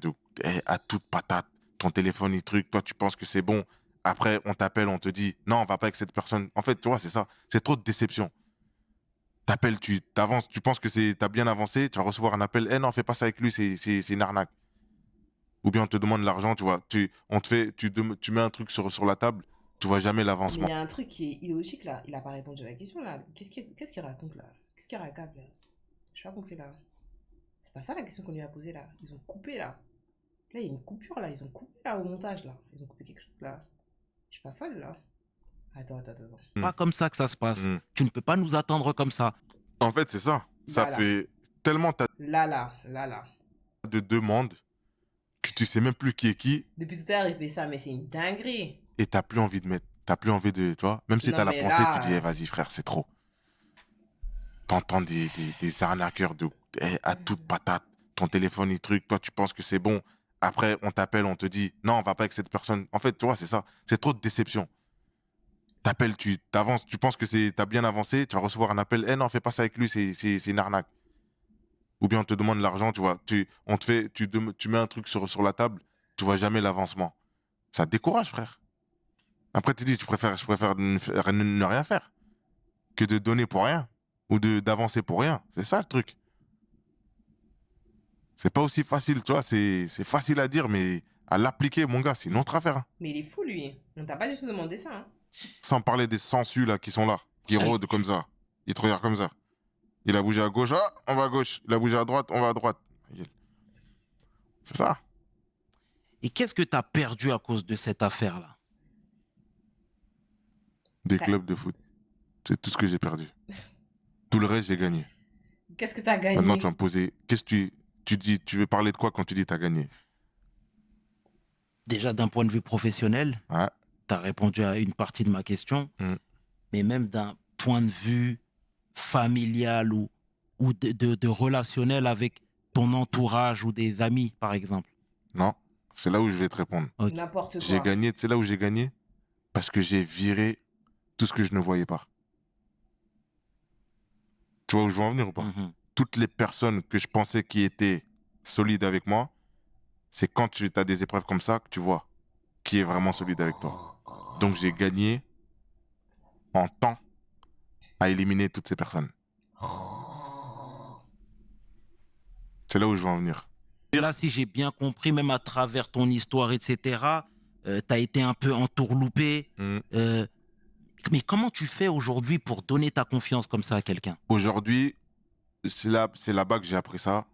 à toute patate. Ton téléphone, il truc. Toi, tu penses que c'est bon. Après, on t'appelle, on te dit, non, on va pas avec cette personne. En fait, tu vois, c'est ça. C'est trop de déception. T'appelles, tu t'avances, tu penses que t'as bien avancé, tu vas recevoir un appel. Eh non, fais pas ça avec lui, c'est une arnaque. Ou bien on te demande l'argent, tu vois. Tu mets un truc sur la table, tu vois jamais Mais l'avancement. il y a un truc qui est illogique là. Il a pas répondu à la question là. Qu'est-ce qu'il raconte là? Qu'est-ce qu'il raconte là? Je suis pas compris là. C'est pas ça la question qu'on lui a posée là. Ils ont coupé là. Là, il y a une coupure là. Ils ont coupé là au montage là. Ils ont coupé quelque chose là. Je suis pas folle là. Attends. Pas comme ça que ça se passe. Mm. Tu ne peux pas nous attendre comme ça. En fait, c'est ça. Ça Voilà. fait tellement t'as Là. de demandes que tu sais même plus qui est qui Depuis tout à l'heure, il fait ça, mais c'est une dinguerie. et t'as plus envie de mettre. T'as plus envie de. Tu vois, même si Non, t'as la mais pensée, là, tu dis, eh, vas-y, frère, c'est trop. T'entends des arnaqueurs à toute patate. Ton téléphone, il truc. Toi, tu penses que c'est bon. Après, on t'appelle, on te dit, non, on va pas avec cette personne. En fait, tu vois, c'est ça. C'est trop de déception. T'appelles, tu t'avances, tu penses que t'as bien avancé, tu vas recevoir un appel, eh non, fais pas ça avec lui, c'est une arnaque. Ou bien on te demande l'argent, tu vois, tu mets un truc sur la table, tu vois jamais l'avancement. Ça te décourage, frère. Après, tu dis, je préfère ne rien faire que de donner pour rien ou d'avancer pour rien. C'est ça le truc. C'est pas aussi facile, tu vois, c'est facile à dire, mais à l'appliquer, mon gars, c'est une autre affaire. Hein. mais il est fou, lui. On t'a pas du tout demandé ça. Hein. Sans parler des sensus là qui sont là, qui rôdent comme ça. Ils te regardent comme ça. Il a bougé à gauche, ah, on va à gauche. Il a bougé à droite, on va à droite. C'est ça. Et qu'est-ce que tu as perdu à cause de cette affaire-là? Des clubs de foot. C'est tout ce que j'ai perdu. Tout le reste, j'ai gagné. Qu'est-ce que t'as gagné? Maintenant, tu vas me poser, qu'est-ce que tu dis, tu veux parler de quoi quand tu dis t'as gagné? Déjà, d'un point de vue professionnel, Ouais. tu as répondu à une partie de ma question, mais même d'un point de vue familial ou de relationnel avec ton entourage ou des amis, par exemple. Non, c'est là où je vais te répondre. Ok. N'importe quoi. J'ai gagné, c'est là où j'ai gagné parce que j'ai viré tout ce que je ne voyais pas. Tu vois où je veux en venir ou pas? Mhm. Toutes les personnes que je pensais qui étaient solides avec moi, c'est quand tu as des épreuves comme ça que tu vois qui est vraiment solide avec toi. Donc j'ai gagné en temps à éliminer toutes ces personnes. C'est là où je veux en venir. Et là, si j'ai bien compris, même à travers ton histoire, etc., tu as été un peu entourloupé. Mais comment tu fais aujourd'hui pour donner ta confiance comme ça à quelqu'un? Aujourd'hui, c'est là-bas que j'ai appris ça.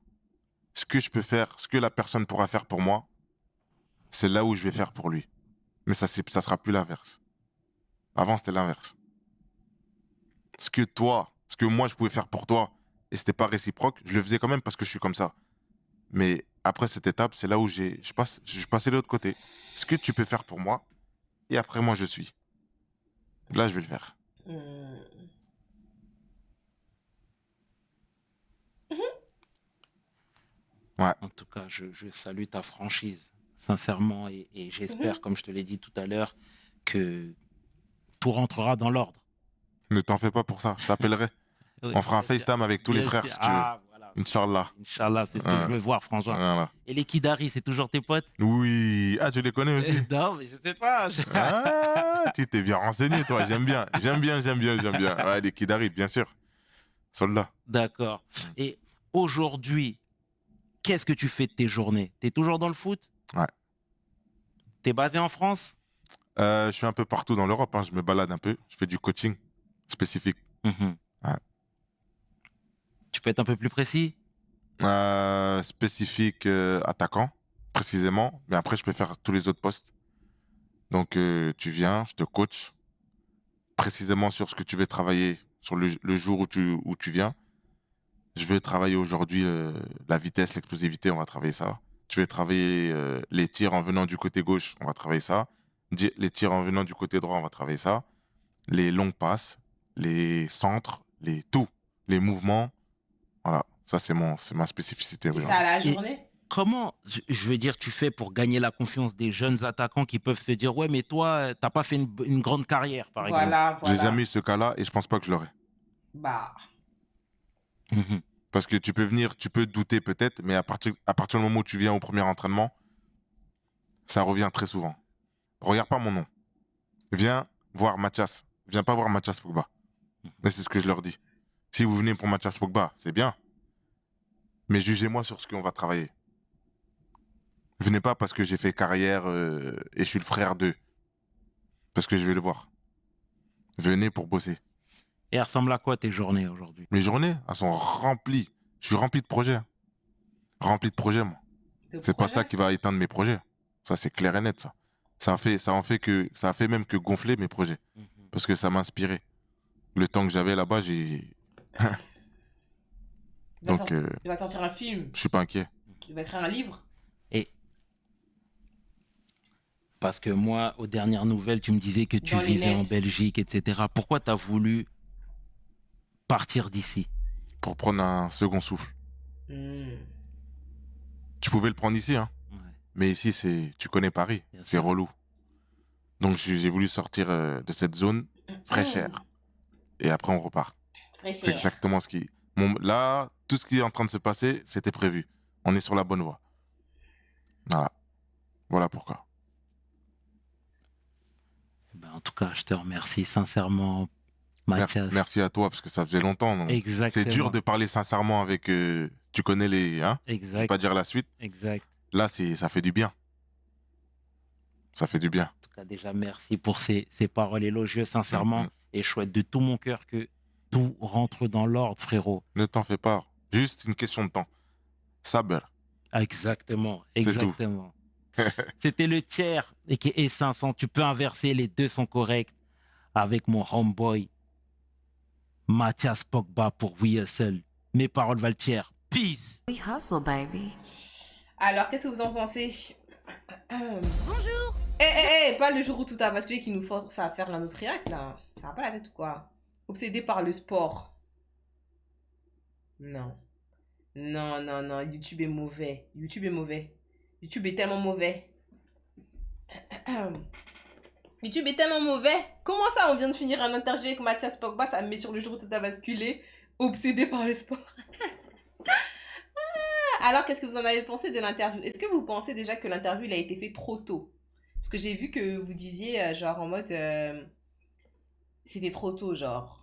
Ce que je peux faire, ce que la personne pourra faire pour moi, c'est là où je vais faire pour lui. Mais ça sera plus l'inverse. Avant, c'était l'inverse. Ce que moi, je pouvais faire pour toi, et c'était pas réciproque, je le faisais quand même parce que je suis comme ça. Mais après cette étape, c'est là où je passais de l'autre côté. Ce que tu peux faire pour moi, et après moi, je suis. Là, je vais le faire. Ouais. En tout cas, je salue ta franchise, sincèrement, et j'espère, comme je te l'ai dit tout à l'heure, que tout rentrera dans l'ordre. Ne t'en fais pas pour ça, je t'appellerai. Oui, On fera un bien sûr. FaceTime avec tous les Bien frères, sûr. si tu veux. Ah, voilà. Inch'Allah. Inch'Allah, c'est ce que Ouais. je veux voir, frangin. Voilà. Et les Kidari, c'est toujours tes potes? Oui. Ah, tu les connais aussi? Non, mais je sais pas. Ah, tu t'es bien renseigné, toi. J'aime bien. Ouais, les Kidari, bien sûr. Soldats. D'accord. Et aujourd'hui, qu'est-ce que tu fais de tes journées? T'es toujours dans le foot? Ouais. T'es basé en France? Je suis un peu partout dans l'Europe. Hein. Je me balade un peu. Je fais du coaching spécifique. Mhm. Ouais. Tu peux être un peu plus précis? Spécifique attaquant, précisément. Mais après, je peux faire tous les autres postes. Donc, tu viens, je te coach précisément sur ce que tu veux travailler sur le jour où tu viens. Je veux travailler aujourd'hui la vitesse, l'explosivité, on va travailler ça. Tu veux travailler les tirs en venant du côté gauche, on va travailler ça. Les tirs en venant du côté droit, on va travailler ça. Les longues passes, les centres, tout, les mouvements. Voilà, ça c'est ma spécificité. Et aujourd'hui. ça à la journée? Comment, je veux dire, tu fais pour gagner la confiance des jeunes attaquants qui peuvent se dire, ouais, mais toi, t'as pas fait une grande carrière, par exemple. Voilà. J'ai jamais eu ce cas-là et je pense pas que je l'aurai. Bah, Mhm. Parce que tu peux venir, tu peux douter peut-être, mais à partir du moment où tu viens au premier entraînement, ça revient très souvent. Regarde pas mon nom. Viens voir Mathias. Viens pas voir Mathias Pogba. Et c'est ce que je leur dis. Si vous venez pour Mathias Pogba, c'est bien. Mais jugez-moi sur ce qu'on va travailler. Venez pas parce que j'ai fait carrière et je suis le frère d'eux. Parce que je vais le voir. Venez pour bosser. Et elles ressemblent à quoi tes journées aujourd'hui? Mes journées, elles sont remplies. Je suis rempli de projets. Hein. Rempli de projets, moi. C'est pas ça qui va éteindre mes projets. Ça, c'est clair et net, ça. Ça a fait même que gonfler mes projets. Parce que ça m'a inspiré. Le temps que j'avais là-bas, j'ai... Donc, Il va sortir un film. je suis pas inquiet. Il va écrire un livre. Et parce que moi, aux dernières nouvelles, tu me disais que tu Dans les vivais en nets. Belgique, etc. Pourquoi tu as voulu partir d'ici? Pour prendre un second souffle. Hmm. Tu pouvais le prendre ici, hein. Ouais. Mais ici, tu connais Paris. Bien C'est sûr. relou. Donc, j'ai voulu sortir de cette zone fraîche air. Et après, on repart. C'est exactement ce qui... Là, tout ce qui est en train de se passer, c'était prévu. On est sur la bonne voie. Voilà. Voilà pourquoi. Ben, en tout cas, je te remercie sincèrement, Mathias. Merci à toi, parce que ça faisait longtemps. Donc Exactement. c'est dur de parler sincèrement avec... tu connais les... Hein, je vais Exact. pas dire la suite. Exact. Là, ça fait du bien. Ça fait du bien. En tout cas, déjà, merci pour ces paroles élogieuses, sincèrement. Et je souhaite de tout mon cœur que tout rentre dans l'ordre, frérot. Ne t'en fais pas. Juste une question de temps. Saber. Exactement. C'est tout. Exactement. C'était le tiers et qui est 500. Tu peux inverser, les deux sont corrects. Avec mon homeboy, Mathias Pogba pour We Hustle. Mes paroles valent tiers. Peace. We hustle, baby. Alors, qu'est-ce que vous en pensez? Bonjour. Pas le jour où tout a basculé qui nous force à faire notre réact, là. Ça va pas la tête ou quoi? Obsédé par le sport. Non. Non, non, non. YouTube est mauvais. YouTube est mauvais. YouTube est tellement mauvais. YouTube est tellement mauvais. Comment ça, on vient de finir un interview avec Mathias Pogba, ça me met sur le jour où tout a basculé. Obsédé par le sport. Alors, qu'est-ce que vous en avez pensé de l'interview? Est-ce que vous pensez déjà que l'interview il a été fait trop tôt? Parce que j'ai vu que vous disiez, genre, en mode... c'était trop tôt, genre.